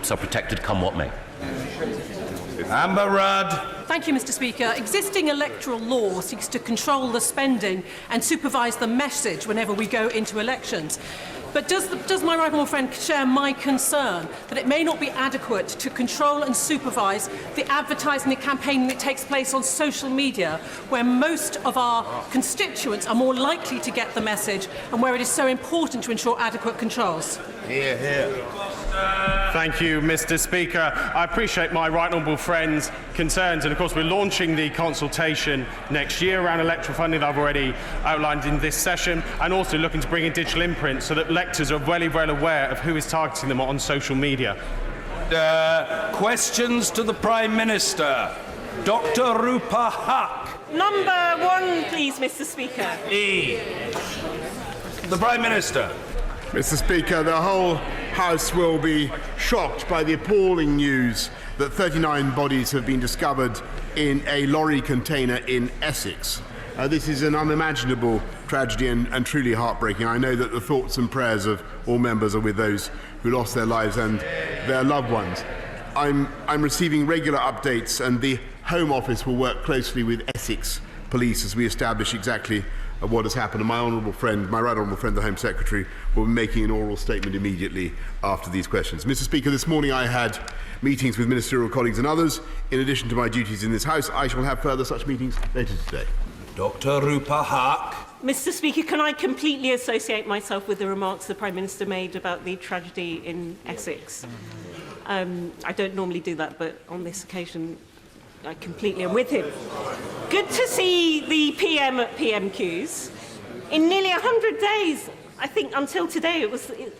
groups are protected come what may. Amber Rudd. Thank you, Mr. Speaker. Existing electoral law seeks to control the spending and supervise the message whenever we go into elections. But does my right honourable friend share my concern that it may not be adequate to control and supervise the advertising and campaigning that takes place on social media, where most of our constituents are more likely to get the message and where it is so important to ensure adequate controls? Hear, hear. Thank you, Mr. Speaker. I appreciate my right honourable friend's concerns, and of course we're launching the consultation next year around electoral funding that I've already outlined in this session, and also looking to bring in digital imprint so that electors are very well aware of who is targeting them on social media. Questions to the Prime Minister. Dr. Rupa Huq. Number 1, please, Mr. Speaker. E. The Prime Minister. Mr. Speaker, the whole House will be shocked by the appalling news that 39 bodies have been discovered in a lorry container in Essex. This is an unimaginable tragedy and truly heartbreaking. I know that the thoughts and prayers of all members are with those who lost their lives and their loved ones. I'm receiving regular updates, and the Home Office will work closely with Essex Police as we establish exactly what has happened. And my right honourable friend, the Home Secretary, will be making an oral statement immediately after these questions. Mr. Speaker, this morning I had meetings with ministerial colleagues and others. In addition to my duties in this House, I shall have further such meetings later today. Dr. Rupa Huq. Mr. Speaker, can I completely associate myself with the remarks the Prime Minister made about the tragedy in Essex? I don't normally do that, but on this occasion I completely am with him. Good to see the PM at PMQs. In nearly 100 days, I think until today,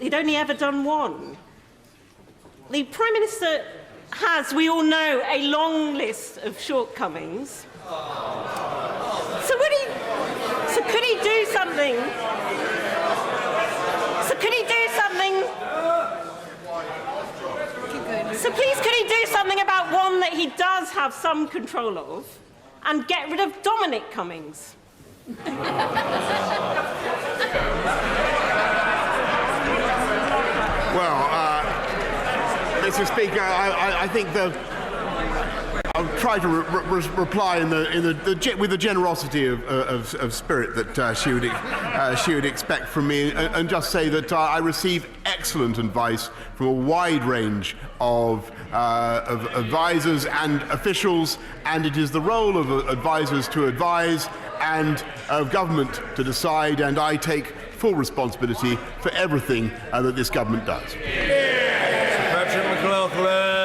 he'd only ever done one. The Prime Minister has, we all know, a long list of shortcomings. So could he do something? So please, could he do something about one that he does have some control of, and get rid of Dominic Cummings? Well, Mr. Speaker, I think I'll try to reply with the generosity of spirit that she would expect from me, and just say that I receive excellent advice from a wide range of advisors and officials, and it is the role of advisors to advise and of government to decide, and I take full responsibility for everything that this government does. Patrick McLaughlin.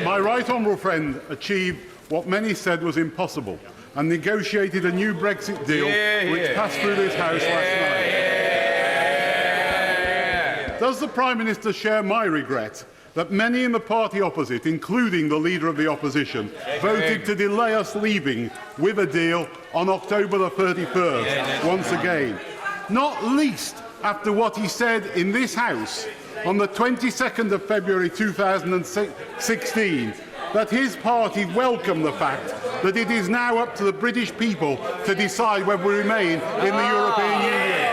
My right honourable friend achieved what many said was impossible and negotiated a new Brexit deal which passed through this House last night. Does the Prime Minister share my regret that many in the party opposite, including the Leader of the Opposition, voted to delay us leaving with a deal on October the 31st once again? Not least after what he said in this House on the 22nd of February 2016, that his party welcomed the fact that it is now up to the British people to decide whether we remain in the European Union.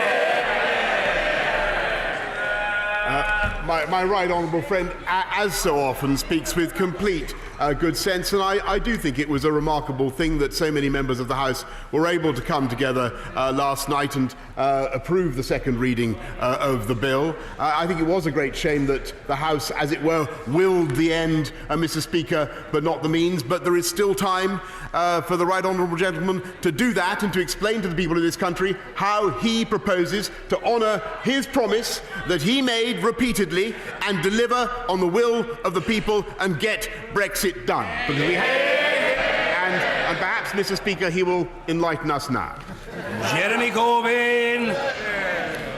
My right honourable friend, as so often, speaks with complete good sense, and I do think it was a remarkable thing that so many members of the House were able to come together last night and approve the second reading of the bill. I think it was a great shame that the House, as it were, willed the end, Mr. Speaker, but not the means. But there is still time for the right honourable gentleman to do that and to explain to the people of this country how he proposes to honour his promise that he made repeatedly and deliver on the will of the people and get Brexit done. Because and perhaps, Mr. Speaker, he will enlighten us now. Jeremy Corbyn.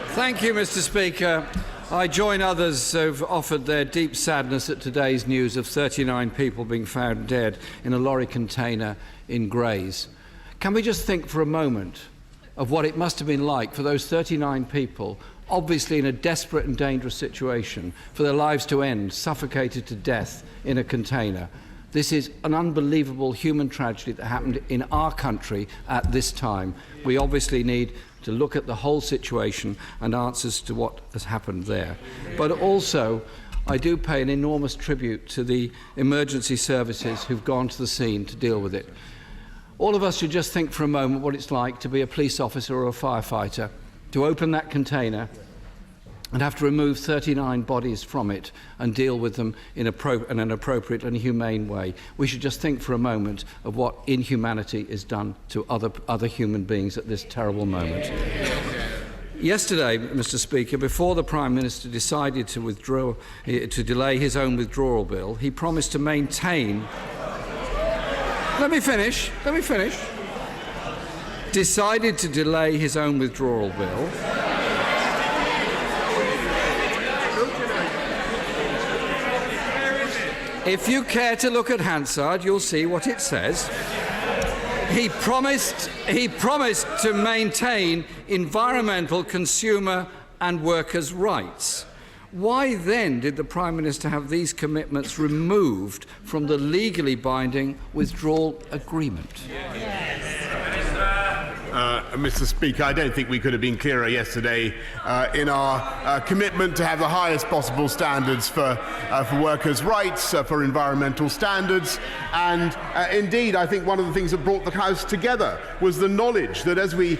Thank you, Mr. Speaker. I join others who've offered their deep sadness at today's news of 39 people being found dead in a lorry container in Grays. Can we just think for a moment of what it must have been like for those 39 people, obviously in a desperate and dangerous situation, for their lives to end, suffocated to death in a container. This is an unbelievable human tragedy that happened in our country at this time. We obviously need to look at the whole situation and answers to what has happened there. But also, I do pay an enormous tribute to the emergency services who've gone to the scene to deal with it. All of us should just think for a moment what it's like to be a police officer or a firefighter, to open that container and have to remove 39 bodies from it and deal with them in an appropriate and humane way. We should just think for a moment of what inhumanity is done to other human beings at this terrible moment. Yesterday, Mr. Speaker, before the Prime Minister decided to delay his own withdrawal bill, he promised to maintain... Let me finish. Decided to delay his own withdrawal bill. If you care to look at Hansard, you'll see what it says. He promised to maintain environmental, consumer and workers' rights. Why then did the Prime Minister have these commitments removed from the legally binding withdrawal agreement? Mr. Speaker, I don't think we could have been clearer yesterday in our commitment to have the highest possible standards for workers' rights, for environmental standards, and indeed, I think one of the things that brought the House together was the knowledge that as we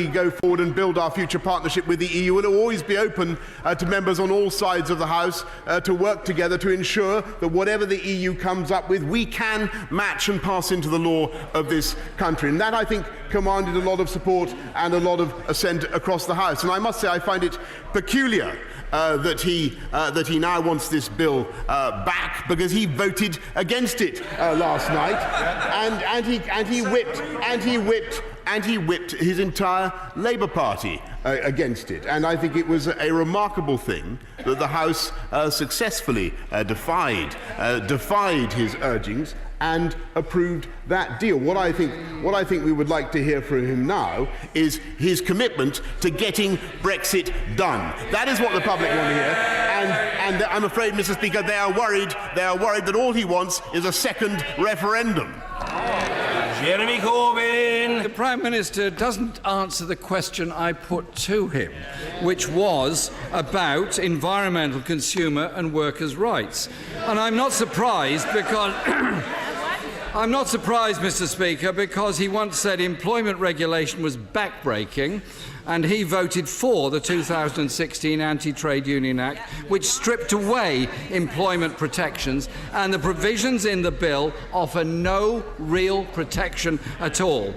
go forward and build our future partnership with the EU, it will always be open to members on all sides of the House to work together to ensure that whatever the EU comes up with, we can match and pass into the law of this country. And that, I think, commanded a lot of support and a lot of assent across the House. And I must say I find it peculiar that he now wants this bill back because he voted against it last night, and he whipped his entire Labour Party against it. And I think it was a remarkable thing that the House successfully defied his urgings and approved that deal. What I think we would like to hear from him now is his commitment to getting Brexit done. That is what the public want to hear. And I'm afraid, Mr. Speaker, they are worried that all he wants is a second referendum. Jeremy Corbyn. The Prime Minister doesn't answer the question I put to him, which was about environmental, consumer and workers' rights. And I'm not surprised because... I'm not surprised, Mr. Speaker, because he once said employment regulation was backbreaking, and he voted for the 2016 Anti-Trade Union Act, which stripped away employment protections, and the provisions in the bill offer no real protection at all.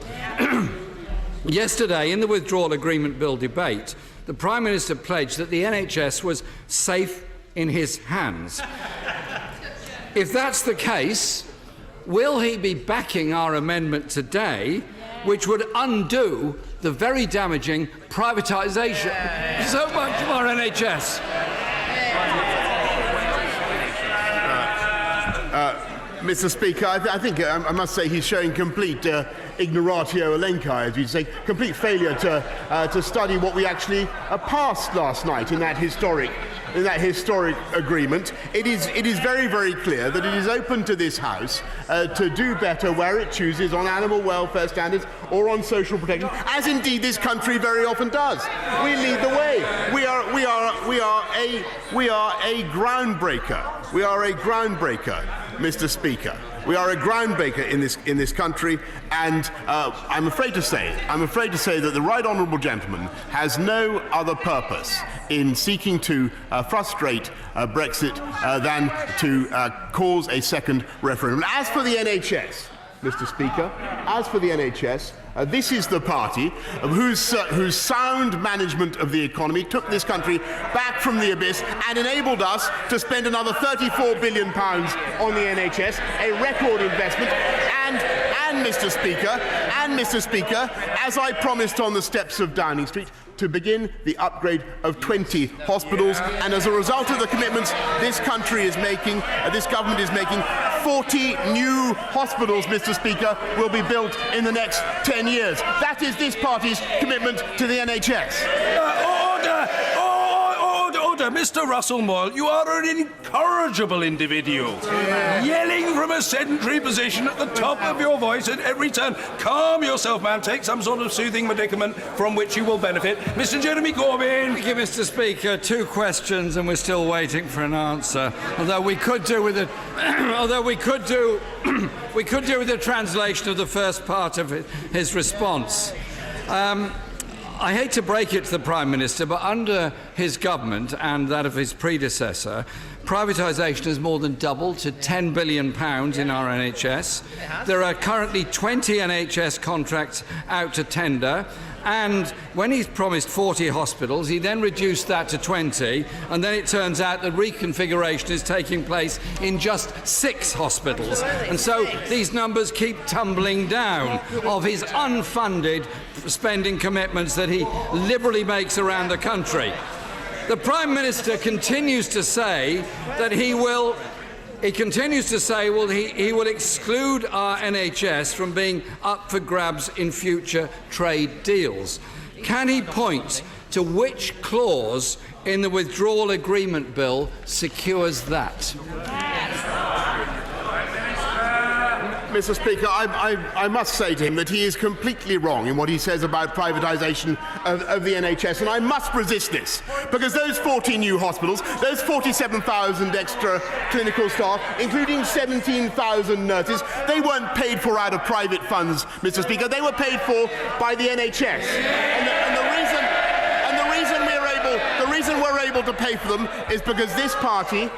Yesterday, in the Withdrawal Agreement Bill debate, the Prime Minister pledged that the NHS was safe in his hands. If that's the case, will he be backing our amendment today, which would undo the very damaging privatisation so much of our NHS? Mr. Speaker, I think I must say he's showing complete ignoratio elenchi, as we say, complete failure to study what we actually passed last night in that historic agreement. It is very, very clear that it is open to this House to do better where it chooses on animal welfare standards or on social protection, as indeed this country very often does. We lead the way. We are a groundbreaker. We are a groundbreaker, Mr. Speaker. We are a groundbreaker in this country, and I'm afraid to say that the Right Honourable Gentleman has no other purpose in seeking to frustrate Brexit than to cause a second referendum. As for the NHS, Mr. Speaker, this is the party whose sound management of the economy took this country back from the abyss and enabled us to spend another £34 billion on the NHS, a record investment, and Mr. Speaker, as I promised on the steps of Downing Street, to begin the upgrade of 20 hospitals, and as a result of the commitments this country is making, this government is making, 40 new hospitals, Mr. Speaker, will be built in the next 10 years. That is this party's commitment to the NHS. Order! Mr. Russell Moyle, you are an incorrigible individual. Yelling from a sedentary position at the top of your voice at every turn. Calm yourself, man. Take some sort of soothing medicament from which you will benefit. Mr. Jeremy Corbyn. Thank you, Mr. Speaker. 2 questions, and we're still waiting for an answer. Although we could do with it, we could do with the translation of the first part of his response. I hate to break it to the Prime Minister, but under his government and that of his predecessor, privatisation has more than doubled to £10 billion in our NHS. There are currently 20 NHS contracts out to tender. And when he's promised 40 hospitals, he then reduced that to 20, and then it turns out that reconfiguration is taking place in just 6 hospitals. And so these numbers keep tumbling down of his unfunded spending commitments that he liberally makes around the country. The Prime Minister continues to say that he will exclude our NHS from being up for grabs in future trade deals. Can he point to which clause in the withdrawal agreement bill secures that? Mr. Speaker, I must say to him that he is completely wrong in what he says about privatisation of the NHS, and I must resist this, because those 40 new hospitals, those 47,000 extra clinical staff, including 17,000 nurses, they weren't paid for out of private funds, Mr. Speaker. They were paid for by the NHS. And the reason we're able to pay for them is because this party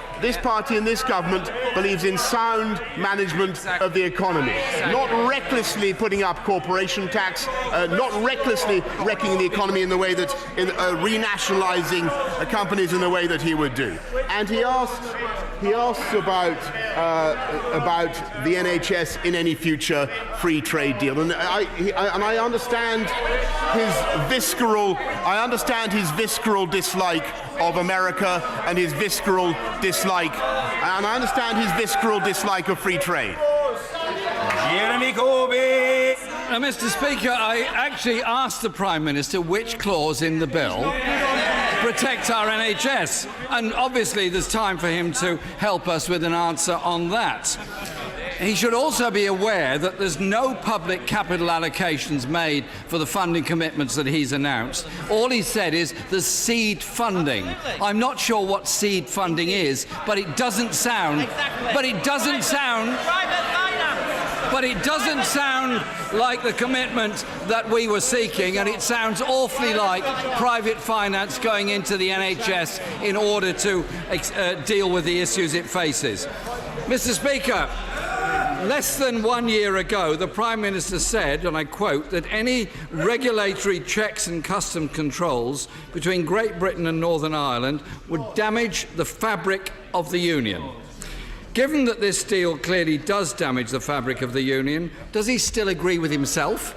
and this government believes in sound management of the economy, not recklessly putting up corporation tax, not recklessly wrecking the economy in the way that renationalising companies in the way that he would do. And he asks about the NHS in any future free trade deal, and I understand his visceral dislike of America and his visceral dislike, and I understand his visceral dislike of free trade. Jeremy Corbyn. Mr. Speaker, I actually asked the Prime Minister which clause in the bill protects our NHS, and obviously there's time for him to help us with an answer on that. He should also be aware that there's no public capital allocations made for the funding commitments that he's announced. All he said is there's seed funding. I'm not sure what seed funding is, but it doesn't sound like the commitment that we were seeking, and it sounds awfully like private finance going into the NHS in order to deal with the issues it faces. Mr. Speaker, less than 1 year ago, the Prime Minister said, and I quote, that any regulatory checks and custom controls between Great Britain and Northern Ireland would damage the fabric of the Union. Given that this deal clearly does damage the fabric of the Union, does he still agree with himself?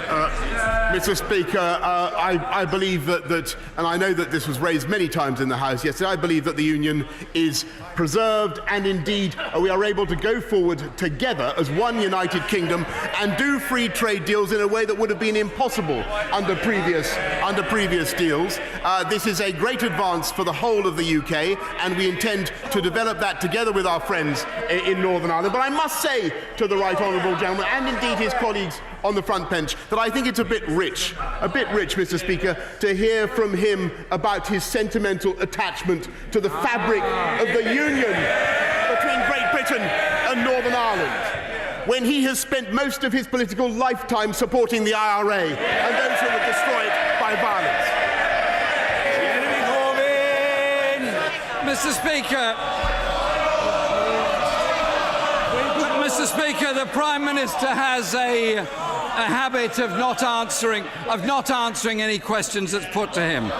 Mr. Speaker, I believe that, and I know that this was raised many times in the House yesterday, I believe that the Union is preserved, and indeed we are able to go forward together as one United Kingdom and do free trade deals in a way that would have been impossible under previous deals. This is a great advance for the whole of the UK, and we intend to develop that together with our friends in Northern Ireland. But I must say to the right honourable gentleman, and indeed his colleagues on the front bench, that I think it's a bit rich, Mr. Speaker, to hear from him about his sentimental attachment to the fabric of the union between Great Britain and Northern Ireland, when he has spent most of his political lifetime supporting the IRA and those who would destroy it by violence. Mr. Speaker, the Prime Minister has a habit of not answering any questions that's put to him.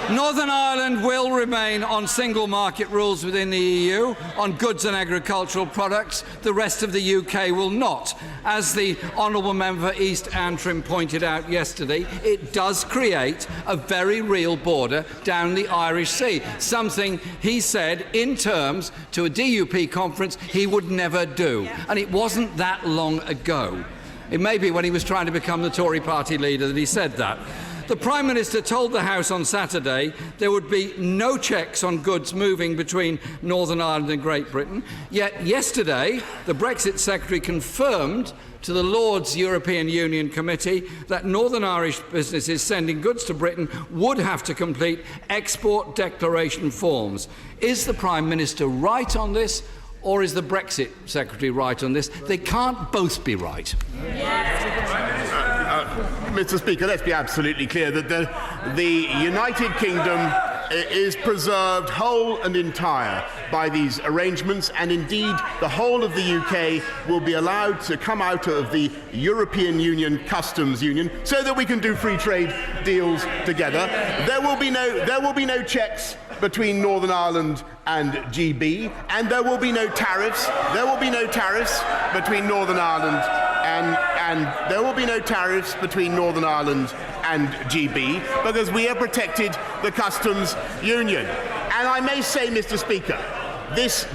Northern Ireland will remain on single market rules within the EU on goods and agricultural products. The rest of the UK will not. As the Honourable Member for East Antrim pointed out yesterday, it does create a very real border down the Irish Sea, something he said in terms to a DUP conference he would never do. And it wasn't that long ago. It may be when he was trying to become the Tory party leader that he said that. The Prime Minister told the House on Saturday there would be no checks on goods moving between Northern Ireland and Great Britain, yet yesterday the Brexit Secretary confirmed to the Lords European Union Committee that Northern Irish businesses sending goods to Britain would have to complete export declaration forms. Is the Prime Minister right on this, or is the Brexit Secretary right on this? They can't both be right. Mr. Speaker, let's be absolutely clear that the United Kingdom is preserved whole and entire by these arrangements, and indeed the whole of the UK will be allowed to come out of the European Union customs union so that we can do free trade deals together. There will be no checks between Northern Ireland and GB, and there will be no tariffs. There will be no tariffs between Northern Ireland and there will be no tariffs between Northern Ireland and GB, because we have protected the customs union. And I may say, Mr. Speaker, this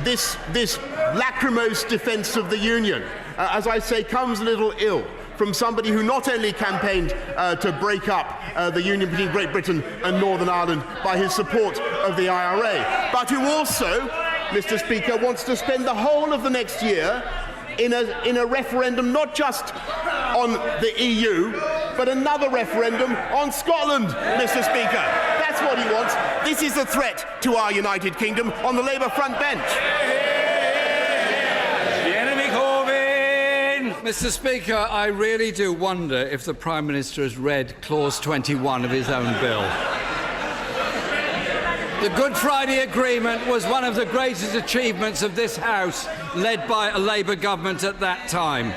lachrymose defence of the union, as I say, comes a little ill from somebody who not only campaigned to break up the union between Great Britain and Northern Ireland by his support of the IRA, but who also, Mr. Speaker, wants to spend the whole of the next year in a referendum not just on the EU, but another referendum on Scotland, Mr. Speaker. That's what he wants. This is a threat to our United Kingdom on the Labour front bench. Mr. Speaker, I really do wonder if the Prime Minister has read Clause 21 of his own bill. The Good Friday Agreement was one of the greatest achievements of this House, led by a Labour government at that time.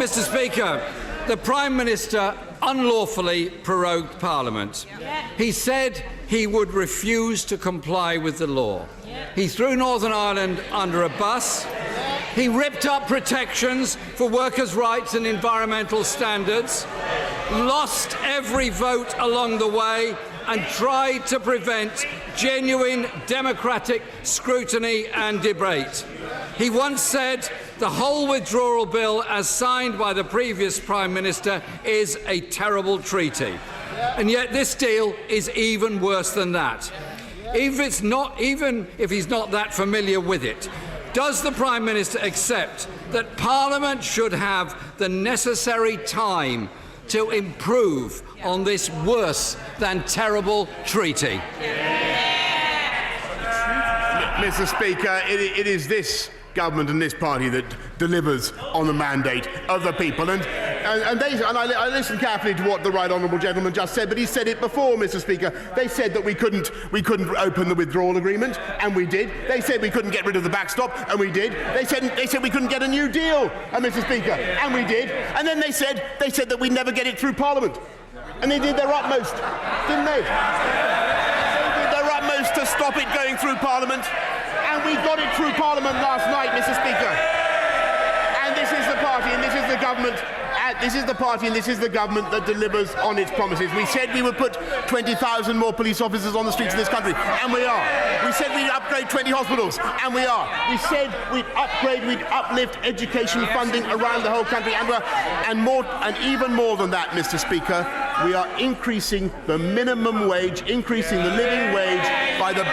Mr. Speaker, the Prime Minister unlawfully prorogued Parliament. He said he would refuse to comply with the law. He threw Northern Ireland under a bus. He ripped up protections for workers' rights and environmental standards, lost every vote along the way, and tried to prevent genuine democratic scrutiny and debate. He once said the whole withdrawal bill, as signed by the previous Prime Minister, is a terrible treaty. And yet this deal is even worse than that. Even if he's not that familiar with it, does the Prime Minister accept that Parliament should have the necessary time to improve on this worse than terrible treaty? Mr. Speaker, it is this government and this party that delivers on the mandate of the people. And I listened carefully to what the right honourable gentleman just said, but he said it before, Mr. Speaker. They said that we couldn't open the withdrawal agreement, and we did. They said we couldn't get rid of the backstop, and we did. They said we couldn't get a new deal, Mr. Speaker, and we did. And then they said that we'd never get it through Parliament. And they did their utmost, didn't they? They did their utmost to stop it going through Parliament. And we got it through Parliament last night, Mr. Speaker. And this is the party and this is the government. This is the party and this is the government that delivers on its promises. We said we would put 20,000 more police officers on the streets of this country, and we are. We said we'd upgrade 20 hospitals, and we are. We said we'd uplift education funding around the whole country, and even more than that, Mr. Speaker, we are increasing the minimum wage, increasing the living wage by the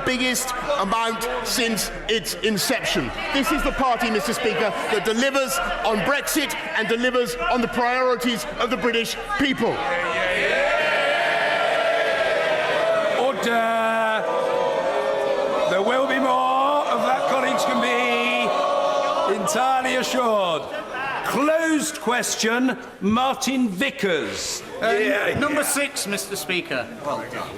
biggest amount since its inception. This is the party, Mr. Speaker, that delivers on Brexit and delivers on the priorities of the British people. Order. There will be more of that, colleagues can be entirely assured. Closed question, Martin Vickers. Number 6, Mr. Speaker. Well done.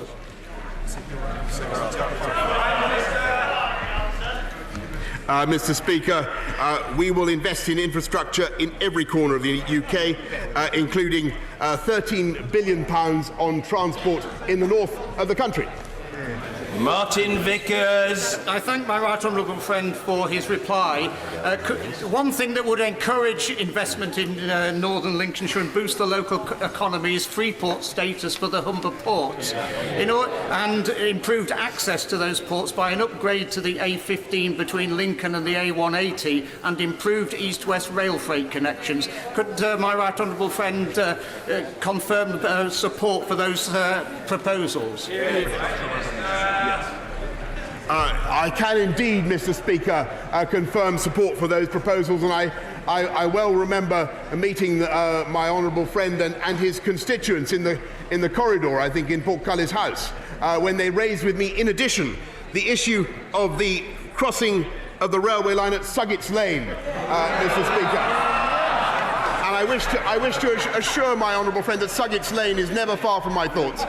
Mr. Speaker, we will invest in infrastructure in every corner of the UK, including £13 billion on transport in the north of the country. Martin Vickers. I thank my right honourable friend for his reply. One thing that would encourage investment in northern Lincolnshire and boost the local economy is free port status for the Humber ports, and improved access to those ports by an upgrade to the A15 between Lincoln and the A180 and improved east-west rail freight connections. Could my right honourable friend confirm support for those proposals? I can indeed, Mr. Speaker, confirm support for those proposals, and I well remember meeting my honourable friend and his constituents in the corridor, I think, in Portcullis House, when they raised with me, in addition, the issue of the crossing of the railway line at Suggett's Lane, Mr. Speaker. And I wish to assure my honourable friend that Suggett's Lane is never far from my thoughts.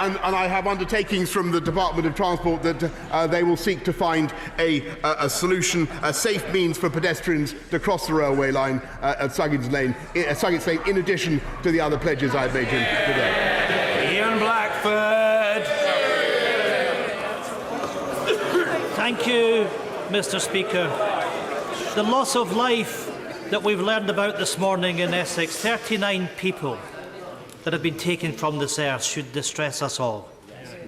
And I have undertakings from the Department of Transport that they will seek to find a solution, a safe means for pedestrians to cross the railway line at Suggett's Lane, in addition to the other pledges I have made today. Ian Blackford. Thank you, Mr. Speaker. The loss of life that we've learned about this morning in Essex, 39 people that have been taken from this earth, should distress us all.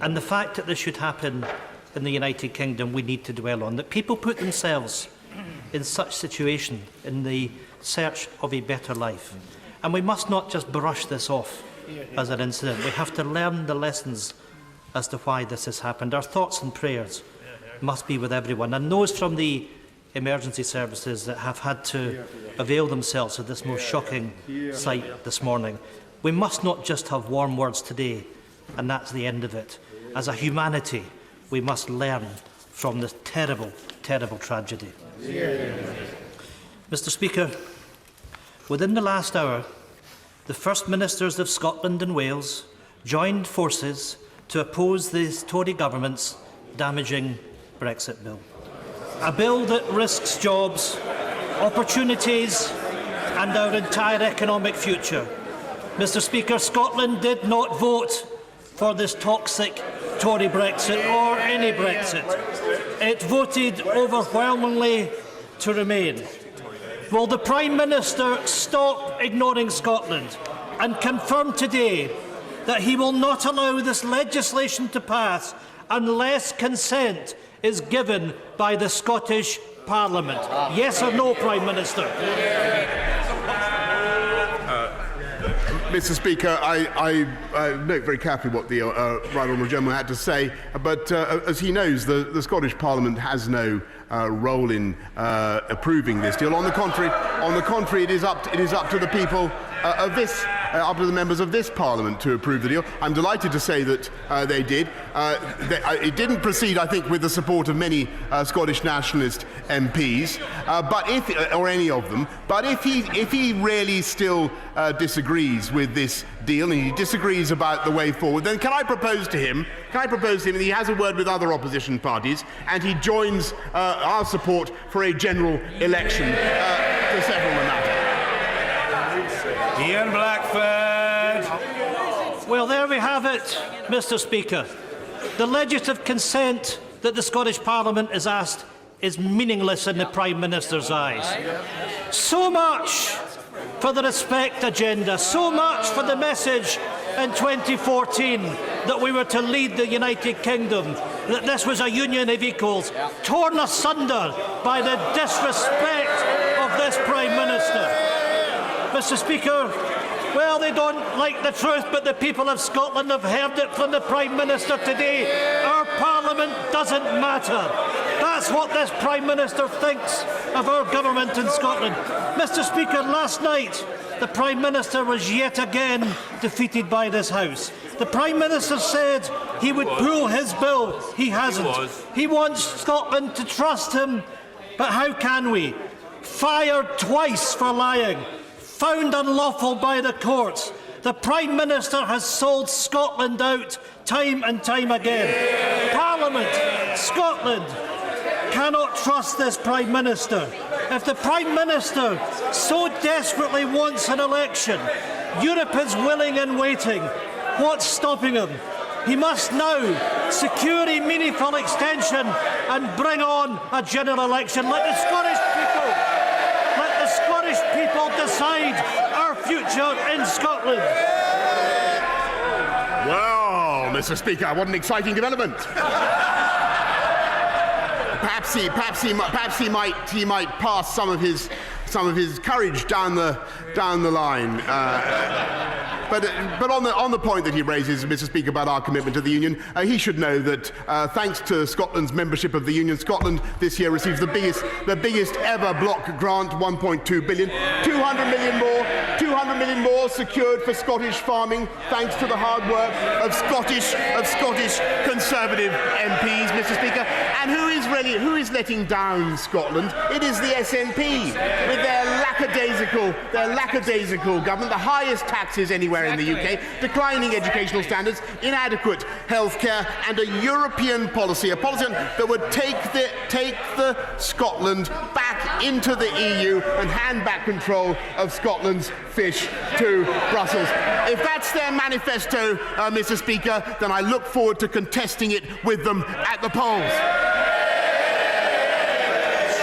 And the fact that this should happen in the United Kingdom, we need to dwell on. That people put themselves in such situation in the search of a better life. And we must not just brush this off as an incident. We have to learn the lessons as to why this has happened. Our thoughts and prayers must be with everyone. And those from the emergency services that have had to avail themselves of this most shocking sight this morning. We must not just have warm words today, and that's the end of it. As a humanity, we must learn from this terrible, terrible tragedy. Mr. Speaker, within the last hour, the First Ministers of Scotland and Wales joined forces to oppose the Tory government's damaging Brexit bill. A bill that risks jobs, opportunities and our entire economic future. Mr. Speaker, Scotland did not vote for this toxic Tory Brexit or any Brexit. It voted overwhelmingly to remain. Will the Prime Minister stop ignoring Scotland and confirm today that he will not allow this legislation to pass unless consent is given by the Scottish Parliament? Yes or no, Prime Minister? Mr. Speaker, I note very carefully what the right honourable gentleman had to say, but as he knows, the Scottish Parliament has no role in approving this deal. On the contrary, it is up to the people of this, up to the members of this Parliament to approve the deal. I'm delighted to say that they did. It didn't proceed, I think, with the support of many Scottish nationalist MPs, or any of them. But if he really still disagrees with this deal and he disagrees about the way forward, then can I propose to him that he has a word with other opposition parties and he joins our support for a general election to settle the matter. Ian Blackford. Well, there we have it, Mr. Speaker. The legislative consent that the Scottish Parliament is asked is meaningless in the Prime Minister's eyes. So much for the Respect agenda, so much for the message in 2014 that we were to lead the United Kingdom, that this was a union of equals, torn asunder by the disrespect of this Prime Minister. Mr. Speaker, well, they don't like the truth, but the people of Scotland have heard it from the Prime Minister today. Our Parliament doesn't matter. That's what this Prime Minister thinks of our government in Scotland. Mr. Speaker, last night, the Prime Minister was yet again defeated by this House. The Prime Minister said he would pull his bill. He hasn't. He wants Scotland to trust him, but how can we? Fired twice for lying. Found unlawful by the courts. The Prime Minister has sold Scotland out time and time again. Parliament, Scotland, cannot trust this Prime Minister. If the Prime Minister so desperately wants an election, Europe is willing and waiting. What's stopping him? He must now secure a meaningful extension and bring on a general election. Let the Scottish people decide our future in Scotland. Well, Mr. Speaker, what an exciting development. Perhaps he might pass some of his courage down the line. But on the point that he raises, Mr. Speaker, about our commitment to the Union, he should know that thanks to Scotland's membership of the Union, Scotland this year receives the biggest ever block grant, 1.2 billion, 200 million more secured for Scottish farming, thanks to the hard work of Scottish Conservative MPs, Mr. Speaker. And who is letting down Scotland? It is the SNP with their lackadaisical government, the highest taxes anywhere in the UK, declining educational standards, inadequate healthcare, and a European policy, a policy that would take the Scotland back into the EU and hand back control of Scotland's fish to Brussels. If that's their manifesto, Mr. Speaker, then I look forward to contesting it with them at the polls.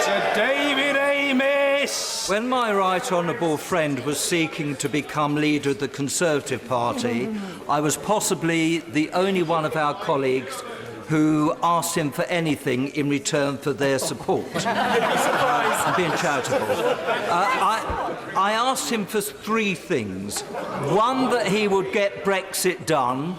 Sir David Amis. When my right honourable friend was seeking to become leader of the Conservative Party, I was possibly the only one of our colleagues who asked him for anything in return for their support. I'm being charitable. I asked him for three things. One, that he would get Brexit done.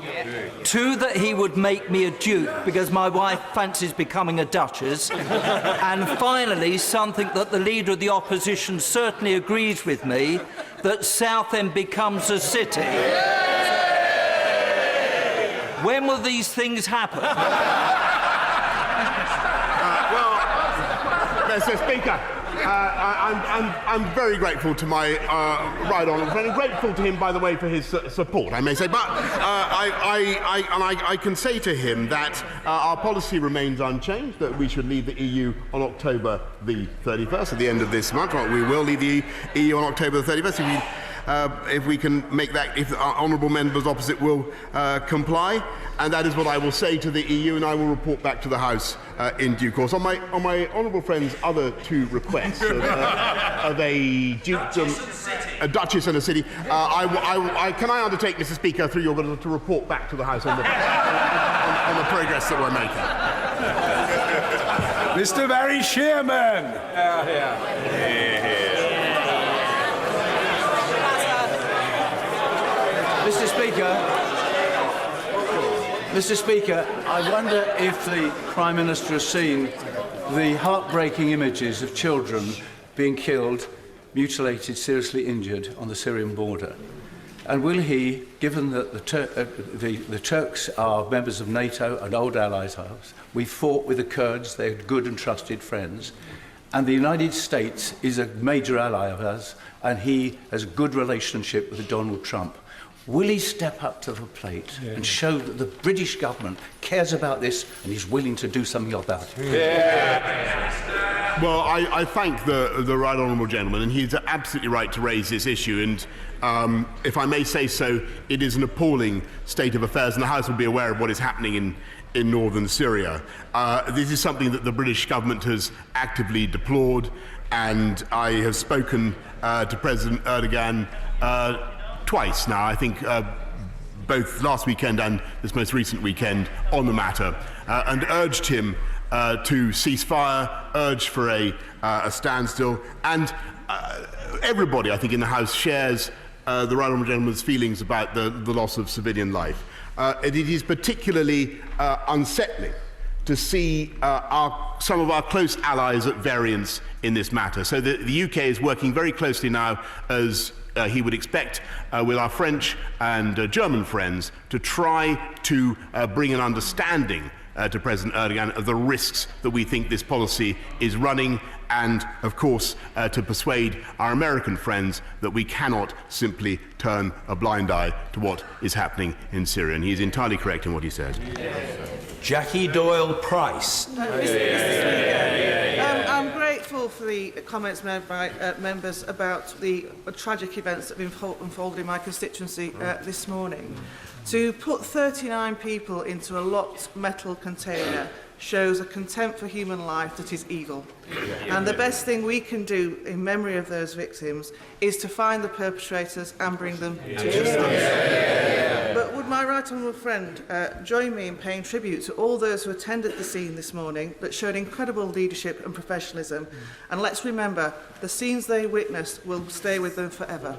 Two, that he would make me a duke because my wife fancies becoming a duchess. And finally, something that the leader of the opposition certainly agrees with me, that Southend becomes a city. When will these things happen? Well, Mr. Speaker, I'm very grateful to my right honourable friend, and grateful to him, by the way, for his support, I may say. But I can say to him that our policy remains unchanged, that we should leave the EU on October the 31st, at the end of this month. Well, we will leave the EU on October the 31st. If we can make that, if our honourable members opposite will comply, and that is what I will say to the EU, and I will report back to the House in due course. On my honourable friend's other two requests of a dukedom, a duchess and a city, can I undertake, Mr. Speaker, through your order, to report back to the House on the progress that we're making. Mr. Barry Shearman. Mr. Speaker, I wonder if the Prime Minister has seen the heartbreaking images of children being killed, mutilated, seriously injured on the Syrian border. And will he, given that the Turks are members of NATO and old allies of ours, we fought with the Kurds, they're good and trusted friends, and the United States is a major ally of ours, and he has a good relationship with Donald Trump. Will he step up to the plate and show that the British government cares about this and is willing to do something about it? Well, I thank the right honourable gentleman, and he's absolutely right to raise this issue. And if I may say so, it is an appalling state of affairs, and the House will be aware of what is happening in northern Syria. This is something that the British government has actively deplored, and I have spoken to President Erdogan twice now, I think, both last weekend and this most recent weekend, on the matter, and urged him to cease fire, urged for a standstill, and everybody, I think, in the House shares the right honourable gentleman's feelings about the loss of civilian life. It is particularly unsettling to see some of our close allies at variance in this matter. So the UK is working very closely now, as he would expect, with our French and German friends, to try to bring an understanding to President Erdogan of the risks that we think this policy is running, and, of course, to persuade our American friends that we cannot simply turn a blind eye to what is happening in Syria. And he is entirely correct in what he said. Jackie Doyle Price. I'm grateful for the comments made by members about the tragic events that have been unfolded in my constituency this morning. To put 39 people into a locked metal container shows a contempt for human life that is evil. And the best thing we can do in memory of those victims is to find the perpetrators and bring them to justice. But would my right honourable friend join me in paying tribute to all those who attended the scene this morning that showed incredible leadership and professionalism? And let's remember, the scenes they witnessed will stay with them forever.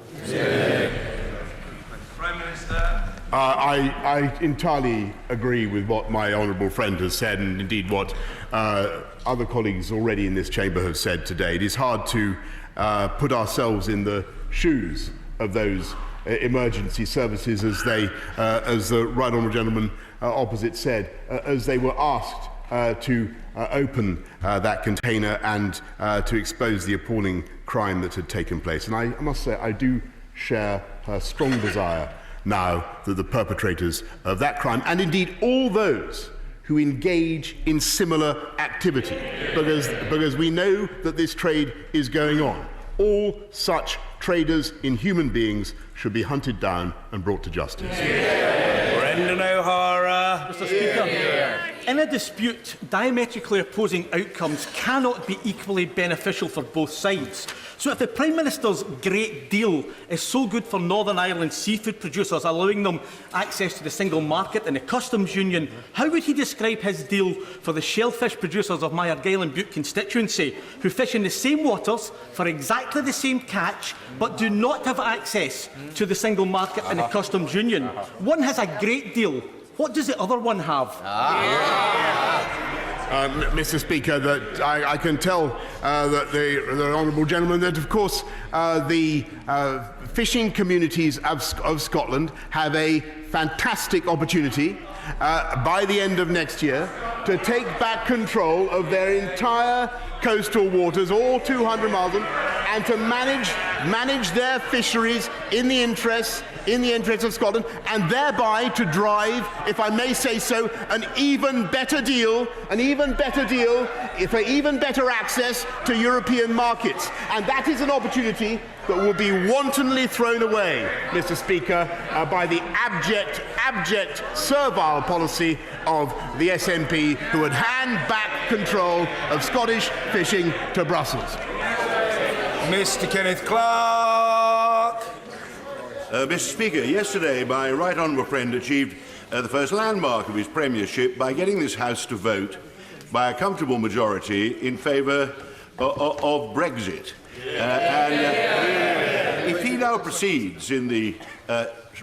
Prime Minister. I entirely agree with what my honourable friend has said, and indeed what other colleagues already in this chamber have said today. It is hard to put ourselves in the shoes of those emergency services, as the right honourable gentleman opposite said, as they were asked to open that container and to expose the appalling crime that had taken place. And I must say, I do share her strong desire now that the perpetrators of that crime, and indeed all those who engage in similar activity, because we know that this trade is going on, all such traders in human beings should be hunted down and brought to justice. Brendan O'Hara. Mr. Speaker, in a dispute, diametrically opposing outcomes cannot be equally beneficial for both sides. So if the Prime Minister's great deal is so good for Northern Ireland seafood producers, allowing them access to the single market and the customs union, how would he describe his deal for the shellfish producers of my Argyll and Bute constituency, who fish in the same waters for exactly the same catch, but do not have access to the single market and the customs union? One has a great deal. What does the other one have? Mr. Speaker, that I can tell that the honourable gentleman that, of course, the fishing communities of Scotland have a fantastic opportunity by the end of next year to take back control of their entire coastal waters, all 200 miles, and to manage their fisheries in the interests of Scotland, and thereby to drive, if I may say so, an even better deal for even better access to European markets. And that is an opportunity that will be wantonly thrown away, Mr. Speaker, by the abject, servile policy of the SNP, who would hand back control of Scottish fishing to Brussels. Mr. Kenneth Clark. Mr. Speaker, yesterday my right honourable friend achieved the first landmark of his premiership by getting this House to vote by a comfortable majority in favour of Brexit. If he now proceeds in the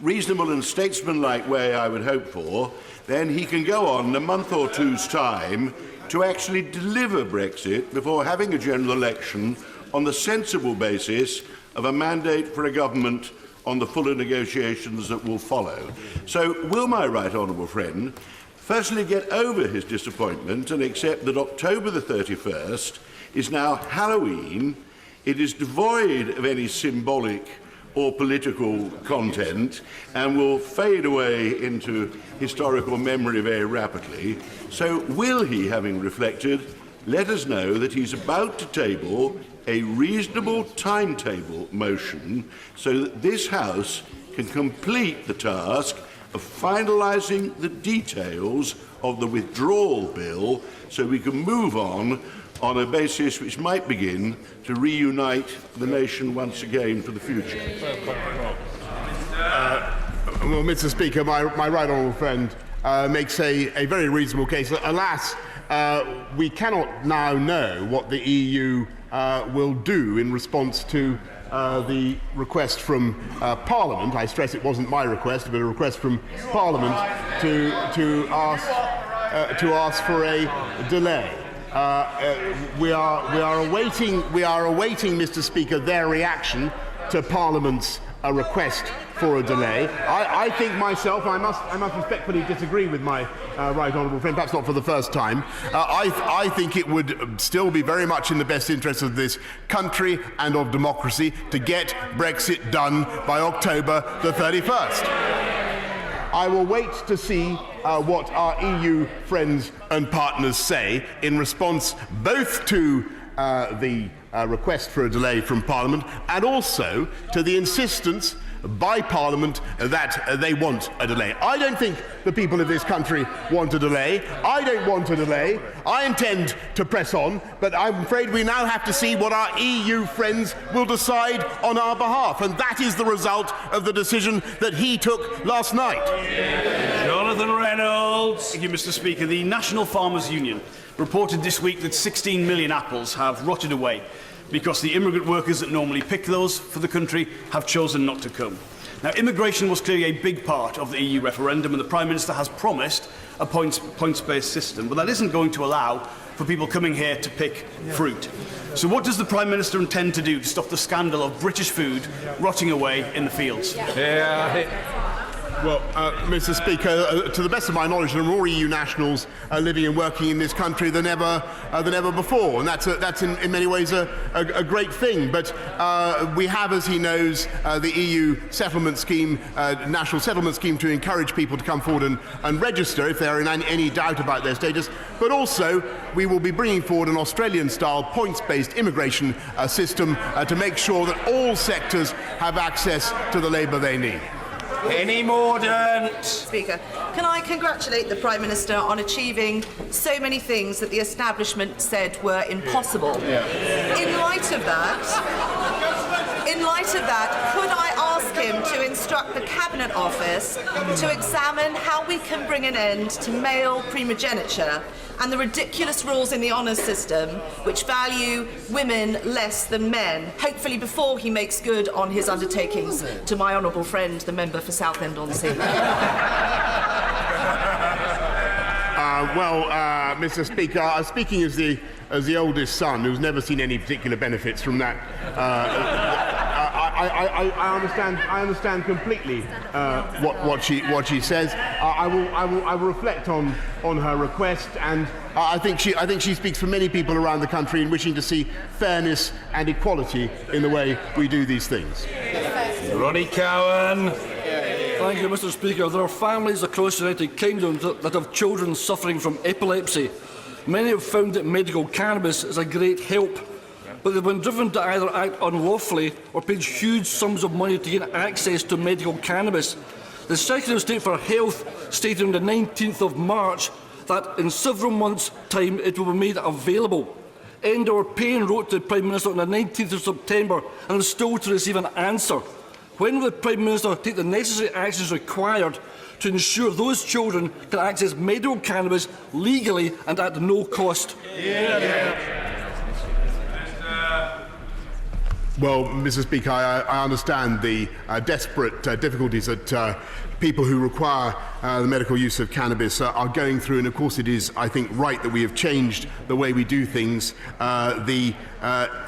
reasonable and statesmanlike way I would hope for, then he can go on in a month or two's time to actually deliver Brexit before having a general election on the sensible basis of a mandate for a government on the fuller negotiations that will follow. So will my right honourable friend firstly get over his disappointment and accept that October the 31st is now Halloween, it is devoid of any symbolic or political content and will fade away into historical memory very rapidly. So will he, having reflected, let us know that he's about to table a reasonable timetable motion so that this House can complete the task of finalising the details of the withdrawal bill so we can move on a basis which might begin to reunite the nation once again for the future. Well, Mr. Speaker, my right honourable friend makes a very reasonable case. Alas, we cannot now know what the EU will do in response to the request from Parliament. I stress it wasn't my request, but a request from Parliament to ask for a delay. We are awaiting, Mr. Speaker, their reaction to Parliament's request for a delay. I think myself, I must respectfully disagree with my right honourable friend, perhaps not for the first time. I think it would still be very much in the best interest of this country and of democracy to get Brexit done by October the 31st. I will wait to see what our EU friends and partners say in response both to the request for a delay from Parliament, and also to the insistence by Parliament that they want a delay. I don't think the people of this country want a delay. I don't want a delay. I intend to press on, but I'm afraid we now have to see what our EU friends will decide on our behalf, and that is the result of the decision that he took last night. Jonathan Reynolds. Thank you, Mr. Speaker. The National Farmers Union reported this week that 16 million apples have rotted away because the immigrant workers that normally pick those for the country have chosen not to come. Now, immigration was clearly a big part of the EU referendum, and the Prime Minister has promised a points-based system, but that isn't going to allow for people coming here to pick fruit. So what does the Prime Minister intend to do to stop the scandal of British food rotting away in the fields? Well, Mr. Speaker, to the best of my knowledge, there are more EU nationals living and working in this country than ever before, and that's in many ways a great thing. But we have, as he knows, the EU settlement scheme, national settlement scheme, to encourage people to come forward and register if they're in any doubt about their status. But also, we will be bringing forward an Australian-style points-based immigration system to make sure that all sectors have access to the labour they need. Any Mordaunt. Speaker, can I congratulate the Prime Minister on achieving so many things that the establishment said were impossible? In light of that, could I ask him to instruct the Cabinet Office to examine how we can bring an end to male primogeniture and the ridiculous rules in the honours system which value women less than men, hopefully before he makes good on his undertakings to my honourable friend, the member for Southend-on-Sea? Mr. Speaker, speaking as the oldest son who's never seen any particular benefits from that, I understand completely what she says. I will reflect on her request, and I think she speaks for many people around the country in wishing to see fairness and equality in the way we do these things. Ronnie Cowan. Thank you, Mr. Speaker. There are families across the United Kingdom that have children suffering from epilepsy. Many have found that medical cannabis is a great help, but they've been driven to either act unlawfully or paid huge sums of money to gain access to medical cannabis. The Secretary of State for Health stated on the 19th of March that in several months' time it will be made available. Endor Payne wrote to the Prime Minister on the 19th of September and is still to receive an answer. When will the Prime Minister take the necessary actions required to ensure those children can access medical cannabis legally and at no cost? Well, Mr. Speaker, I understand the desperate difficulties that people who require the medical use of cannabis are going through, and of course it is, I think, right that we have changed the way we do things. The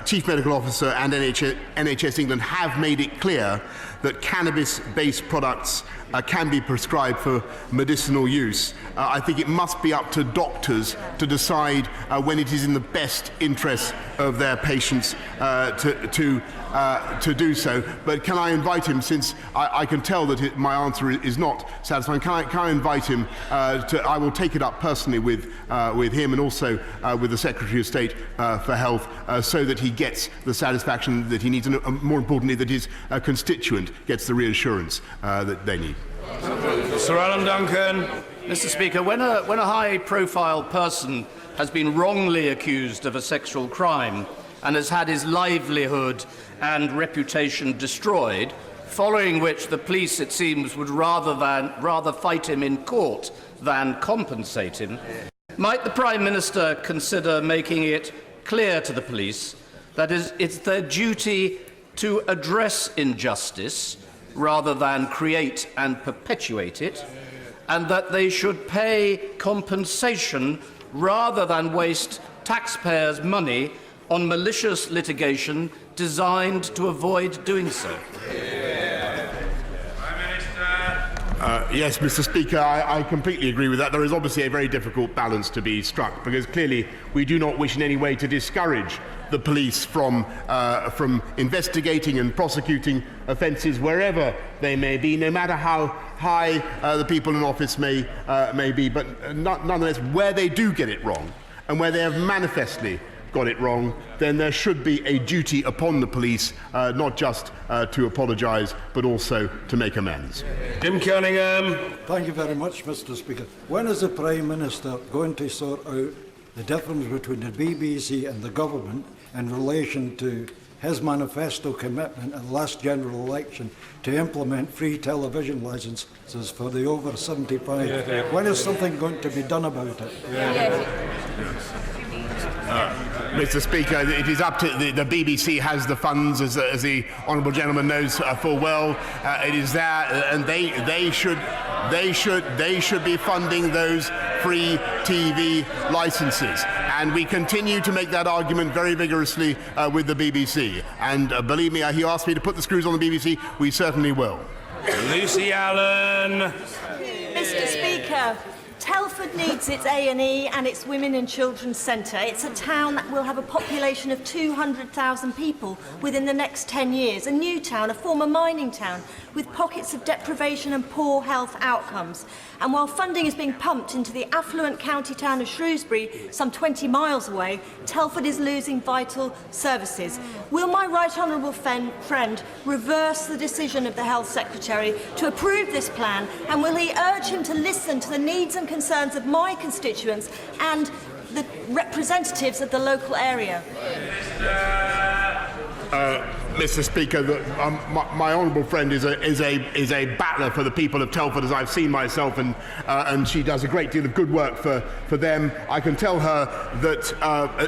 Chief Medical Officer and NHS England have made it clear that cannabis-based products can be prescribed for medicinal use. I think it must be up to doctors to decide when it is in the best interest of their patients to do so. But can I invite him, since I can tell that my answer is not satisfying, can I invite him I will take it up personally with him and also with the Secretary of State for Health so that he gets the satisfaction that he needs, and more importantly that his constituent gets the reassurance that they need. Sir Alan Duncan. Mr. Speaker, when a high-profile person has been wrongly accused of a sexual crime and has had his livelihood and reputation destroyed, following which the police, it seems, would rather fight him in court than compensate him, might the Prime Minister consider making it clear to the police that it's their duty to address injustice rather than create and perpetuate it, and that they should pay compensation rather than waste taxpayers' money on malicious litigation designed to avoid doing so? Yes, Mr. Speaker, I completely agree with that. There is obviously a very difficult balance to be struck, because clearly we do not wish in any way to discourage the police from investigating and prosecuting offences wherever they may be, no matter how high the people in office may be. But nonetheless, where they do get it wrong, and where they have manifestly got it wrong, then there should be a duty upon the police not just to apologise but also to make amends. Jim Cunningham. Thank you very much, Mr. Speaker. When is the Prime Minister going to sort out the difference between the BBC and the government in relation to his manifesto commitment at the last general election to implement free television licences for the over 75? When is something going to be done about it? Mr. Speaker, it is up to the BBC has the funds, as the honourable gentleman knows full well. It is there, and they should be funding those free TV licences. And we continue to make that argument very vigorously with the BBC. And believe me, he asked me to put the screws on the BBC. We certainly will. Lucy Allen. Mr. Speaker, Telford needs its A&E and its Women and Children's Centre. It's a town that will have a population of 200,000 people within the next 10 years. A new town, a former mining town, with pockets of deprivation and poor health outcomes. And while funding is being pumped into the affluent county town of Shrewsbury, some 20 miles away, Telford is losing vital services. Will my right honourable friend reverse the decision of the Health Secretary to approve this plan, and will he urge him to listen to the needs and concerns of my constituents and the representatives of the local area? Mr. Speaker, my honourable friend is a battler for the people of Telford, as I've seen myself, and she does a great deal of good work for them. I can tell her that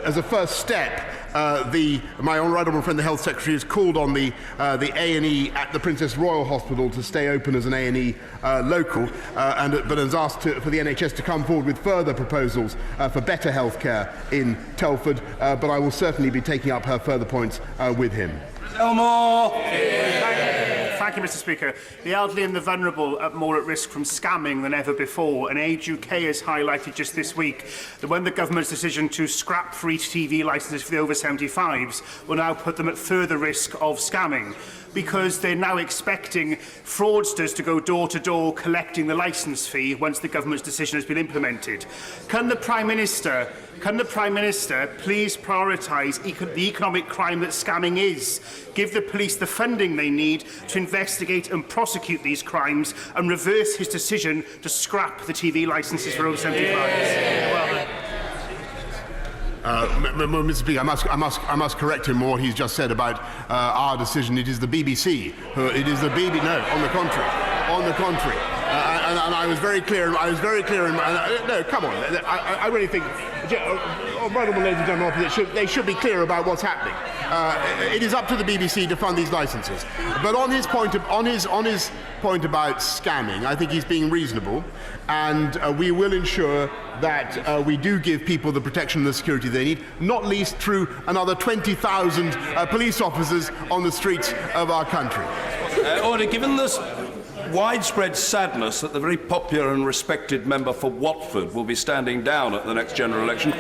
as a first step, my honourable friend, the Health Secretary, has called on the A&E at the Princess Royal Hospital to stay open as an A&E local, but has asked for the NHS to come forward with further proposals for better health care in Telford. But I will certainly be taking up her further points with him. Elmore. Thank you, Mr. Speaker. The elderly and the vulnerable are more at risk from scamming than ever before, and Age UK has highlighted just this week that when the government's decision to scrap free TV licences for the over 75s will now put them at further risk of scamming, because they're now expecting fraudsters to go door to door collecting the licence fee once the government's decision has been implemented. Can the Prime Minister please prioritise the economic crime that scamming is, give the police the funding they need to investigate and prosecute these crimes, and reverse his decision to scrap the TV licences for over 75s? Mr. Speaker, I must correct him on what he's just said about our decision. It is the BBC. No, on the contrary. And I was very clear. No, come on. I really think, honourable ladies and gentlemen, they should be clear about what's happening. It is up to the BBC to fund these licences. But on his point about scamming, I think he's being reasonable, and we will ensure that we do give people the protection and the security they need, not least through another 20,000 police officers on the streets of our country. Order, given this widespread sadness that the very popular and respected member for Watford will be standing down at the next general election,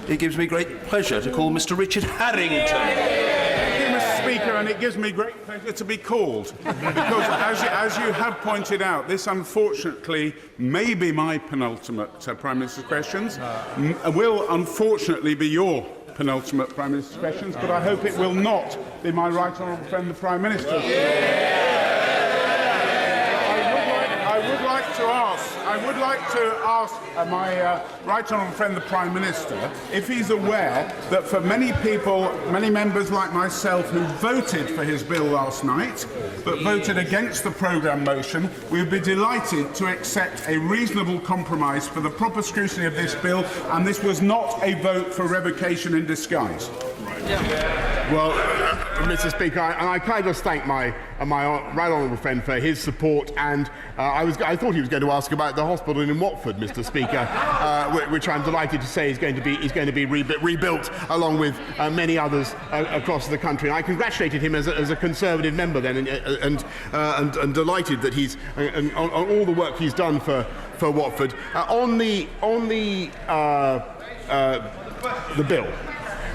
it gives me great pleasure to call Mr. Richard Harrington. Thank you, Mr. Speaker, and it gives me great pleasure to be called, because as you have pointed out, this unfortunately may be my penultimate Prime Minister's questions, will unfortunately be your penultimate Prime Minister's questions, but I hope it will not be my right honourable friend, the Prime Minister. I would like to ask my right honourable friend, the Prime Minister, if he's aware that for many people, many members like myself who voted for his bill last night, but voted against the programme motion, we would be delighted to accept a reasonable compromise for the proper scrutiny of this bill, and this was not a vote for revocation in disguise. Well, Mr. Speaker, I can just thank my right honourable friend for his support, and I thought he was going to ask about the hospital in Watford, Mr. Speaker, which I'm delighted to say is going to be rebuilt along with many others across the country. And I congratulated him as a Conservative member then, and delighted that he's on all the work he's done for Watford. On the bill.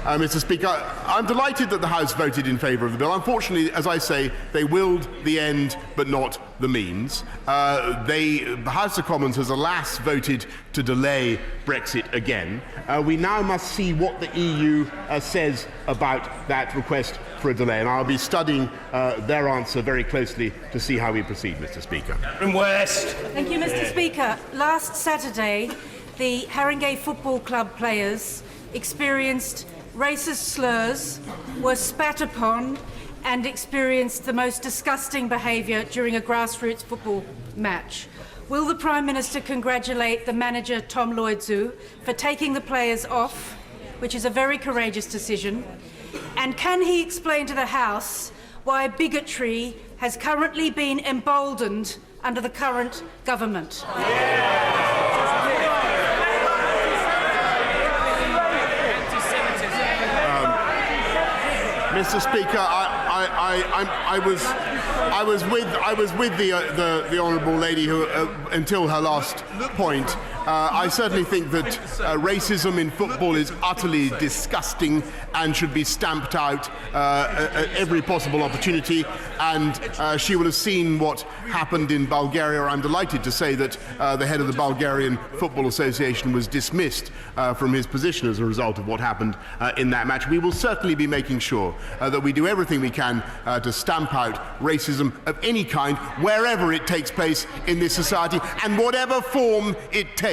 Mr. Speaker. I'm delighted that the House voted in favour of the bill. Unfortunately, as I say, they willed the end but not the means. The House of Commons has alas voted to delay Brexit again. We now must see what the EU says about that request for a delay, and I'll be studying their answer very closely to see how we proceed, Mr. Speaker. From West. Thank you, Mr. Speaker. Last Saturday, the Haringey Football Club players experienced racist slurs, were spat upon, and experienced the most disgusting behaviour during a grassroots football match. Will the Prime Minister congratulate the manager, Tom Lloyd-Zoo, for taking the players off, which is a very courageous decision? And can he explain to the House why bigotry has currently been emboldened under the current government? Mr. Speaker, I was with the honourable lady who, until her last point. I certainly think that racism in football is utterly disgusting and should be stamped out at every possible opportunity. And she will have seen what happened in Bulgaria. I'm delighted to say that the head of the Bulgarian Football Association was dismissed from his position as a result of what happened in that match. We will certainly be making sure that we do everything we can to stamp out racism of any kind, wherever it takes place in this society, and whatever form it takes.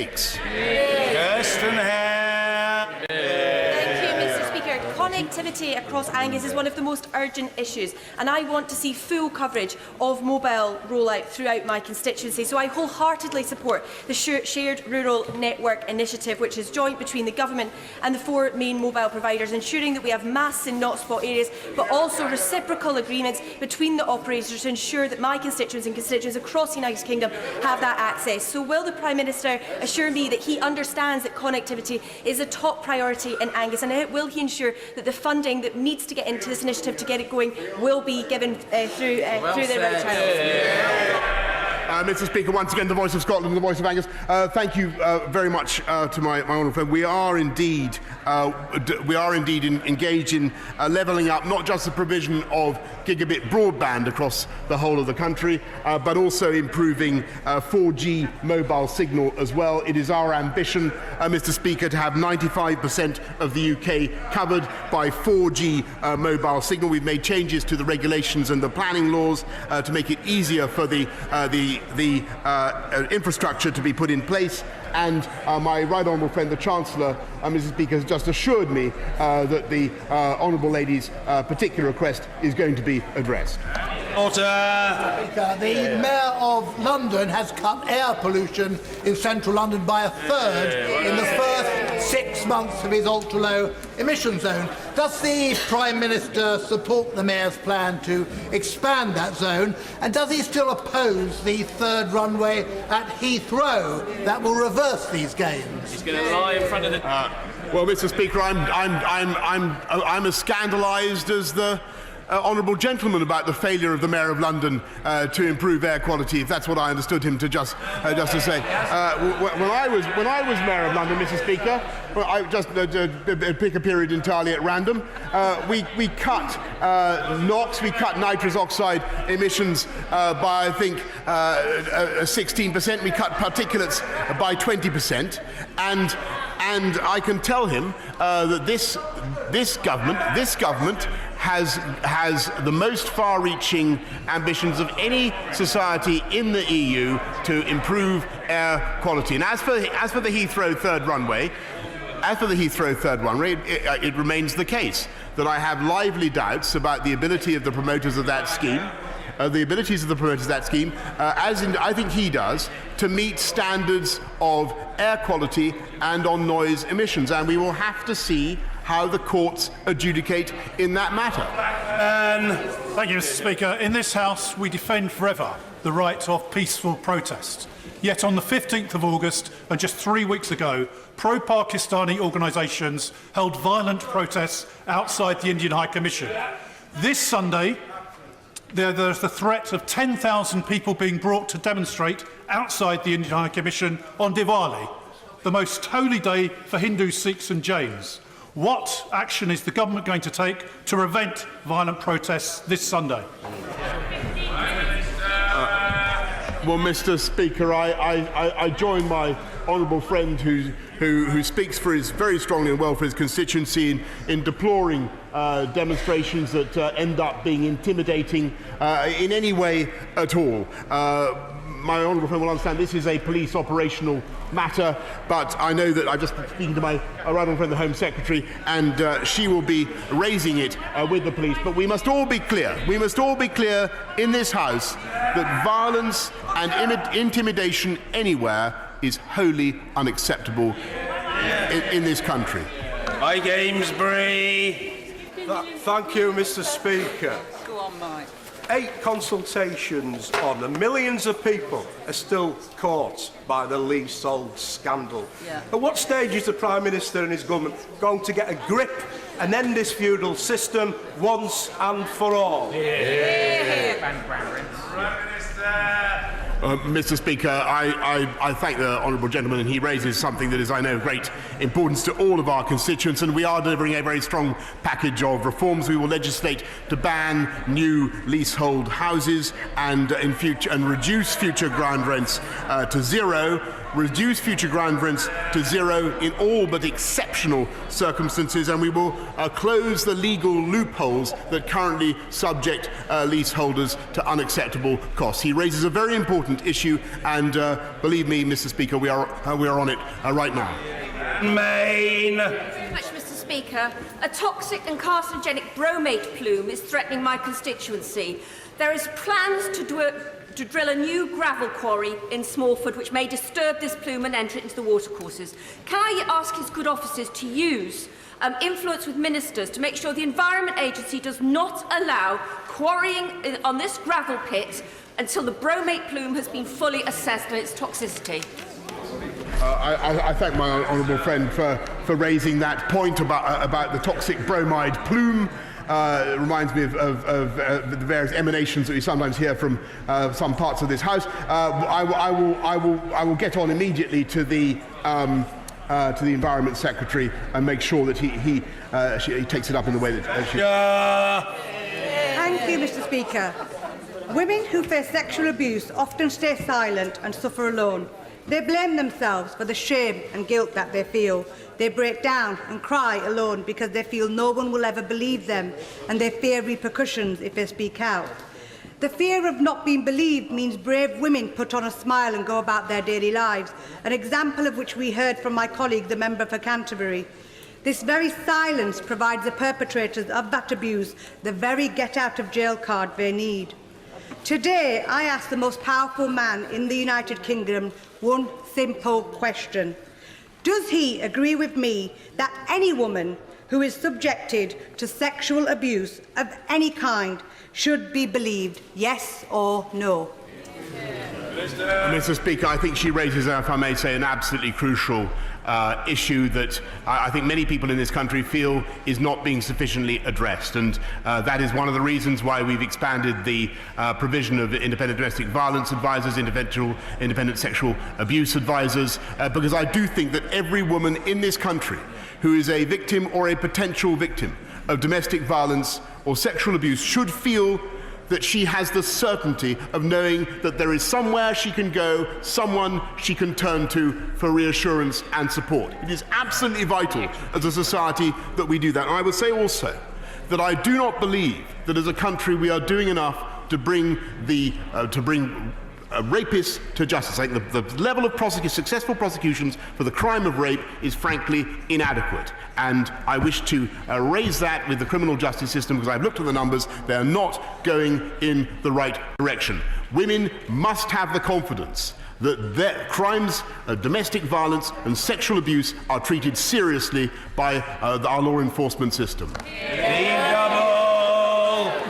Connectivity across Angus is one of the most urgent issues, and I want to see full coverage of mobile rollout throughout my constituency. So I wholeheartedly support the Shared Rural Network Initiative, which is joint between the Government and the 4 main mobile providers, ensuring that we have masts in not-spot areas, but also reciprocal agreements between the operators to ensure that my constituents and constituents across the United Kingdom have that access. So will the Prime Minister assure me that he understands that connectivity is a top priority in Angus, and will he ensure that the funding that needs to get into this initiative to get it going will be given through the right channels? Mr. Speaker, once again, the voice of Scotland, the voice of Angus. Thank you very much to my honourable friend. We are indeed engaged in levelling up not just the provision of gigabit broadband across the whole of the country, but also improving 4G mobile signal as well. It is our ambition, Mr. Speaker, to have 95% of the UK covered by 4G mobile signal. We've made changes to the regulations and the planning laws to make it easier for the infrastructure to be put in place, and my right honourable friend the Chancellor, Mrs. Speaker, has just assured me that the honourable lady's particular request is going to be addressed. The Mayor of London has cut air pollution in central London by a third in the first 6 months of his ultra-low emission zone. Does the Prime Minister support the Mayor's plan to expand that zone? And does he still oppose the third runway at Heathrow that will reverse these gains? He's going to lie in front of the... Well, Mr. Speaker, I'm as scandalised as the honourable gentleman about the failure of the Mayor of London to improve air quality, if that's what I understood him to just to say. When I was Mayor of London, Mr. Speaker, I just pick a period entirely at random. We cut NOx, we cut nitrous oxide emissions by I think 16%. We cut particulates by 20%, and I can tell him that this government has the most far-reaching ambitions of any society in the EU to improve air quality. And as for the Heathrow third runway, it remains the case that I have lively doubts about the ability of the promoters of that scheme, as I think he does, to meet standards of air quality and on noise emissions. And we will have to see how the courts adjudicate in that matter. Thank you, Mr. Speaker. In this House, we defend forever the right of peaceful protest. Yet on the 15th of August, and just 3 weeks ago, pro-Pakistani organisations held violent protests outside the Indian High Commission. This Sunday, there's the threat of 10,000 people being brought to demonstrate outside the Indian High Commission on Diwali, the most holy day for Hindus, Sikhs and Jains. What action is the government going to take to prevent violent protests this Sunday? Well, Mr. Speaker, I join my honourable friend who speaks very strongly and well for his constituency in deploring demonstrations that end up being intimidating in any way at all. My honourable friend will understand this is a police operational matter, but I know that I'm just speaking to my right honourable friend, the Home Secretary, and she will be raising it with the police. But we must all be clear. We must all be clear in this House that violence and intimidation anywhere is wholly unacceptable in this country. Hi, Gamesbury. Thank you, Mr. Speaker. Go on, Mike. 8 consultations on, and millions of people are still caught by the leasehold scandal. Yeah. At what stage is the Prime Minister and his government going to get a grip and end this feudal system once and for all? Mr. Speaker, I thank the honourable gentleman, and he raises something that is, I know, of great importance to all of our constituents, and we are delivering a very strong package of reforms. We will legislate to ban new leasehold houses and reduce future ground rents to zero. Reduce future ground rents to zero in all but exceptional circumstances, and we will close the legal loopholes that currently subject leaseholders to unacceptable costs. He raises a very important issue, and believe me, Mr. Speaker, we are on it right now. Main. Much, Mr. Speaker. A toxic and carcinogenic bromate plume is threatening my constituency. There is plans to drill a new gravel quarry in Smallford which may disturb this plume and enter it into the watercourses. Can I ask his good officers to use influence with ministers to make sure the Environment Agency does not allow quarrying on this gravel pit until the bromate plume has been fully assessed and its toxicity? I thank my honourable friend for raising that point about the toxic bromide plume. It reminds me of the various emanations that we sometimes hear from some parts of this House. I will get on immediately to the Environment Secretary and make sure that he takes it up in the way that she... Thank you, Mr. Speaker. Women who face sexual abuse often stay silent and suffer alone. They blame themselves for the shame and guilt that they feel. They break down and cry alone because they feel no one will ever believe them, and they fear repercussions if they speak out. The fear of not being believed means brave women put on a smile and go about their daily lives, an example of which we heard from my colleague, the member for Canterbury. This very silence provides the perpetrators of that abuse the very get-out-of-jail card they need. Today, I ask the most powerful man in the United Kingdom one simple question. Does he agree with me that any woman who is subjected to sexual abuse of any kind should be believed, yes or no? Mr. Speaker, I think she raises, if I may say, an absolutely crucial issue that I think many people in this country feel is not being sufficiently addressed, and that is one of the reasons why we've expanded the provision of independent domestic violence advisors, independent sexual abuse advisors, because I do think that every woman in this country who is a victim or a potential victim of domestic violence or sexual abuse should feel that she has the certainty of knowing that there is somewhere she can go, someone she can turn to for reassurance and support. It is absolutely vital as a society that we do that. And I would say also that I do not believe that as a country we are doing enough to bring rapists to justice. I think the level of successful prosecutions for the crime of rape is frankly inadequate. And I wish to raise that with the criminal justice system because I've looked at the numbers. They are not going in the right direction. Women must have the confidence that their crimes of domestic violence and sexual abuse are treated seriously by our law enforcement system.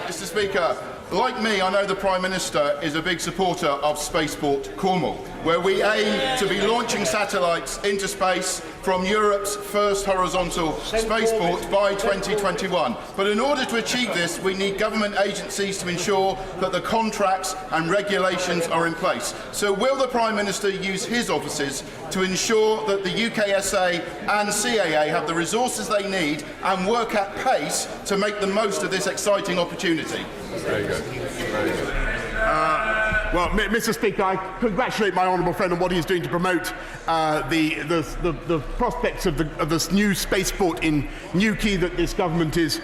Mr. Speaker, Like me, I know the Prime Minister is a big supporter of Spaceport Cornwall, where we aim to be launching satellites into space from Europe's first horizontal spaceport by 2021. But in order to achieve this, we need government agencies to ensure that the contracts and regulations are in place. So will the Prime Minister use his offices to ensure that the UKSA and CAA have the resources they need and work at pace to make the most of this exciting opportunity? Very good. Very good. Well, Mr. Speaker, I congratulate my honourable friend on what he's doing to promote the prospects of this new spaceport in Newquay that this government is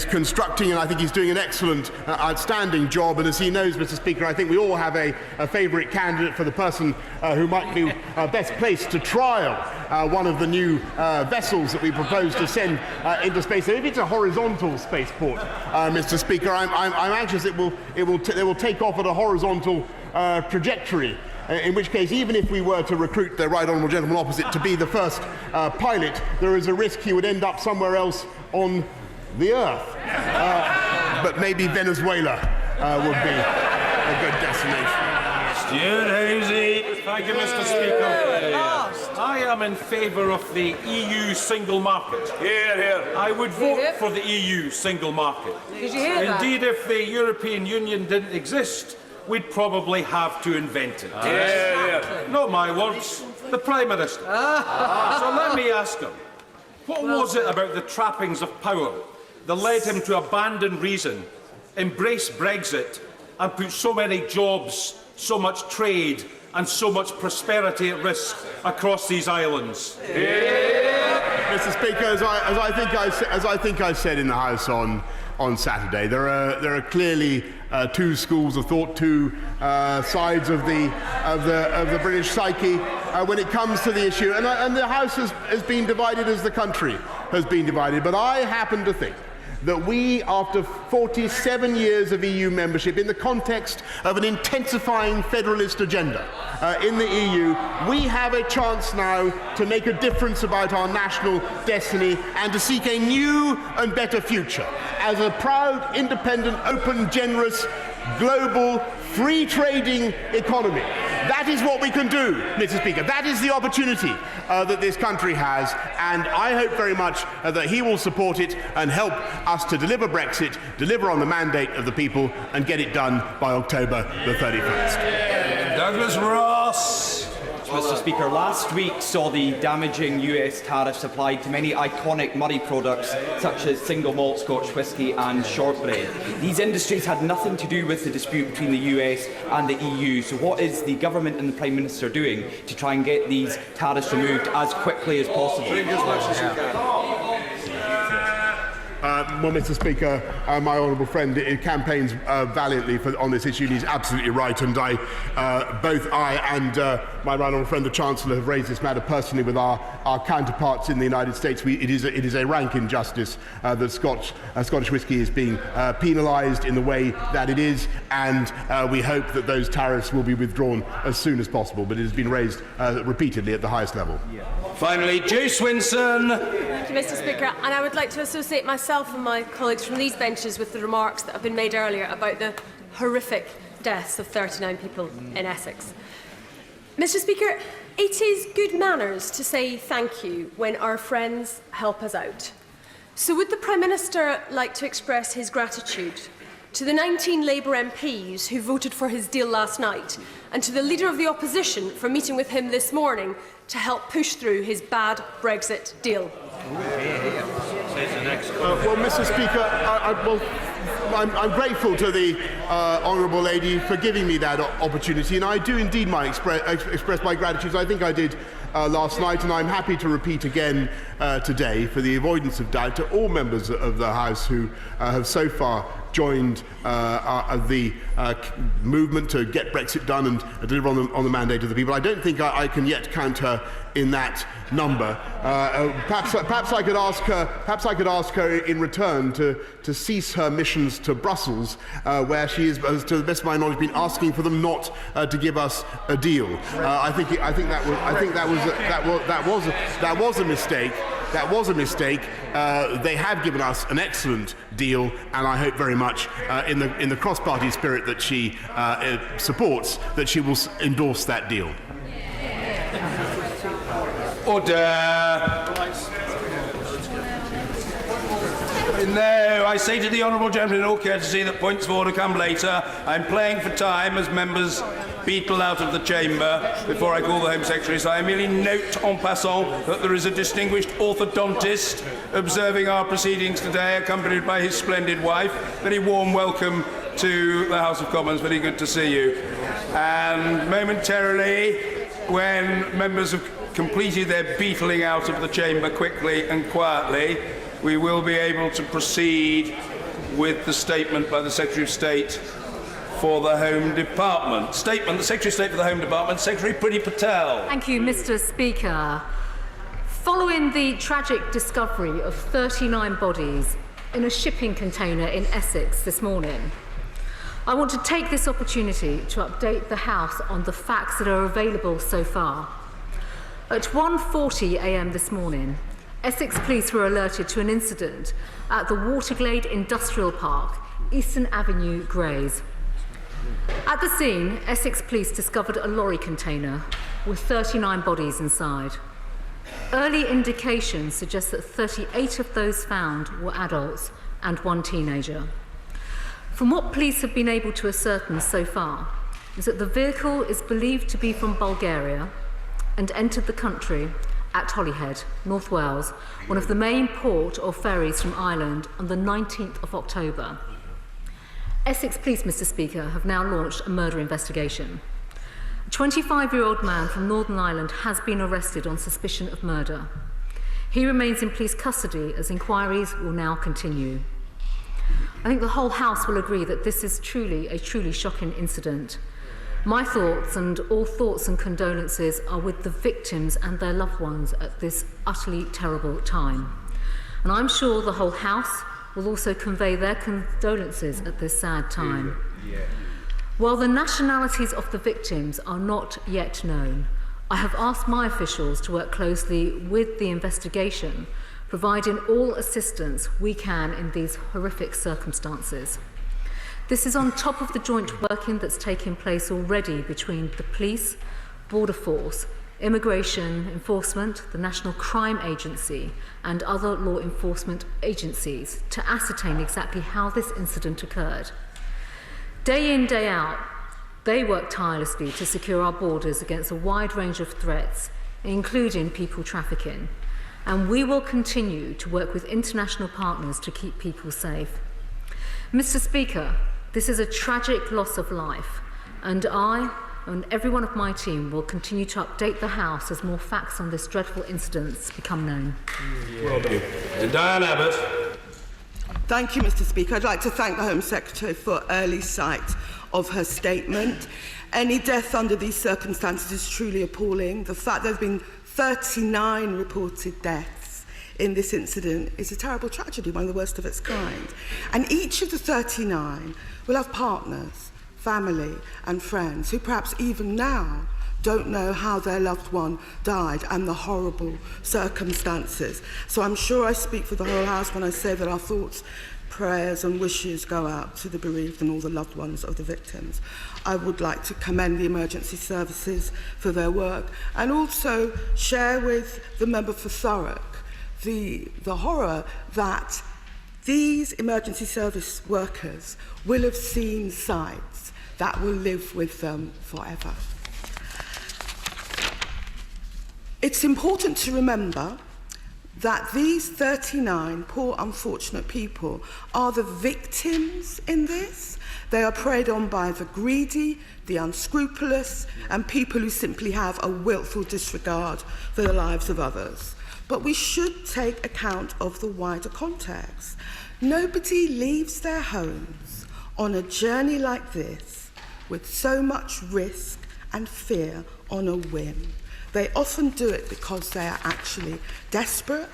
constructing, and I think he's doing an excellent, outstanding job. And as he knows, Mr. Speaker, I think we all have a favourite candidate for the person who might be best placed to trial one of the new vessels that we propose to send into space. So if it's a horizontal spaceport, Mr. Speaker, I'm anxious it will take off at a horizontal trajectory. In which case, even if we were to recruit the right honourable gentleman opposite to be the first pilot, there is a risk he would end up somewhere else on the earth. But maybe Venezuela would be a good destination. Stuart Hosey. Thank you, Mr. Speaker. I am in favour of the EU single market. Hear, hear. I would vote for the EU single market. Did you hear that? Indeed, if the European Union didn't exist, we'd probably have to invent it. Not my words, the Prime Minister. So let me ask him, what was it about the trappings of power that led him to abandon reason, embrace Brexit, and put so many jobs, so much trade, and so much prosperity at risk across these islands? Mr. Speaker, as I think I said in the House on Saturday, there are clearly two schools of thought, two sides of the British psyche when it comes to the issue, and the House has been divided as the country has been divided. But I happen to think that we, after 47 years of EU membership, in the context of an intensifying federalist agenda in the EU, we have a chance now to make a difference about our national destiny and to seek a new and better future as a proud, independent, open, generous, global, free-trading economy. That is what we can do, Mr. Speaker. That is the opportunity that this country has, and I hope very much that he will support it and help us to deliver Brexit, deliver on the mandate of the people, and get it done by October the 31st. Douglas Ross. Mr. Speaker, last week saw the damaging US tariffs applied to many iconic Murray products such as single malt Scotch whisky and shortbread. These industries had nothing to do with the dispute between the US and the EU, so what is the government and the Prime Minister doing to try and get these tariffs removed as quickly as possible? Well, Mr. Speaker, my honourable friend campaigns valiantly on this issue, and he's absolutely right. And both I and my right honourable friend, the Chancellor, have raised this matter personally with our counterparts in the United States. It is a rank injustice that Scottish whisky is being penalised in the way that it is, and we hope that those tariffs will be withdrawn as soon as possible. But it has been raised repeatedly at the highest level. Finally, Joyce Winson. Thank you, Mr. Speaker. And I would like to associate myself and my colleagues from these benches with the remarks that have been made earlier about the horrific deaths of 39 people in Essex. Mr. Speaker, it is good manners to say thank you when our friends help us out. So would the Prime Minister like to express his gratitude to the 19 Labour MPs who voted for his deal last night, and to the Leader of the Opposition for meeting with him this morning to help push through his bad Brexit deal? Well, Mr. Speaker, I'm grateful to the honourable lady for giving me that opportunity, and I do indeed express my gratitude. I think I did last night, and I'm happy to repeat again today, for the avoidance of doubt, to all members of the House who have so far joined the movement to get Brexit done and deliver on the mandate of the people. I don't think I can yet count her in that number. Perhaps I could ask her in return to cease her missions to Brussels, where she is, to the best of my knowledge, been asking for them not to give us a deal. I think that was a mistake. that was a mistake. They have given us an excellent deal, and I hope very much, in the cross-party spirit that she supports, that she will endorse that deal. Order. No, I say to the honourable gentleman in all courtesy that points of order come later. I'm playing for time as members beetle out of the chamber before I call the Home Secretary, so I merely note en passant that there is a distinguished orthodontist observing our proceedings today, accompanied by his splendid wife. Very warm welcome to the House of Commons. Very good to see you. And momentarily, when members have completed their beetling out of the chamber quickly and quietly, we will be able to proceed with the statement by the Secretary of State for the Home Department. Statement, the Secretary of State for the Home Department, Secretary Priti Patel. Thank you, Mr. Speaker. Following the tragic discovery of 39 bodies in a shipping container in Essex this morning, I want to take this opportunity to update the House on the facts that are available so far. At 1:40 a.m. this morning, Essex Police were alerted to an incident at the Waterglade Industrial Park, Eastern Avenue, Grays. At the scene, Essex Police discovered a lorry container with 39 bodies inside. Early indications suggest that 38 of those found were adults and one teenager. From what police have been able to ascertain so far, is that the vehicle is believed to be from Bulgaria and entered the country at Holyhead, North Wales, one of the main port or ferries from Ireland, on the 19th of October. Essex Police, Mr. Speaker, have now launched a murder investigation. A 25-year-old man from Northern Ireland has been arrested on suspicion of murder. He remains in police custody as inquiries will now continue. I think the whole House will agree that this is a truly shocking incident. My thoughts and all thoughts and condolences are with the victims and their loved ones at this utterly terrible time. And I'm sure the whole House will also convey their condolences at this sad time. While the nationalities of the victims are not yet known, I have asked my officials to work closely with the investigation, providing all assistance we can in these horrific circumstances. This is on top of the joint working that's taking place already between the police, border force, immigration enforcement, the National Crime Agency and other law enforcement agencies to ascertain exactly how this incident occurred. Day in, day out, they work tirelessly to secure our borders against a wide range of threats, including people trafficking. And we will continue to work with international partners to keep people safe. Mr. Speaker, this is a tragic loss of life, and I and every one of my team will continue to update the House as more facts on this dreadful incident become known. Well done. Diane Abbott. Thank you, Mr. Speaker. I'd like to thank the Home Secretary for early sight of her statement. Any death under these circumstances is truly appalling. The fact there have been 39 reported deaths in this incident is a terrible tragedy, one of the worst of its kind. And each of the 39 will have partners, family and friends who perhaps even now don't know how their loved one died and the horrible circumstances. So I'm sure I speak for the whole House when I say that our thoughts, prayers and wishes go out to the bereaved and all the loved ones of the victims. I would like to commend the emergency services for their work and also share with the member for Thurrock the horror that these emergency service workers will have seen sights that will live with them forever. It's important to remember that these 39 poor, unfortunate people are the victims in this. They are preyed on by the greedy, the unscrupulous, and people who simply have a willful disregard for the lives of others. But we should take account of the wider context. Nobody leaves their homes on a journey like this with so much risk and fear on a whim. They often do it because they are actually desperate.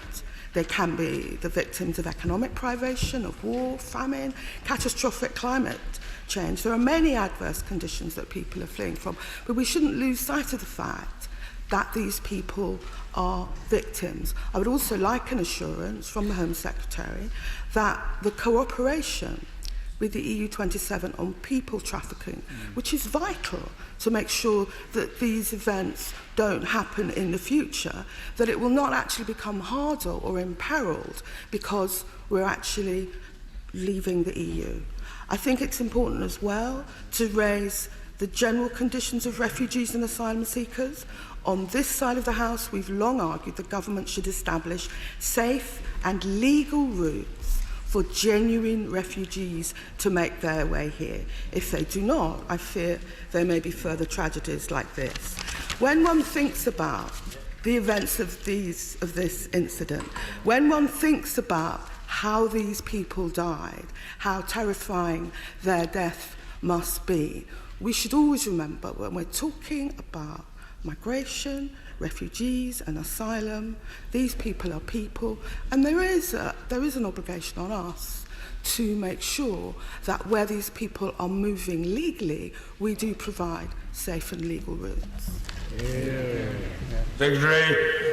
They can be the victims of economic privation, of war, famine, catastrophic climate change. There are many adverse conditions that people are fleeing from, but we shouldn't lose sight of the fact that these people are victims. I would also like an assurance from the Home Secretary that the cooperation with the EU27 on people trafficking, which is vital to make sure that these events don't happen in the future, that it will not actually become harder or imperiled because we're actually leaving the EU. I think it's important as well to raise the general conditions of refugees and asylum seekers. On this side of the House, we've long argued the government should establish safe and legal routes for genuine refugees to make their way here. If they do not, I fear there may be further tragedies like this. When one thinks about the events of this incident, when one thinks about how these people died, how terrifying their death must be, we should always remember when we're talking about migration, refugees and asylum, these people are people, and there is an obligation on us to make sure that where these people are moving legally, we do provide safe and legal routes. Yeah. Secretary.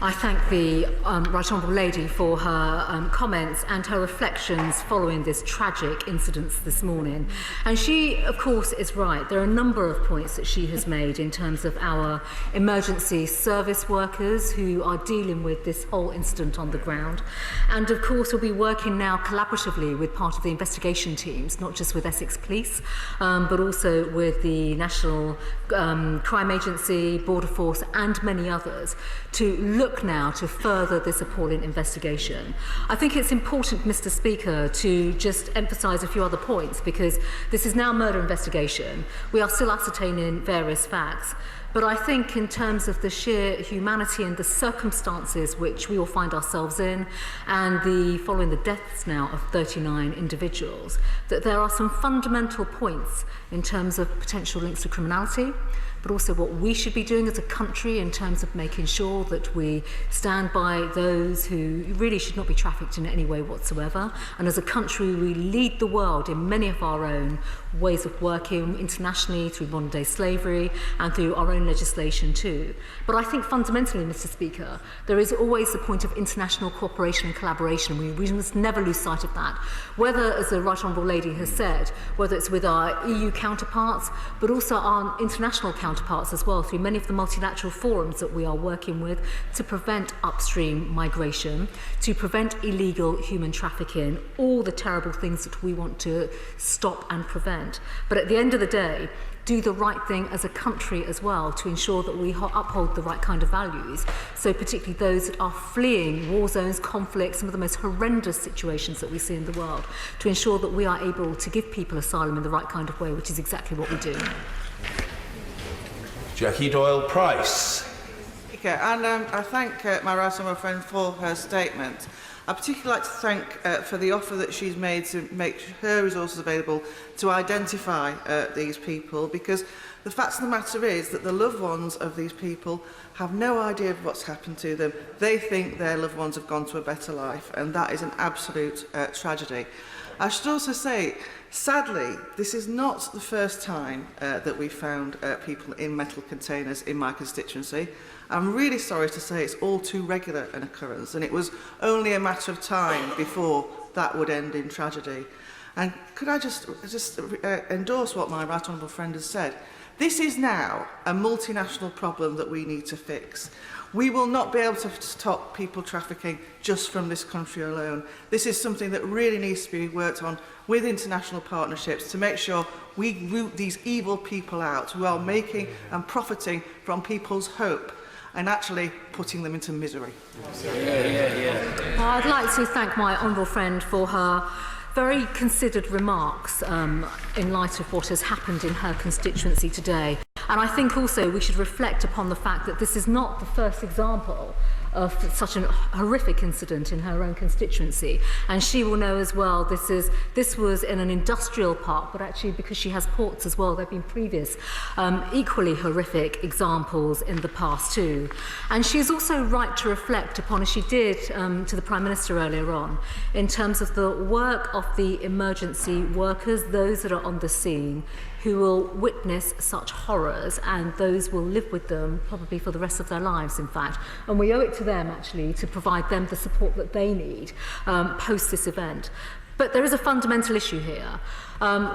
I thank the Right Honourable Lady for her comments and her reflections following this tragic incident this morning. And she, of course, is right. There are a number of points that she has made in terms of our emergency service workers who are dealing with this whole incident on the ground. And, of course, we'll be working now collaboratively with part of the investigation teams, not just with Essex Police, but also with the National Crime Agency, Border Force and many others to look now to further this appalling investigation. I think it's important, Mr. Speaker, to just emphasise a few other points, because this is now a murder investigation. We are still ascertaining various facts. But I think in terms of the sheer humanity and the circumstances which we all find ourselves in, and following the deaths now of 39 individuals, that there are some fundamental points in terms of potential links to criminality, but also what we should be doing as a country in terms of making sure that we stand by those who really should not be trafficked in any way whatsoever. And as a country, we lead the world in many of our own ways of working internationally through modern day slavery and through our own legislation too. But I think fundamentally, Mr. Speaker, there is always the point of international cooperation and collaboration. We must never lose sight of that. Whether, as the Right Honourable Lady has said, whether it's with our EU counterparts, but also our international counterparts as well, through many of the multilateral forums that we are working with to prevent upstream migration, to prevent illegal human trafficking, all the terrible things that we want to stop and prevent. But at the end of the day, do the right thing as a country as well to ensure that we uphold the right kind of values. So particularly those that are fleeing war zones, conflicts, some of the most horrendous situations that we see in the world, to ensure that we are able to give people asylum in the right kind of way, which is exactly what we do. Jackie Doyle-Price. And I thank my right honourable friend for her statement. I'd particularly like to thank for the offer that she's made to make her resources available to identify these people, because the fact of the matter is that the loved ones of these people have no idea of what's happened to them. They think their loved ones have gone to a better life, and that is an absolute tragedy. I should also say, sadly, this is not the first time that we found people in metal containers in my constituency. I'm really sorry to say it's all too regular an occurrence, and it was only a matter of time before that would end in tragedy. And could I just endorse what my right honourable friend has said? This is now a multinational problem that we need to fix. We will not be able to stop people trafficking just from this country alone. This is something that really needs to be worked on with international partnerships to make sure we root these evil people out who are making and profiting from people's hope and actually putting them into misery. I'd like to thank my honourable friend for her very considered remarks in light of what has happened in her constituency today. And I think also we should reflect upon the fact that this is not the first example of such a horrific incident in her own constituency, and she will know as well this was in an industrial park, but actually because she has ports as well, there have been previous equally horrific examples in the past too. And she is also right to reflect upon, as she did to the Prime Minister earlier on, in terms of the work of the emergency workers, those that are on the scene, who will witness such horrors, and those will live with them probably for the rest of their lives, in fact. And we owe it to them, actually, to provide them the support that they need post this event. But there is a fundamental issue here.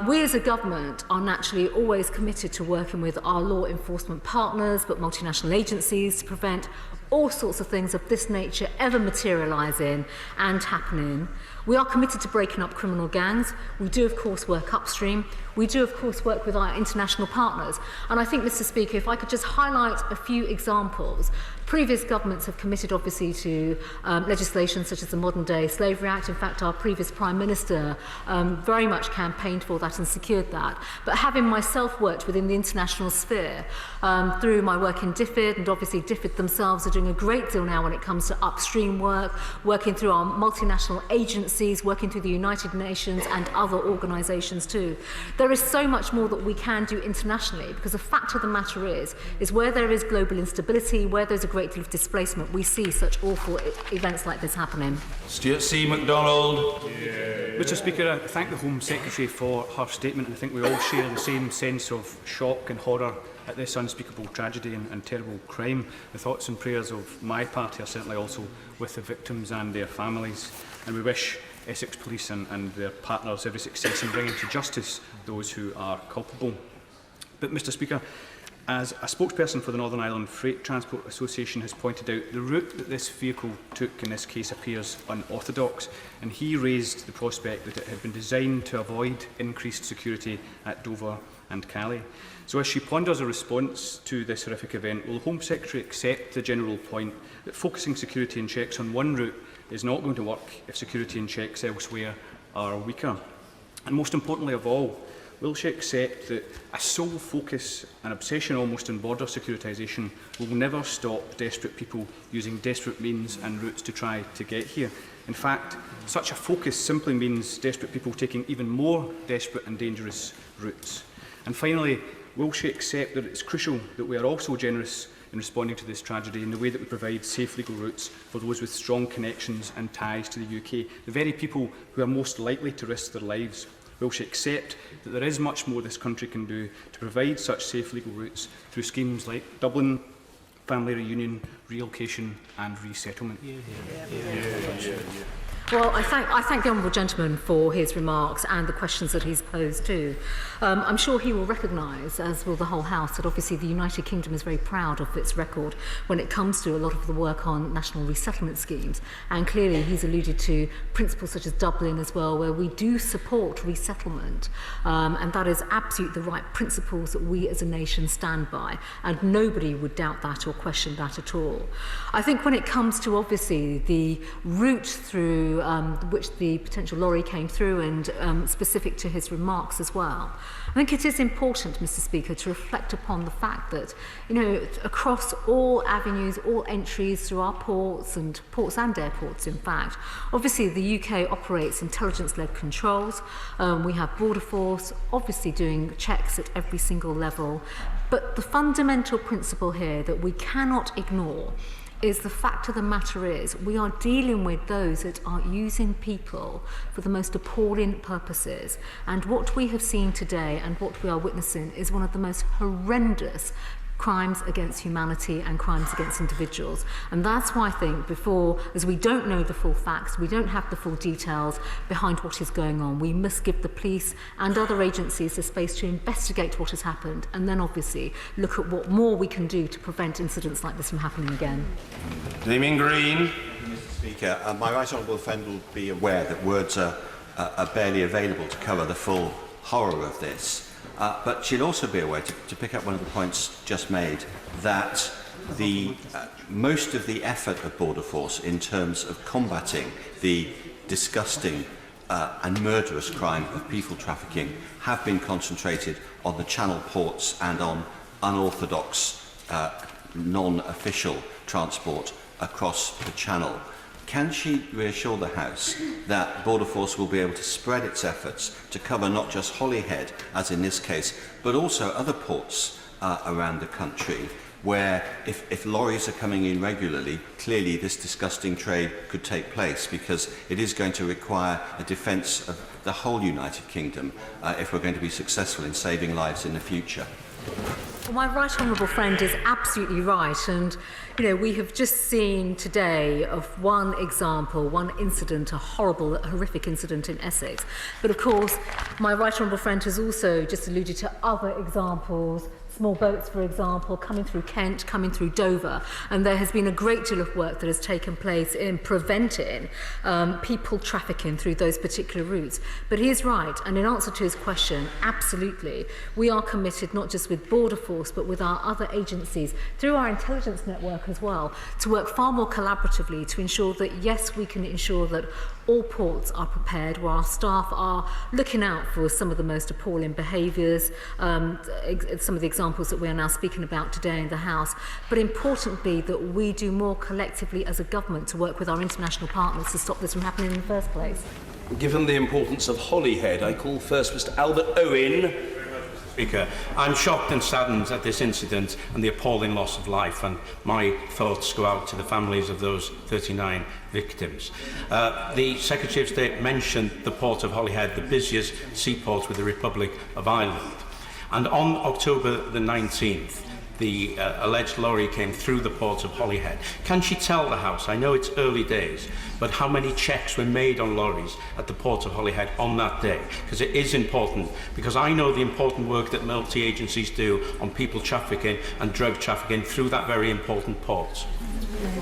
We as a government are naturally always committed to working with our law enforcement partners, but multinational agencies, to prevent all sorts of things of this nature ever materialising and happening. We are committed to breaking up criminal gangs. We do, of course, work upstream. We do, of course, work with our international partners. And I think, Mr. Speaker, if I could just highlight a few examples. Previous governments have committed, obviously, to legislation such as the Modern Day Slavery Act. In fact, our previous Prime Minister very much campaigned for that and secured that. But having myself worked within the international sphere through my work in DFID, and obviously DFID themselves are doing a great deal now when it comes to upstream work, working through our multinational agencies, working through the United Nations and other organisations too. There is so much more that we can do internationally, because the fact of the matter is where there is global instability, where there's a great deal of displacement, we see such awful events like this happening. Stuart C. MacDonald. Mr. Speaker, I thank the Home Secretary for her statement, and I think we all share the same sense of shock and horror at this unspeakable tragedy and terrible crime. The thoughts and prayers of my party are certainly also with the victims and their families, and we wish Essex Police and their partners every success in bringing to justice those who are culpable. But, Mr. Speaker, as a spokesperson for the Northern Ireland Freight Transport Association has pointed out, the route that this vehicle took in this case appears unorthodox, and he raised the prospect that it had been designed to avoid increased security at Dover and Calais. So as she ponders a response to this horrific event, will the Home Secretary accept the general point that focusing security and checks on one route is not going to work if security and checks elsewhere are weaker? And most importantly of all, will she accept that a sole focus and obsession almost on border securitisation will never stop desperate people using desperate means and routes to try to get here? In fact, such a focus simply means desperate people taking even more desperate and dangerous routes. And finally, will she accept that it's crucial that we are also generous in responding to this tragedy in the way that we provide safe legal routes for those with strong connections and ties to the UK, the very people who are most likely to risk their lives? Will she accept that there is much more this country can do to provide such safe legal routes through schemes like Dublin, family reunion, relocation and resettlement? Well, I thank the honourable gentleman for his remarks and the questions that he's posed too. I'm sure he will recognise, as will the whole House, that obviously the United Kingdom is very proud of its record when it comes to a lot of the work on national resettlement schemes. And clearly he's alluded to principles such as Dublin as well, where we do support resettlement. And that is absolutely the right principles that we as a nation stand by. And nobody would doubt that or question that at all. I think when it comes to obviously the route through which the potential lorry came through, and specific to his remarks as well, I think it is important, Mr. Speaker, to reflect upon the fact that, you know, across all avenues, all entries through our ports and airports, in fact, obviously the UK operates intelligence-led controls. We have Border Force, obviously doing checks at every single level. But the fundamental principle here that we cannot ignore is the fact of the matter is we are dealing with those that are using people for the most appalling purposes. And what we have seen today and what we are witnessing is one of the most horrendous crimes against humanity and crimes against individuals. And that's why I think as we don't know the full facts, we don't have the full details behind what is going on, we must give the police and other agencies the space to investigate what has happened, and then obviously look at what more we can do to prevent incidents like this from happening again. Damien Green. Mr. Speaker, my right honourable friend will be aware that words are barely available to cover the full horror of this. But she'll also be aware, to pick up one of the points just made, that most of the effort of Border Force in terms of combating the disgusting and murderous crime of people trafficking have been concentrated on the Channel ports and on unorthodox non-official transport across the Channel. Can she reassure the House that Border Force will be able to spread its efforts to cover not just Holyhead, as in this case, but also other ports around the country, where if lorries are coming in regularly, clearly this disgusting trade could take place, because it is going to require a defence of the whole United Kingdom if we're going to be successful in saving lives in the future? Well, my right honourable friend is absolutely right, and we have just seen today of one example, one incident, a horrific incident in Essex. But of course, my right honourable friend has also just alluded to other examples. Small boats, for example, coming through Kent, coming through Dover, and there has been a great deal of work that has taken place in preventing people trafficking through those particular routes. But he is right, and in answer to his question, absolutely, we are committed not just with Border Force, but with our other agencies, through our intelligence network as well, to work far more collaboratively to ensure that, yes, we can ensure that all ports are prepared, where our staff are looking out for some of the most appalling behaviours, some of the examples that we are now speaking about today in the House, but importantly that we do more collectively as a government to work with our international partners to stop this from happening in the first place. Given the importance of Holyhead, I call first Mr Albert Owen. Speaker, I'm shocked and saddened at this incident and the appalling loss of life, and my thoughts go out to the families of those 39 victims. The Secretary of State mentioned the port of Holyhead, the busiest seaport with the Republic of Ireland. And on October the 19th, the alleged lorry came through the port of Holyhead. Can she tell the House, I know it's early days, but how many checks were made on lorries at the port of Holyhead on that day? Because it is important, because I know the important work that multi-agencies do on people trafficking and drug trafficking through that very important port.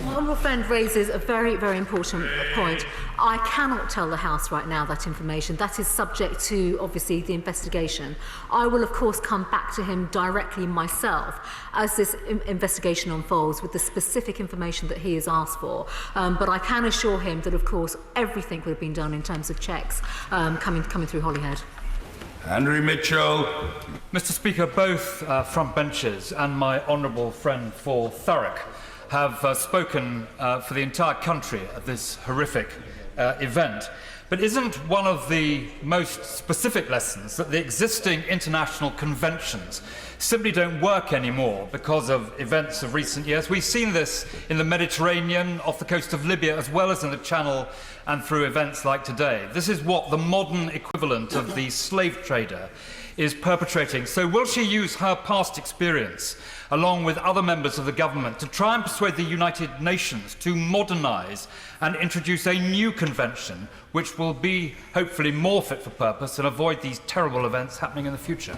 My honourable friend raises a very, very important point. I cannot tell the House right now that information. That is subject to, obviously, the investigation. I will, of course, come back to him directly myself as this investigation unfolds with the specific information that he has asked for. But I can assure him that, of course, everything would have been done in terms of checks coming through Holyhead. Andrew Mitchell. Mr Speaker, both front benches and my honourable friend for Thurrock have spoken for the entire country at this horrific event. But isn't one of the most specific lessons that the existing international conventions simply don't work anymore because of events of recent years? We've seen this in the Mediterranean, off the coast of Libya, as well as in the Channel and through events like today. This is what the modern equivalent of the slave trader is perpetrating. So will she use her past experience, along with other members of the government, to try and persuade the United Nations to modernise and introduce a new convention which will be hopefully more fit for purpose and avoid these terrible events happening in the future?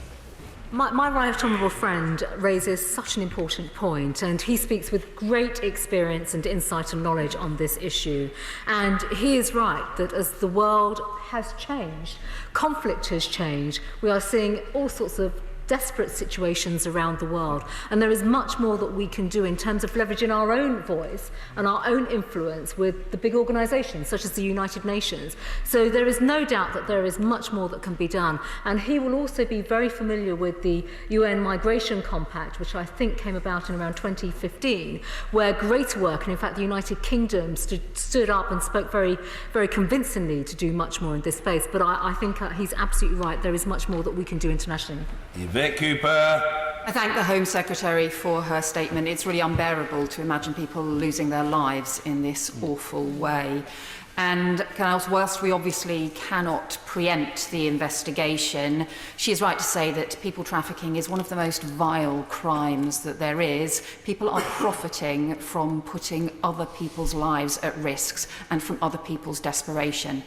My right honourable friend raises such an important point, and he speaks with great experience and insight and knowledge on this issue. And he is right that as the world has changed, conflict has changed, we are seeing all sorts of desperate situations around the world, and there is much more that we can do in terms of leveraging our own voice and our own influence with the big organisations such as the United Nations. So there is no doubt that there is much more that can be done, and he will also be very familiar with the UN Migration Compact, which I think came about in around 2015, where great work, and in fact the United Kingdom stood up and spoke very, very convincingly to do much more in this space. But I think he's absolutely right, there is much more that we can do internationally. Yvette Cooper. I thank the Home Secretary for her statement. It's really unbearable to imagine people losing their lives in this awful way. And whilst we obviously cannot preempt the investigation, she is right to say that people trafficking is one of the most vile crimes that there is. People are profiting from putting other people's lives at risk and from other people's desperation.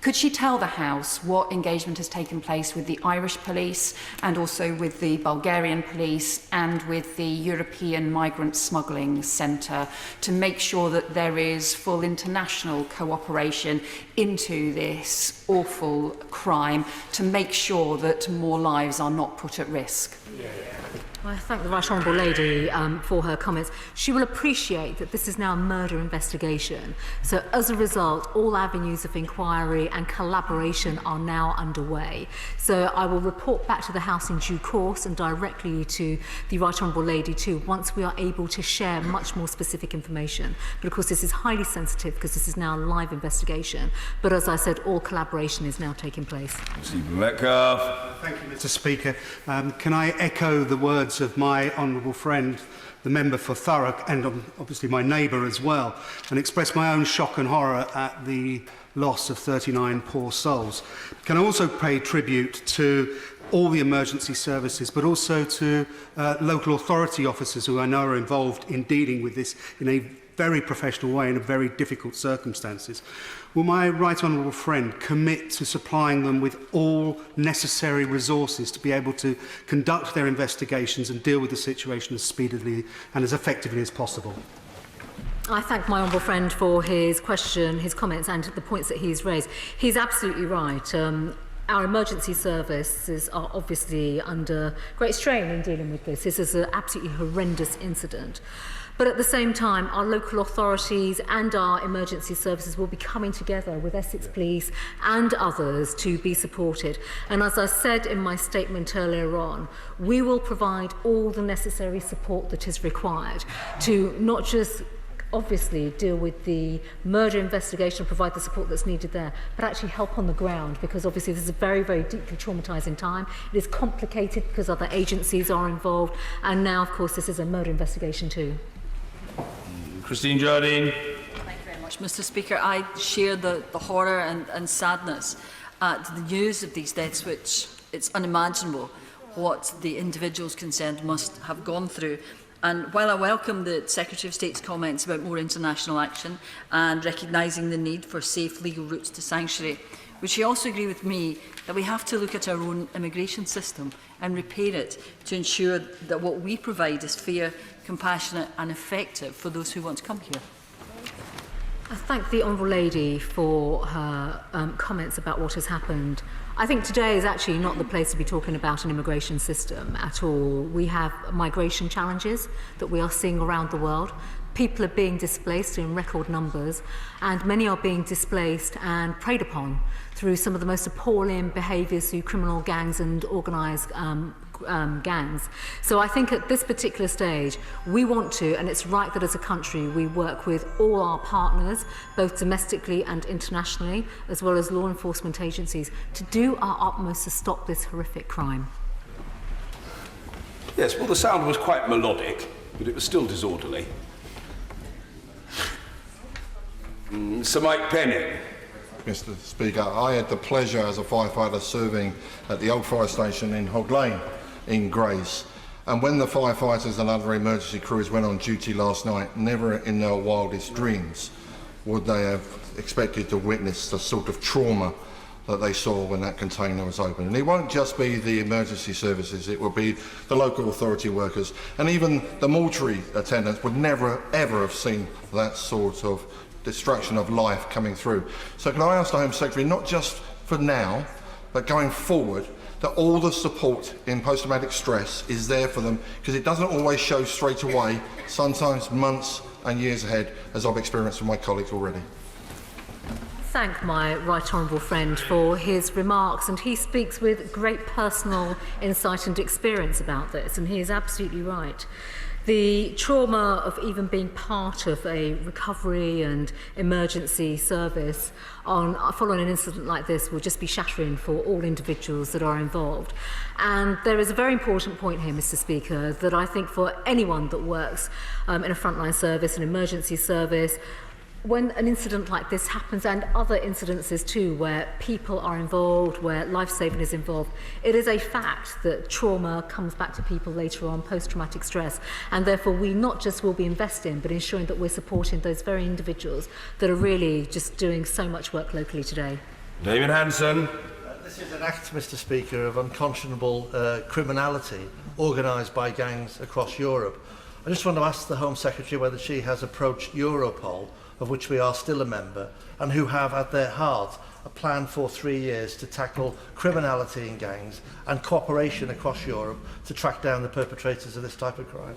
Could she tell the House what engagement has taken place with the Irish police and also with the Bulgarian police and with the European Migrant Smuggling Centre to make sure that there is full international cooperation into this awful crime, to make sure that more lives are not put at risk? I thank the Right Honourable Lady for her comments. She will appreciate that this is now a murder investigation. So as a result, all avenues of inquiry and collaboration are now underway. So I will report back to the House in due course and directly to the Right Honourable Lady too, once we are able to share much more specific information. But of course this is highly sensitive because this is now a live investigation. But as I said, all collaboration is now taking place. Stephen Metcalfe. Thank you, Mr. Speaker. Can I echo the words of my honourable friend, the member for Thurrock, and obviously my neighbour as well, and express my own shock and horror at the loss of 39 poor souls. Can I also pay tribute to all the emergency services, but also to local authority officers who I know are involved in dealing with this in a very professional way in a very difficult circumstances. Will my right honourable friend commit to supplying them with all necessary resources to be able to conduct their investigations and deal with the situation as speedily and as effectively as possible? I thank my honourable friend for his question, his comments and the points that he's raised. He's absolutely right. Our emergency services are obviously under great strain in dealing with this. This is an absolutely horrendous incident. But at the same time, our local authorities and our emergency services will be coming together with Essex Police and others to be supported. And as I said in my statement earlier on, we will provide all the necessary support that is required to not just obviously deal with the murder investigation, provide the support that's needed there, but actually help on the ground, because obviously this is a very, very deeply traumatising time. It is complicated because other agencies are involved, and now, of course, this is a murder investigation too. Christine Jardine. Thank you very much, Mr. Speaker. I share the horror and sadness at the news of these deaths, which it's unimaginable what the individuals concerned must have gone through. And while I welcome the Secretary of State's comments about more international action and recognising the need for safe legal routes to sanctuary, would she also agree with me that we have to look at our own immigration system and repair it to ensure that what we provide is fair, compassionate and effective for those who want to come here? I thank the Honourable Lady for her comments about what has happened. I think today is actually not the place to be talking about an immigration system at all. We have migration challenges that we are seeing around the world. People are being displaced in record numbers, and many are being displaced and preyed upon through some of the most appalling behaviours through criminal gangs and organised gangs. So I think at this particular stage, we want to, and it's right that as a country we work with all our partners, both domestically and internationally, as well as law enforcement agencies, to do our utmost to stop this horrific crime. Yes, well, the sound was quite melodic, but it was still disorderly. Sir Mike Penning. Mr. Speaker, I had the pleasure as a firefighter serving at the old fire station in Hog Lane in Grays. And when the firefighters and other emergency crews went on duty last night, never in their wildest dreams would they have expected to witness the sort of trauma that they saw when that container was open. And it won't just be the emergency services, it will be the local authority workers, and even the mortuary attendants would never ever have seen that sort of destruction of life coming through. So can I ask the Home Secretary, not just for now, but going forward, that all the support in post-traumatic stress is there for them, because it doesn't always show straight away, sometimes months and years ahead, as I've experienced with my colleagues already. Thank my right honourable friend for his remarks, and he speaks with great personal insight and experience about this, and he is absolutely right. The trauma of even being part of a recovery and emergency service following an incident like this will just be shattering for all individuals that are involved. And there is a very important point here, Mr. Speaker, that I think for anyone that works in a frontline service, an emergency service, when an incident like this happens, and other incidences too, where people are involved, where life-saving is involved, it is a fact that trauma comes back to people later on, post-traumatic stress, and therefore we not just will be investing, but ensuring that we're supporting those very individuals that are really just doing so much work locally today. David Hanson. This is an act, Mr. Speaker, of unconscionable criminality organised by gangs across Europe. I just want to ask the Home Secretary whether she has approached Europol of which we are still a member, and who have at their heart a plan for 3 years to tackle criminality in gangs and cooperation across Europe to track down the perpetrators of this type of crime.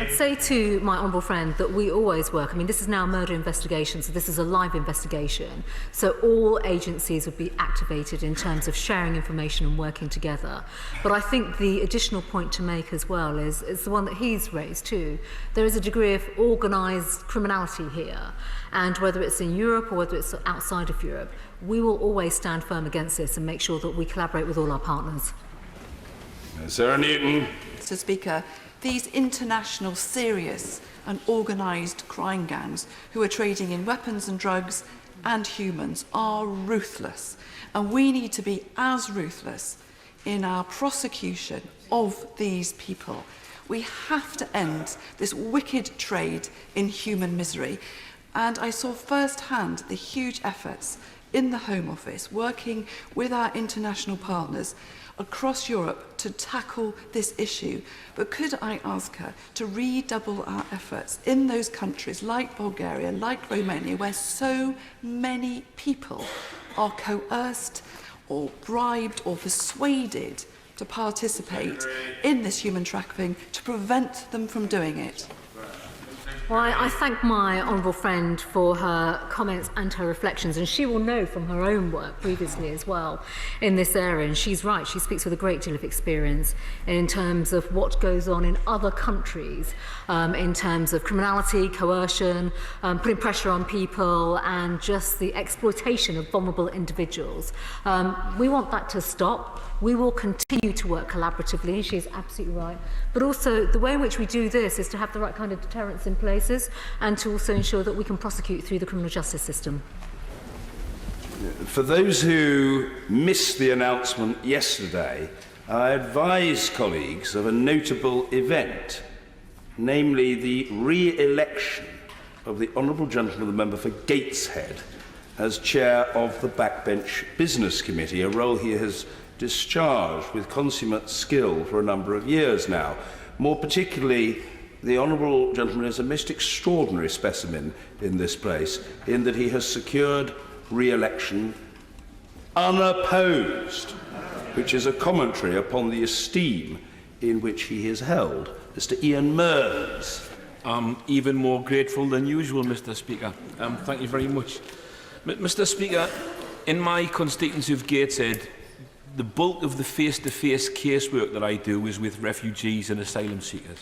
I'd say to my honourable friend that we always work. I mean, this is now a murder investigation, so this is a live investigation. So all agencies would be activated in terms of sharing information and working together. But I think the additional point to make as well is the one that he's raised too. There is a degree of organised criminality here. And whether it's in Europe or whether it's outside of Europe, we will always stand firm against this and make sure that we collaborate with all our partners. Sarah Newton. Mr. Speaker, these international, serious and organised crime gangs who are trading in weapons and drugs and humans are ruthless. And we need to be as ruthless in our prosecution of these people. We have to end this wicked trade in human misery. And I saw firsthand the huge efforts in the Home Office working with our international partners across Europe to tackle this issue. But could I ask her to redouble our efforts in those countries like Bulgaria, like Romania, where so many people are coerced or bribed or persuaded to participate in this human trafficking to prevent them from doing it? Well, I thank my honourable friend for her comments and her reflections, and she will know from her own work previously as well in this area, and she's right, she speaks with a great deal of experience in terms of what goes on in other countries, in terms of criminality, coercion, putting pressure on people, and just the exploitation of vulnerable individuals. We want that to stop. We will continue to work collaboratively, she's absolutely right. But also, the way in which we do this is to have the right kind of deterrence in places and to also ensure that we can prosecute through the criminal justice system. For those who missed the announcement yesterday, I advise colleagues of a notable event, namely the re-election of the Honourable Gentleman, the member for Gateshead, as chair of the Backbench Business Committee, a role he has discharged with consummate skill for a number of years now. More particularly, the Honourable Gentleman is a most extraordinary specimen in this place, in that he has secured re-election unopposed, which is a commentary upon the esteem in which he is held. Mr. Ian Mearns. I'm even more grateful than usual, Mr. Speaker. Thank you very much. Mr. Speaker, in my constituency of Gateshead, the bulk of the face-to-face casework that I do is with refugees and asylum seekers.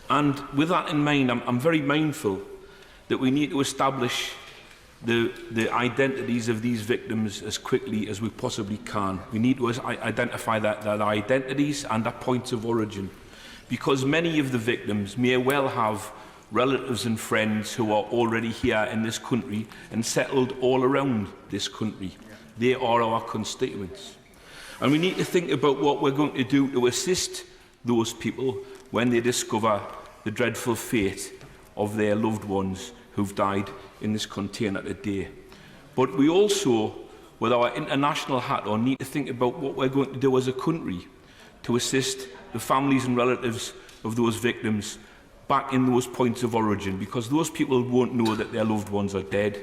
And with that in mind, I'm very mindful that we need to establish the identities of these victims as quickly as we possibly can. We need to identify their identities and their points of origin, because many of the victims may well have relatives and friends who are already here in this country and settled all around this country. They are our constituents. And we need to think about what we're going to do to assist those people when they discover the dreadful fate of their loved ones who've died in this container today. But we also, with our international hat on, need to think about what we're going to do as a country to assist the families and relatives of those victims back in those points of origin, because those people won't know that their loved ones are dead,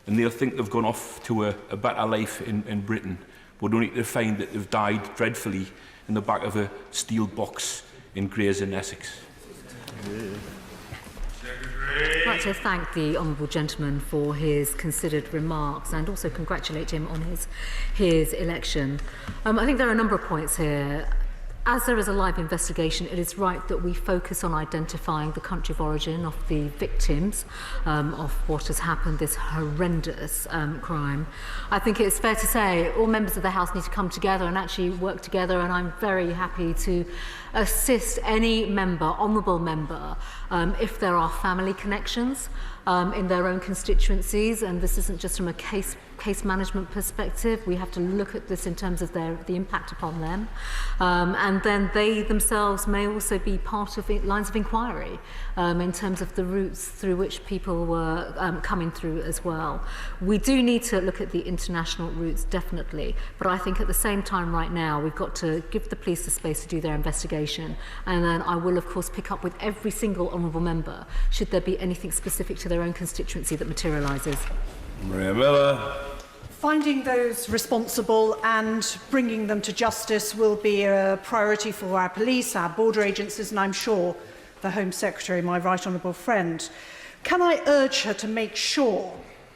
and they'll think they've gone off to a better life in Britain, but only to find that they've died dreadfully in the back of a steel box in Grays in Essex. I'd like to thank the honourable gentleman for his considered remarks and also congratulate him on his election. I think there are a number of points here. As there is a live investigation, it is right that we focus on identifying the country of origin of the victims of what has happened, this horrendous crime. I think it's fair to say all members of the House need to come together and actually work together, and I'm very happy to assist any member, honourable member, if there are family connections in their own constituencies, and this isn't just from a case management perspective. We have to look at this in terms of the impact upon them. And and then they themselves may also be part of lines of inquiry in terms of the routes through which people were coming through as well. We do need to look at the international routes, definitely, but I think at the same time right now we've got to give the police the space to do their investigation, and then I will of course pick up with every single honourable member should there be anything specific to their own constituency that materialises. Maria Miller. Finding those responsible and bringing them to justice will be a priority for our police, our border agencies, and I'm sure the Home Secretary, my right honourable friend. Can I urge her to make sure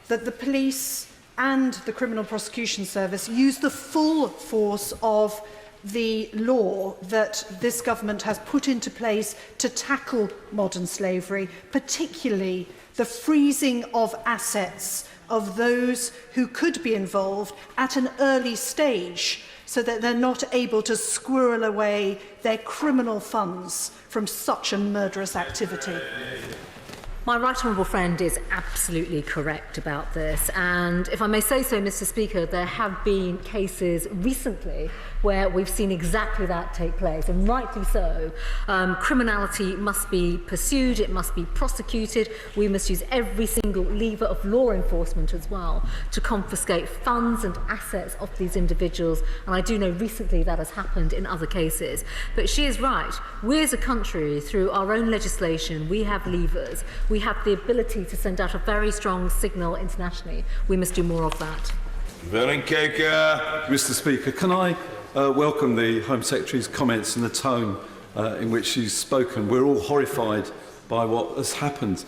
that the police and the Criminal Prosecution Service use the full force of the law that this government has put into place to tackle modern slavery, particularly the freezing of assets of those who could be involved at an early stage so that they're not able to squirrel away their criminal funds from such a murderous activity? My right honourable friend is absolutely correct about this, and if I may say so, Mr Speaker, there have been cases recently where we've seen exactly that take place, and rightly so. Criminality must be pursued, it must be prosecuted, we must use every single lever of law enforcement as well to confiscate funds and assets of these individuals, and I do know recently that has happened in other cases. But she is right, we as a country, through our own legislation, we have levers, we have the ability to send out a very strong signal internationally. We must do more of that. Mr Speaker, can I welcome the Home Secretary's comments and the tone in which she's spoken? We're all horrified by what has happened.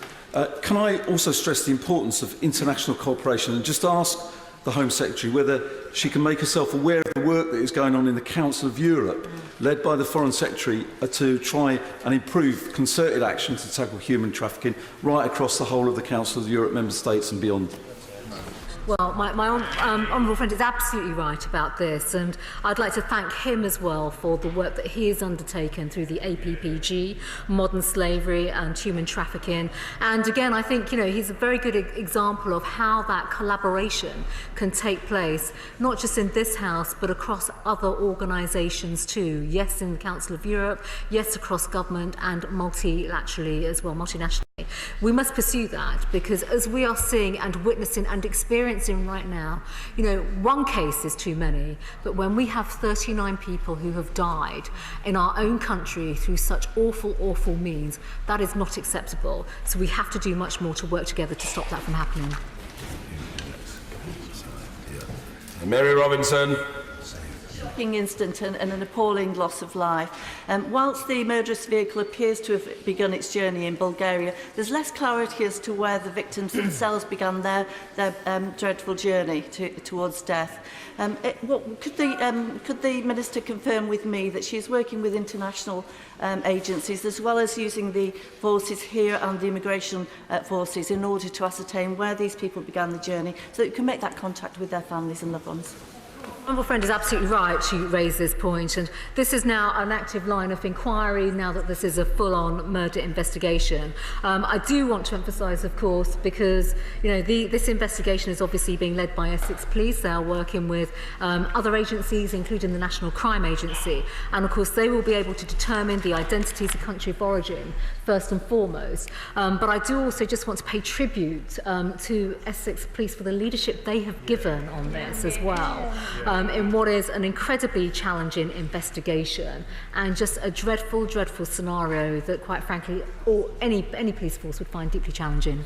Can I also stress the importance of international cooperation and just ask the Home Secretary whether she can make herself aware of the work that is going on in the Council of Europe, led by the Foreign Secretary, to try and improve concerted action to tackle human trafficking right across the whole of the Council of Europe member states and beyond. Well, my honourable friend is absolutely right about this, and I'd like to thank him as well for the work that he has undertaken through the APPG, modern slavery and human trafficking. And again, I think he's a very good example of how that collaboration can take place, not just in this House, but across other organisations too. Yes, in the Council of Europe, yes, across government, and multilaterally as well, multinationally. We must pursue that, because as we are seeing and witnessing and experiencing right now, one case is too many, but when we have 39 people who have died in our own country through such awful, awful means, that is not acceptable. So we have to do much more to work together to stop that from happening. Mary Robinson. Shocking incident and an appalling loss of life. Whilst the murderous vehicle appears to have begun its journey in Bulgaria, there's less clarity as to where the victims themselves began their dreadful journey towards death. Could the Minister confirm with me that she is working with international agencies as well as using the forces here and the immigration forces in order to ascertain where these people began the journey so that you can make that contact with their families and loved ones? Honourable friend is absolutely right to raise this point, and this is now an active line of inquiry now that this is a full-on murder investigation. I do want to emphasise, of course, because this investigation is obviously being led by Essex Police. They are working with other agencies, including the National Crime Agency, and of course they will be able to determine the identities of country of origin first and foremost. But I do also just want to pay tribute to Essex Police for the leadership they have given on this as well. In what is an incredibly challenging investigation and just a dreadful, dreadful scenario that, quite frankly, any police force would find deeply challenging.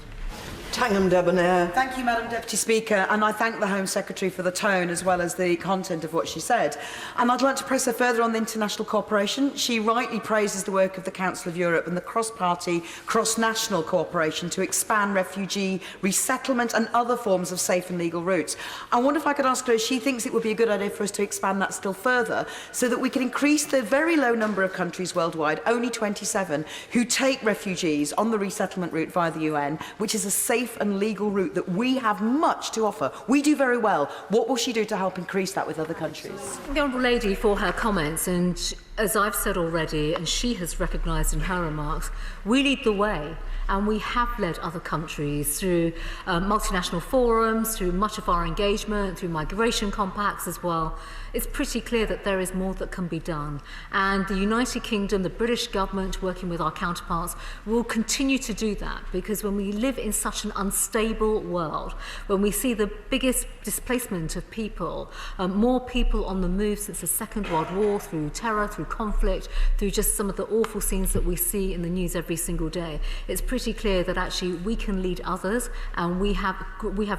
Tangham Debonair. Thank you, Madam Deputy Speaker, and I thank the Home Secretary for the tone as well as the content of what she said. And I'd like to press her further on the international cooperation. She rightly praises the work of the Council of Europe and the cross-party, cross-national cooperation to expand refugee resettlement and other forms of safe and legal routes. I wonder if I could ask her if she thinks it would be a good idea for us to expand that still further so that we can increase the very low number of countries worldwide, only 27, who take refugees on the resettlement route via the UN, which is a safe and legal route that we have much to offer. We do very well. What will she do to help increase that with other countries? The Honourable Lady for her comments, and as I've said already, and she has recognised in her remarks, we lead the way. And we have led other countries through multinational forums, through much of our engagement, through migration compacts as well. It's pretty clear that there is more that can be done. And the United Kingdom, the British government, working with our counterparts, will continue to do that, because when we live in such an unstable world, when we see the biggest displacement of people, more people on the move since the Second World War, through terror, through conflict, through just some of the awful scenes that we see in the news every single day, it's pretty clear that actually we can lead others, and we have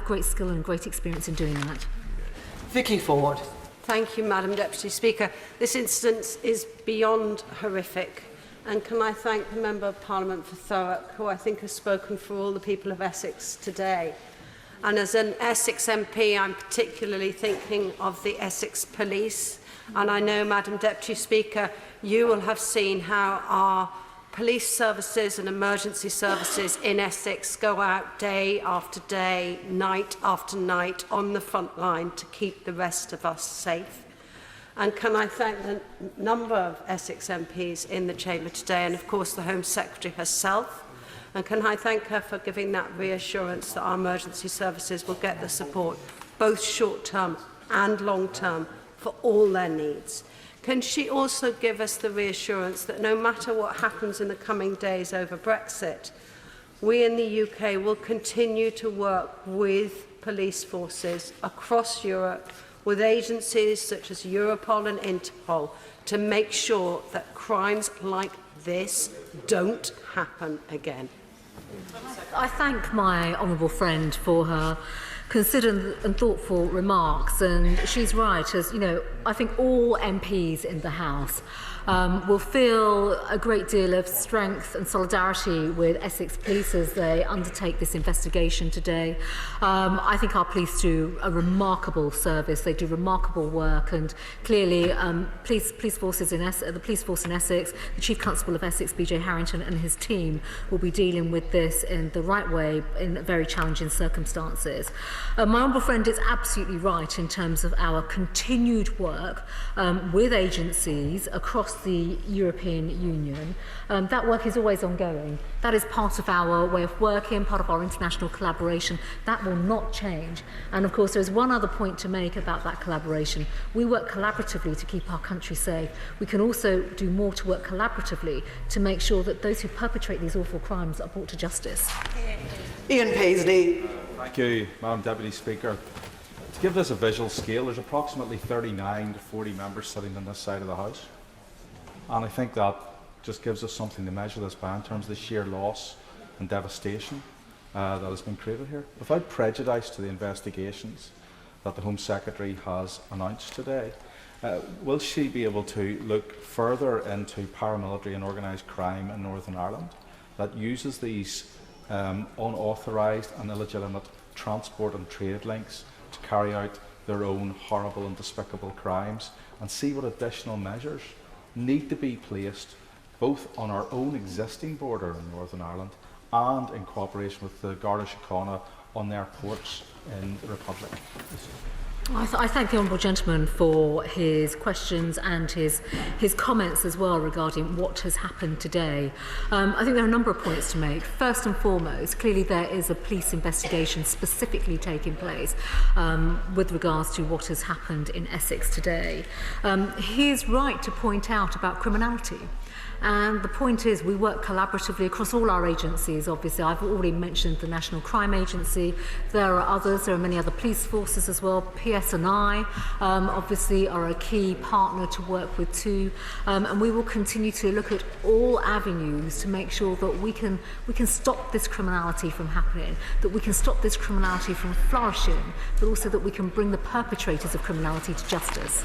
great skill and great experience in doing that. Vicky Ford. Thank you, Madam Deputy Speaker. This incident is beyond horrific. And can I thank the Member of Parliament for Thurrock, who I think has spoken for all the people of Essex today. And as an Essex MP, I'm particularly thinking of the Essex Police. And I know, Madam Deputy Speaker, you will have seen how our police services and emergency services in Essex go out day after day, night after night on the front line to keep the rest of us safe. And can I thank the number of Essex MPs in the chamber today, and of course the Home Secretary herself. And can I thank her for giving that reassurance that our emergency services will get the support, both short-term and long-term, for all their needs. Can she also give us the reassurance that no matter what happens in the coming days over Brexit, we in the UK will continue to work with police forces across Europe, with agencies such as Europol and Interpol, to make sure that crimes like this don't happen again? I thank my honourable friend for her considered and thoughtful remarks, and she's right. As you know, I think all MPs in the House will feel a great deal of strength and solidarity with Essex Police as they undertake this investigation today. I think our police do a remarkable service. They do remarkable work, and clearly police forces in the police force in Essex, the Chief Constable of Essex, BJ Harrington, and his team will be dealing with this in the right way in very challenging circumstances. My honourable friend is absolutely right in terms of our continued work with agencies across the European Union. That work is always ongoing. That is part of our way of working, part of our international collaboration. That will not change. And of course, there's one other point to make about that collaboration. We work collaboratively to keep our country safe. We can also do more to work collaboratively to make sure that those who perpetrate these awful crimes are brought to justice. Ian Paisley. Thank you, Madam Deputy Speaker. To give this a visual scale, there's approximately 39 to 40 members sitting on this side of the House. And I think that just gives us something to measure this by in terms of the sheer loss and devastation that has been created here. Without prejudice to the investigations that the Home Secretary has announced today, will she be able to look further into paramilitary and organised crime in Northern Ireland that uses these unauthorised and illegitimate transport and trade links to carry out their own horrible and despicable crimes, and see what additional measures need to be placed both on our own existing border in Northern Ireland and in cooperation with the Garda Síochána on their ports in the Republic? I thank the Honourable Gentleman for his questions and his comments as well regarding what has happened today. I think there are a number of points to make. First and foremost, clearly there is a police investigation specifically taking place with regards to what has happened in Essex today. He is right to point out about criminality. And the point is, we work collaboratively across all our agencies. Obviously, I've already mentioned the National Crime Agency. There are others. There are many other police forces as well. PSNI, obviously, are a key partner to work with too. And we will continue to look at all avenues to make sure that we can stop this criminality from happening, that we can stop this criminality from flourishing, but also that we can bring the perpetrators of criminality to justice.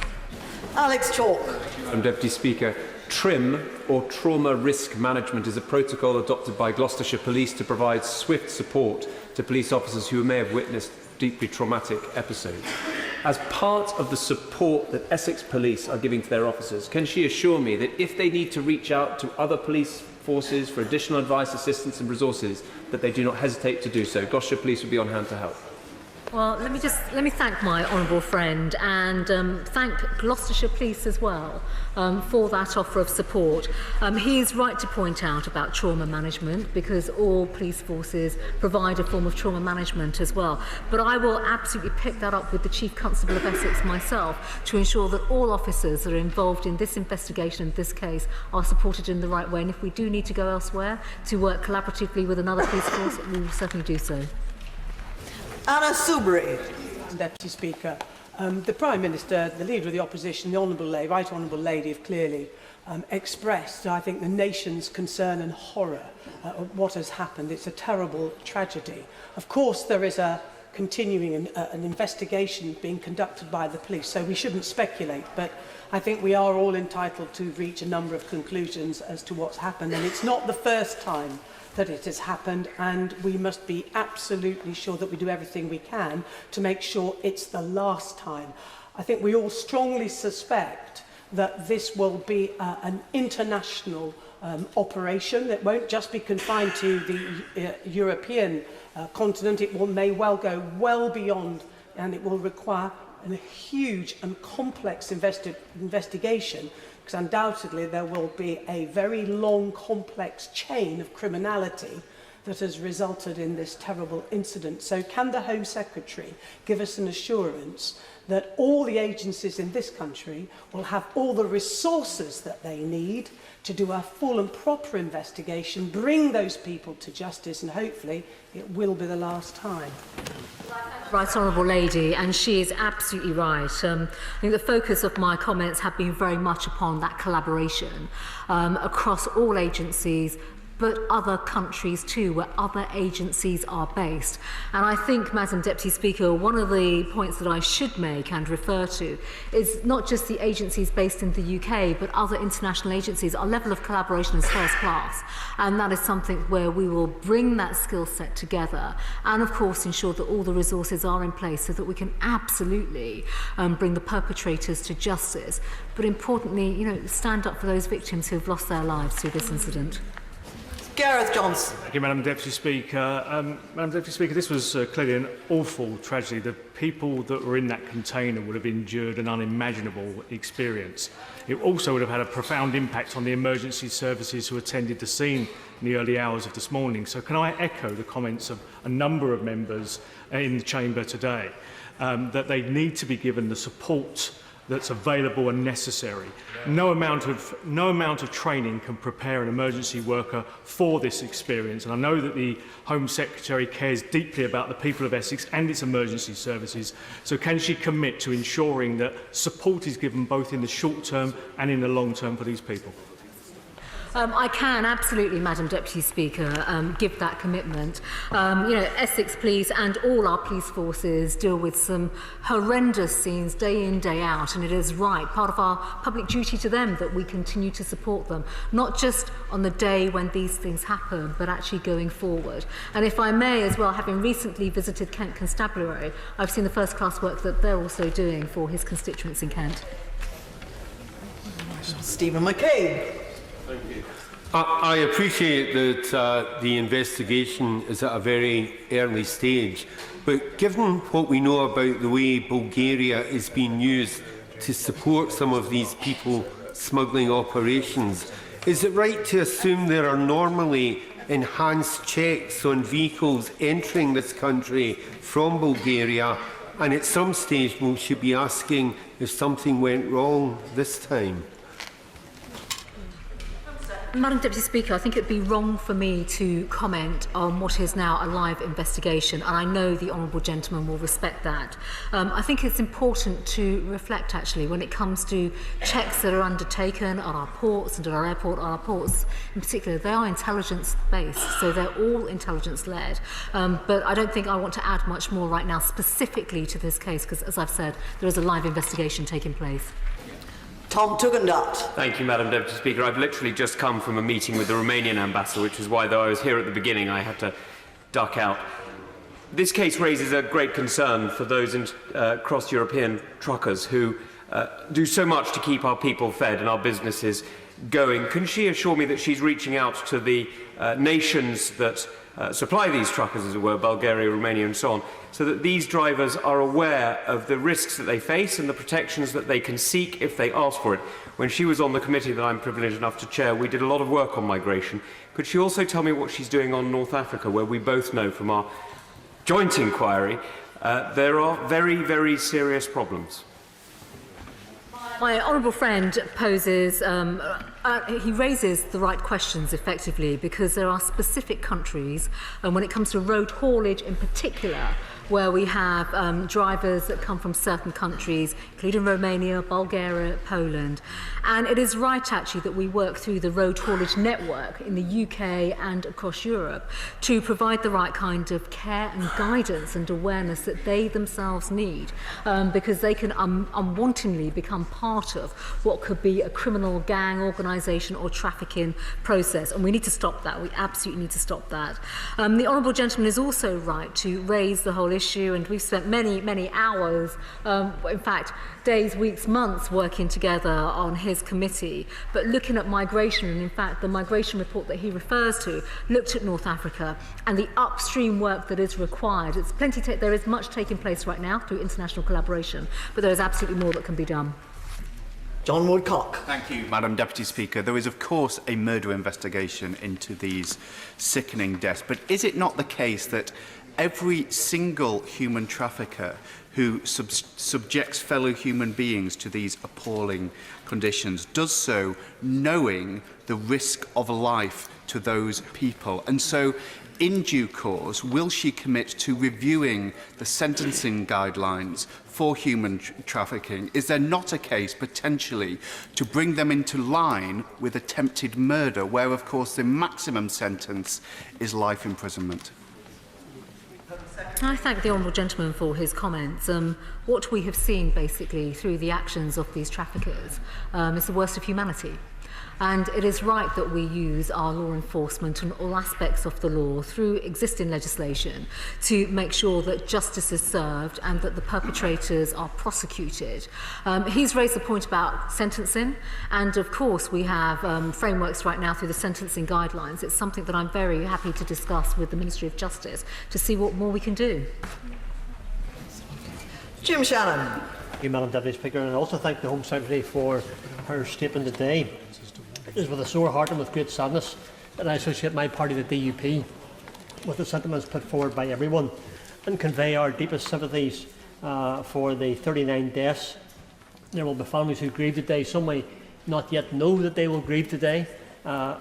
Alex Chalk. Madam Deputy Speaker, TRIM, or Trauma Risk Management, is a protocol adopted by Gloucestershire Police to provide swift support to police officers who may have witnessed deeply traumatic episodes. As part of the support that Essex Police are giving to their officers, can she assure me that if they need to reach out to other police forces for additional advice, assistance and resources, that they do not hesitate to do so? Gloucestershire Police will be on hand to help. Well, let me thank my honourable friend and thank Gloucestershire Police as well for that offer of support. He is right to point out about trauma management because all police forces provide a form of trauma management as well. But I will absolutely pick that up with the Chief Constable of Essex myself to ensure that all officers that are involved in this investigation in this case are supported in the right way. And if we do need to go elsewhere to work collaboratively with another police force, we will certainly do so. Anna Soubry. Deputy Speaker, the Prime Minister, the Leader of the Opposition, the Right Honourable Lady have clearly expressed, I think, the nation's concern and horror at what has happened. It's a terrible tragedy. Of course, there is a continuing an investigation being conducted by the police, so we shouldn't speculate, but I think we are all entitled to reach a number of conclusions as to what's happened, and it's not the first time that it has happened, and we must be absolutely sure that we do everything we can to make sure it's the last time. I think we all strongly suspect that this will be an international operation that won't just be confined to the European continent. It may well go well beyond, and it will require a huge and complex investigation, because undoubtedly there will be a very long, complex chain of criminality that has resulted in this terrible incident. So can the Home Secretary give us an assurance that all the agencies in this country will have all the resources that they need to do a full and proper investigation, bring those people to justice, and hopefully it will be the last time? Right Honourable Lady, and she is absolutely right. I think the focus of my comments have been very much upon that collaboration across all agencies, but other countries too, where other agencies are based. And I think, Madam Deputy Speaker, one of the points that I should make and refer to is not just the agencies based in the UK, but other international agencies. Our level of collaboration is first class, and that is something where we will bring that skill set together and, of course, ensure that all the resources are in place so that we can absolutely bring the perpetrators to justice, but importantly, stand up for those victims who have lost their lives through this incident. Gareth Johnson. Thank you, Madam Deputy Speaker. Madam Deputy Speaker, this was clearly an awful tragedy. The people that were in that container would have endured an unimaginable experience. It also would have had a profound impact on the emergency services who attended the scene in the early hours of this morning. So can I echo the comments of a number of members in the chamber today that they need to be given the support that's available and necessary. No amount of training can prepare an emergency worker for this experience, and I know that the Home Secretary cares deeply about the people of Essex and its emergency services, so can she commit to ensuring that support is given both in the short term and in the long term for these people? I can absolutely, Madam Deputy Speaker, give that commitment. Essex Police and all our police forces deal with some horrendous scenes day in, day out, and it is right, part of our public duty to them, that we continue to support them, not just on the day when these things happen, but actually going forward. And if I may as well, having recently visited Kent Constabulary, I've seen the first-class work that they're also doing for his constituents in Kent. Stephen McCabe. I appreciate that the investigation is at a very early stage, but given what we know about the way Bulgaria is being used to support some of these people smuggling operations, is it right to assume there are normally enhanced checks on vehicles entering this country from Bulgaria, and at some stage we should be asking if something went wrong this time? Madam Deputy Speaker, I think it would be wrong for me to comment on what is now a live investigation, and I know the Honourable Gentleman will respect that. I think it's important to reflect, actually, when it comes to checks that are undertaken at our ports and at our airport, our ports in particular, they are intelligence-based, so they're all intelligence-led. But I don't think I want to add much more right now specifically to this case, because, as I've said, there is a live investigation taking place. Tom Tugendhat. Thank you, Madam Deputy Speaker. I've literally just come from a meeting with the Romanian ambassador, which is why, though I was here at the beginning, I had to duck out. This case raises a great concern for those cross-European truckers who do so much to keep our people fed and our businesses going. Can she assure me that she's reaching out to the nations that supply these truckers, as it were, Bulgaria, Romania and so on, so that these drivers are aware of the risks that they face and the protections that they can seek if they ask for it. When she was on the committee that I'm privileged enough to chair, we did a lot of work on migration. Could she also tell me what she's doing on North Africa, where we both know from our joint inquiry there are very, very serious problems? My honourable friend poses, he raises the right questions effectively, because there are specific countries, and when it comes to road haulage in particular, where we have drivers that come from certain countries, including Romania, Bulgaria, Poland. And it is right, actually, that we work through the road haulage network in the UK and across Europe to provide the right kind of care and guidance and awareness that they themselves need, because they can unwantingly become part of what could be a criminal gang organisation or trafficking process. And we need to stop that. We absolutely need to stop that. The honourable gentleman is also right to raise the whole issue, and we've spent many hours, in fact days, weeks, months working together on his committee, but looking at migration. And in fact the migration report that he refers to looked at North Africa and the upstream work that is required. It's there is much taking place right now through international collaboration, but there is absolutely more that can be done. John Woodcock. Thank you, Madam Deputy Speaker. There is, of course, a murder investigation into these sickening deaths, but is it not the case that every single human trafficker who subjects fellow human beings to these appalling conditions does so knowing the risk of life to those people? And so, in due course, will she commit to reviewing the sentencing guidelines for human trafficking? Is there not a case, potentially, to bring them into line with attempted murder, where, of course, the maximum sentence is life imprisonment? I thank the honourable gentleman for his comments. What we have seen, basically, through the actions of these traffickers is the worst of humanity. And it is right that we use our law enforcement and all aspects of the law through existing legislation to make sure that justice is served and that the perpetrators are prosecuted. He's raised the point about sentencing, and of course we have frameworks right now through the sentencing guidelines. It's something that I'm very happy to discuss with the Ministry of Justice to see what more we can do. Jim Shannon. Thank you, Madam Deputy Speaker, and I also thank the Home Secretary for her statement today. It is with a sore heart and with great sadness that I associate my party, the DUP, with the sentiments put forward by everyone, and convey our deepest sympathies for the 39 deaths. There will be families who grieve today. Some may not yet know that they will grieve today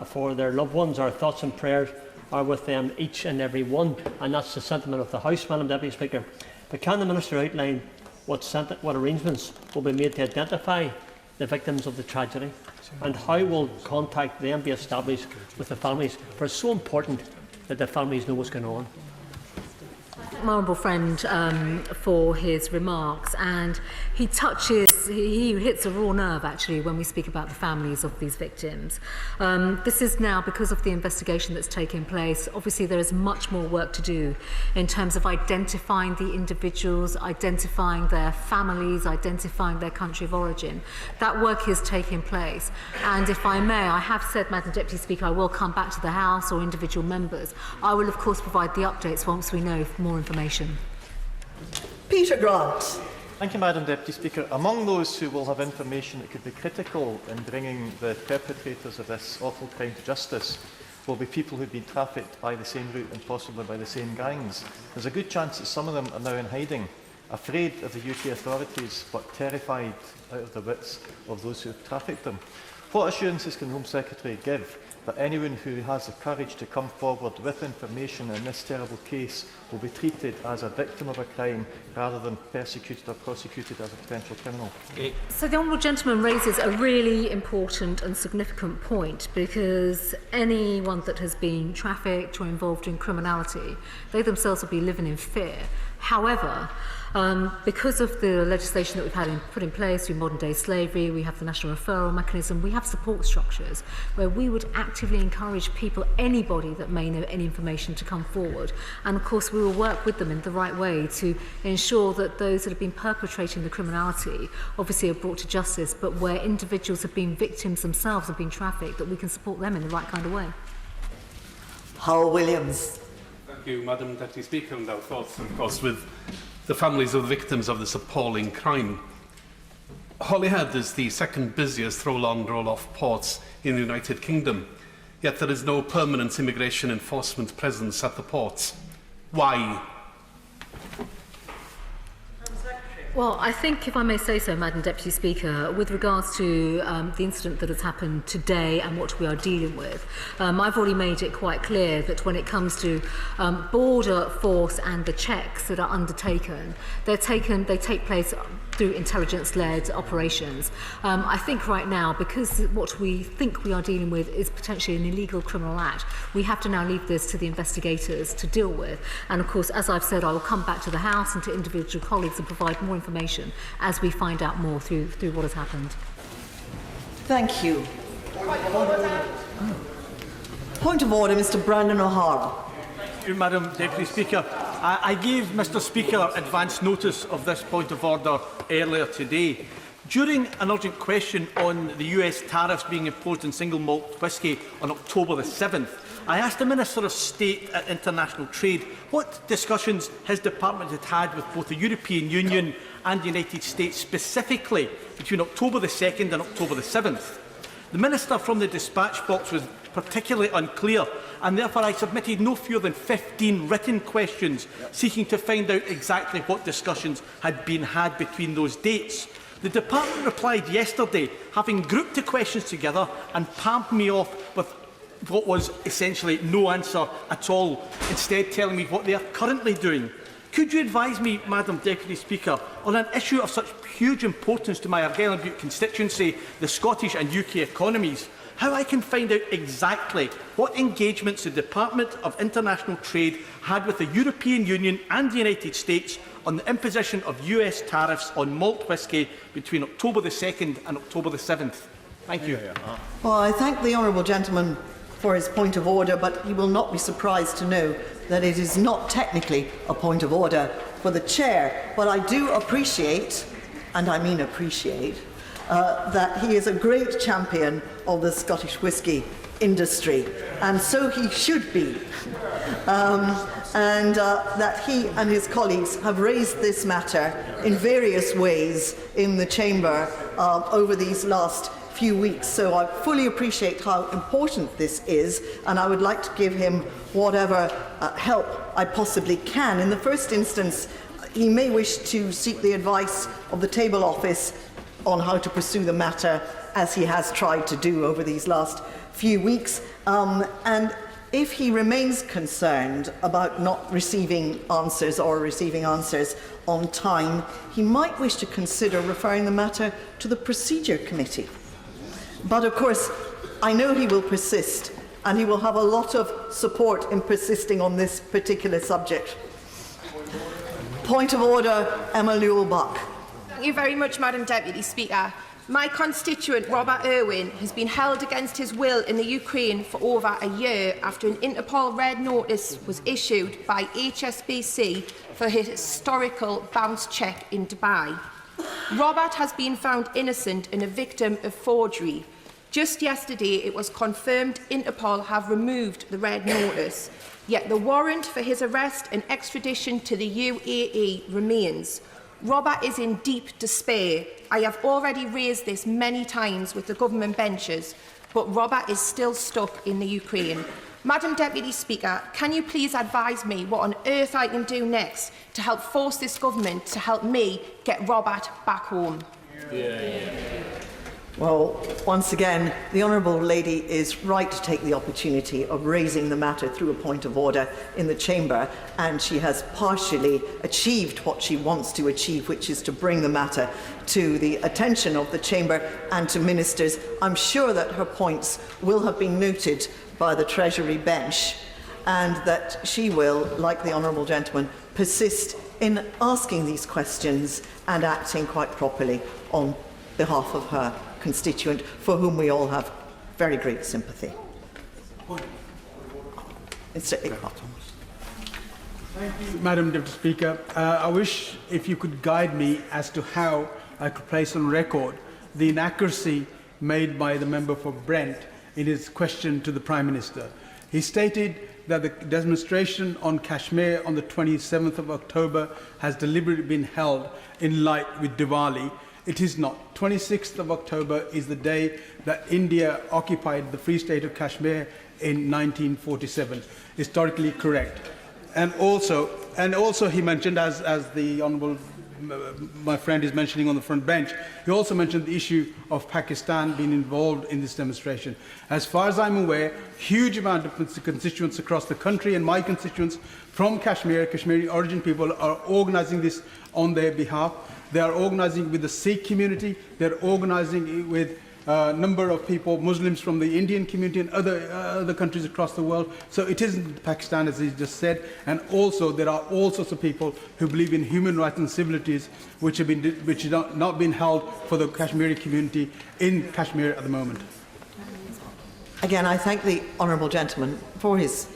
for their loved ones. Our thoughts and prayers are with them, each and every one, and that's the sentiment of the House, Madam Deputy Speaker. But can the Minister outline what arrangements will be made to identify the victims of the tragedy, and how will contact then be established with the families? For it's so important that the families know what's going on. My honourable friend for his remarks, and he hits a raw nerve actually when we speak about the families of these victims. This is now because of the investigation that's taking place. Obviously there is much more work to do in terms of identifying the individuals, identifying their families, identifying their country of origin. That work is taking place, and if I may, I have said, Madam Deputy Speaker, I will come back to the House or individual members. I will of course provide the updates once we know more information. Peter Grant. Thank you, Madam Deputy Speaker. Among those who will have information that could be critical in bringing the perpetrators of this awful crime to justice will be people who have been trafficked by the same route and possibly by the same gangs. There's a good chance that some of them are now in hiding, afraid of the UK authorities but terrified out of the wits of those who have trafficked them. What assurances can the Home Secretary give that anyone who has the courage to come forward with information in this terrible case will be treated as a victim of a crime rather than persecuted or prosecuted as a potential criminal? So the honourable gentleman raises a really important and significant point, because anyone that has been trafficked or involved in criminality, they themselves will be living in fear. However, because of the legislation that we've had put in place through modern-day slavery, we have the national referral mechanism, we have support structures where we would actively encourage people, anybody that may know any information, to come forward. And of course we will work with them in the right way to ensure that those that have been perpetrating the criminality obviously are brought to justice, but where individuals have been victims themselves, have been trafficked, that we can support them in the right kind of way. Howell Williams. Thank you, Madam Deputy Speaker, and our thoughts, of course, with the families of the victims of this appalling crime. Holyhead is the second busiest roll-on, roll-off ports in the United Kingdom, yet there is no permanent immigration enforcement presence at the ports. Why? Well, I think, if I may say so, Madam Deputy Speaker, with regards to the incident that has happened today and what we are dealing with, I've already made it quite clear that when it comes to border force and the checks that are undertaken, they take place through intelligence-led operations. I think right now, because what we think we are dealing with is potentially an illegal criminal act, we have to now leave this to the investigators to deal with. And of course, as I've said, I will come back to the House and to individual colleagues and provide more information as we find out more through what has happened. Thank you. Point of order, Mr. Brandon O'Hara. Thank you, Madam Deputy Speaker. I gave Mr. Speaker advance notice of this point of order earlier today. During an urgent question on the US tariffs being imposed on single malt whisky on October the 7th, I asked the Minister of State at International Trade what discussions his department had with both the European Union and the United States, specifically between October the 2nd and October the 7th. The Minister from the dispatch box was particularly unclear, and therefore I submitted no fewer than 15 written questions seeking to find out exactly what discussions had been had between those dates. The Department replied yesterday, having grouped the questions together and palmed me off with what was essentially no answer at all, instead telling me what they are currently doing. Could you advise me, Madam Deputy Speaker, on an issue of such huge importance to my Argyll and Bute constituency, the Scottish and UK economies, how I can find out exactly what engagements the Department of International Trade had with the European Union and the United States on the imposition of US tariffs on malt whisky between October the 2nd and October the 7th? Thank you. Well, I thank the honourable gentleman for his point of order, but he will not be surprised to know that it is not technically a point of order for the chair. But I do appreciate, and I mean appreciate, that he is a great champion of the Scottish whisky industry, and so he should be. That he and his colleagues have raised this matter in various ways in the Chamber over these last few weeks. So I fully appreciate how important this is, and I would like to give him whatever help I possibly can. In the first instance, he may wish to seek the advice of the Table Office on how to pursue the matter, as he has tried to do over these last few weeks. And if he remains concerned about not receiving answers or receiving answers on time, he might wish to consider referring the matter to the Procedure Committee. But of course, I know he will persist, and he will have a lot of support in persisting on this particular subject. Point of order, Emma Lewell-Buck. Thank you very much, Madam Deputy Speaker. My constituent, Robert Irwin, has been held against his will in the Ukraine for over a year after an Interpol red notice was issued by HSBC for his historical bounce check in Dubai. Robert has been found innocent and a victim of forgery. Just yesterday, it was confirmed Interpol have removed the red notice, yet the warrant for his arrest and extradition to the UAE remains. Robert is in deep despair. I have already raised this many times with the government benches, but Robert is still stuck in the Ukraine. Madam Deputy Speaker, can you please advise me what on earth I can do next to help force this government to help me get Robert back home? Well, once again, the Honourable Lady is right to take the opportunity of raising the matter through a point of order in the Chamber, and she has partially achieved what she wants to achieve, which is to bring the matter to the attention of the Chamber and to ministers. I'm sure that her points will have been noted by the Treasury bench, and that she will, like the Honourable Gentleman, persist in asking these questions and acting quite properly on behalf of her constituent, for whom we all have very great sympathy. Mr. Ickott. Thank you, Madam Deputy Speaker. I wish if you could guide me as to how I could place on record the inaccuracy made by the member for Brent in his question to the Prime Minister. He stated that the demonstration on Kashmir on the 27th of October has deliberately been held in light with Diwali. It is not. 26th of October is the day that India occupied the Free State of Kashmir in 1947. Historically correct. And also he mentioned, as the Honourable my friend is mentioning on the front bench, he also mentioned the issue of Pakistan being involved in this demonstration. As far as I'm aware, huge amount of constituents across the country and my constituents from Kashmir, Kashmiri origin people, are organising this on their behalf. They are organising with the Sikh community, they're organising with a number of people, Muslims from the Indian community and other countries across the world. So it isn't Pakistan, as he just said. And also there are all sorts of people who believe in human rights and civilities which have not been held for the Kashmiri community in Kashmir at the moment. Again, I thank the honourable gentleman for his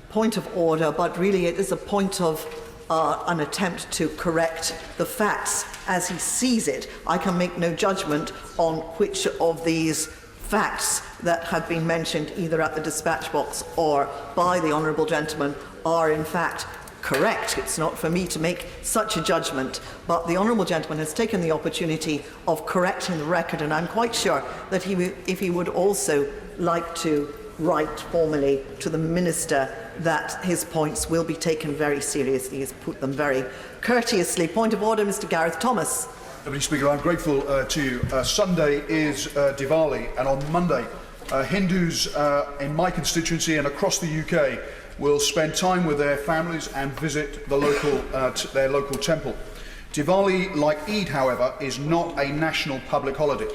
point of order, but really it is a point of an attempt to correct the facts as he sees it. I can make no judgment on which of these facts that have been mentioned either at the dispatch box or by the honourable gentleman are in fact correct. It's not for me to make such a judgment, but the honourable gentleman has taken the opportunity of correcting the record, and I'm quite sure that if he would also like to write formally to the Minister that his points will be taken very seriously. He has put them very courteously. Point of order, Mr Gareth Thomas. Deputy Speaker, I'm grateful to you. Sunday is Diwali, and on Monday, Hindus in my constituency and across the UK will spend time with their families and visit the their local temple. Diwali, like Eid, however, is not a national public holiday.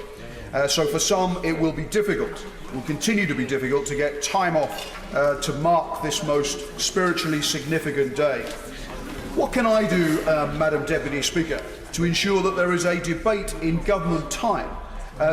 So for some, it will be difficult, will continue to be difficult to get time off to mark this most spiritually significant day. What can I do, Madam Deputy Speaker, to ensure that there is a debate in government time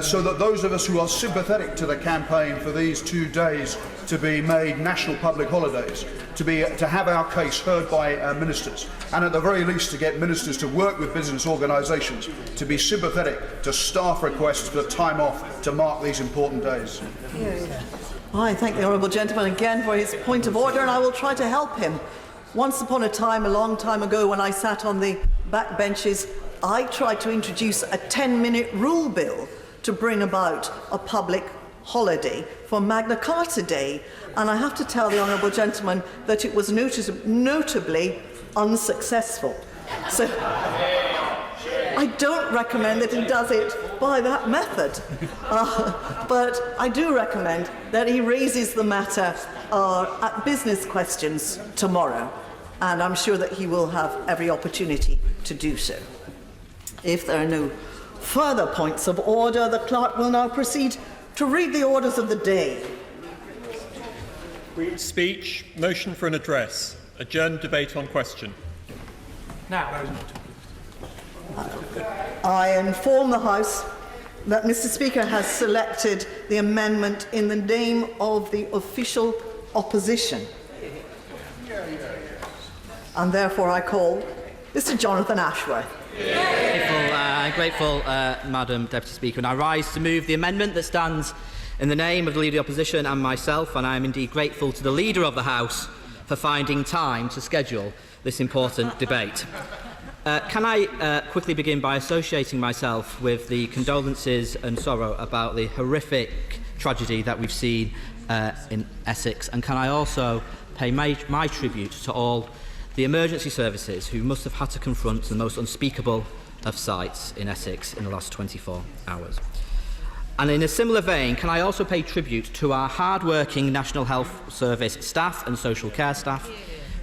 so that those of us who are sympathetic to the campaign for these 2 days to be made national public holidays, to have our case heard by ministers, and at the very least to get ministers to work with business organisations to be sympathetic to staff requests for time off to mark these important days. I thank the honourable gentleman again for his point of order, and I will try to help him. Once upon a time, a long time ago, when I sat on the back benches, I tried to introduce a 10-minute rule bill to bring about a public holiday for Magna Carta Day, and I have to tell the honourable gentleman that it was notably unsuccessful. So I don't recommend that he does it by that method, but I do recommend that he raises the matter at business questions tomorrow, and I'm sure that he will have every opportunity to do so. If there are no further points of order, the clerk will now proceed to read the orders of the day. Speech, motion for an address, adjourned debate on question. Now, I inform the House that Mr Speaker has selected the amendment in the name of the official opposition. And therefore I call Mr Jonathan Ashworth. Grateful, Madam Deputy Speaker, and I rise to move the amendment that stands in the name of the Leader of the Opposition and myself, and I am indeed grateful to the Leader of the House for finding time to schedule this important debate. Can I quickly begin by associating myself with the condolences and sorrow about the horrific tragedy that we've seen in Essex, and can I also pay my tribute to all the emergency services who must have had to confront the most unspeakable of sights in Essex in the last 24 hours. And in a similar vein, can I also pay tribute to our hard-working National Health Service staff and social care staff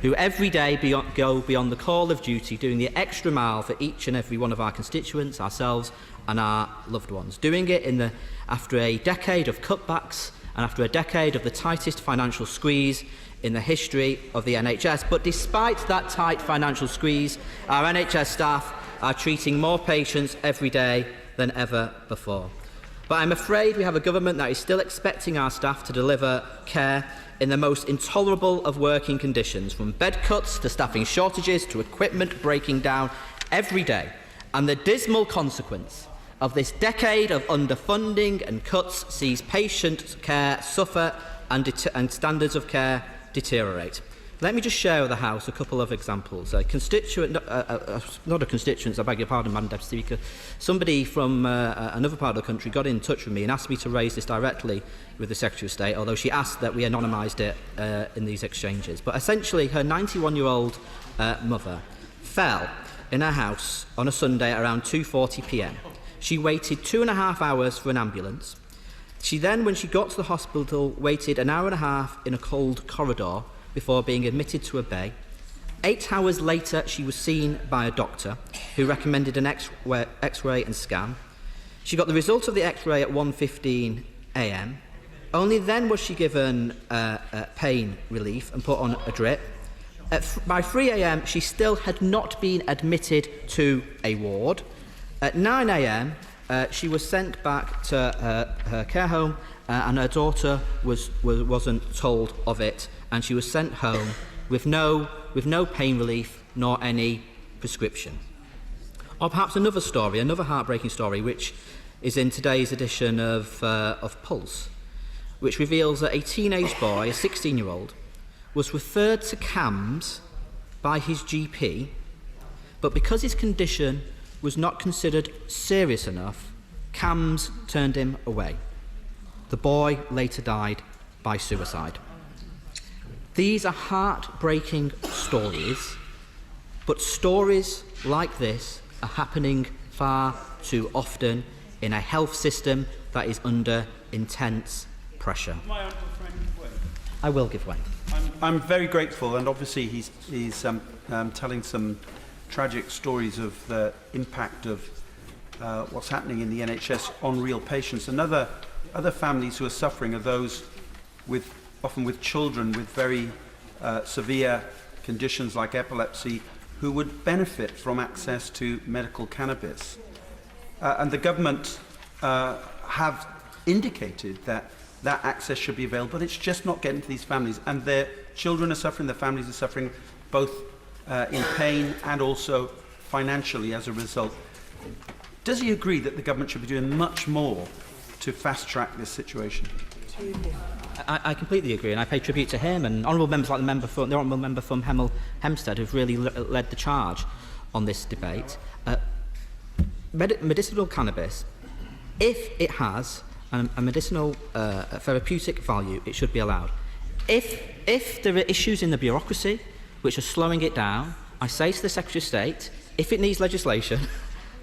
who every day go beyond the call of duty, doing the extra mile for each and every one of our constituents, ourselves and our loved ones, doing it after a decade of cutbacks and after a decade of the tightest financial squeeze in the history of the NHS. But despite that tight financial squeeze, our NHS staff are treating more patients every day than ever before. But I'm afraid we have a government that is still expecting our staff to deliver care in the most intolerable of working conditions, from bed cuts to staffing shortages to equipment breaking down every day. And the dismal consequence of this decade of underfunding and cuts sees patient care suffer and standards of care deteriorate. Let me just share with the House a couple of examples. Not a constituent, I beg your pardon, Madam Deputy Speaker. Somebody from another part of the country got in touch with me and asked me to raise this directly with the Secretary of State, although she asked that we anonymised it in these exchanges. But essentially, her 91-year-old mother fell in her house on a Sunday at around 2:40 p.m. She waited 2.5 hours for an ambulance. She then, when she got to the hospital, waited an hour and a half in a cold corridor before being admitted to a bay. 8 hours later, she was seen by a doctor who recommended an X-ray and scan. She got the result of the X-ray at 1:15 a.m. Only then was she given pain relief and put on a drip. By 3 a.m, she still had not been admitted to a ward. At 9 a.m, she was sent back to her care home, and her daughter wasn't told of it, and she was sent home with no pain relief nor any prescription. Or perhaps another story, another heartbreaking story, which is in today's edition of Pulse, which reveals that a teenage boy, a 16-year-old, was referred to CAMHS by his GP, but because his condition was not considered serious enough, CAMHS turned him away. The boy later died by suicide. These are heartbreaking stories, but stories like this are happening far too often in a health system that is under intense pressure. I will give way. I'm very grateful, and obviously he's telling some tragic stories of the impact of what's happening in the NHS on real patients. And other families who are suffering are those often with children with very severe conditions like epilepsy, who would benefit from access to medical cannabis. And the government have indicated that access should be available, but it's just not getting to these families. And their children are suffering, their families are suffering, both in pain and also financially as a result. Does he agree that the government should be doing much more to fast-track this situation? I completely agree, and I pay tribute to him and honourable members like the honourable member from Hemel Hempstead, who've really led the charge on this debate. Medicinal cannabis, if it has a medicinal therapeutic value, it should be allowed. If there are issues in the bureaucracy which are slowing it down, I say to the Secretary of State, if it needs legislation,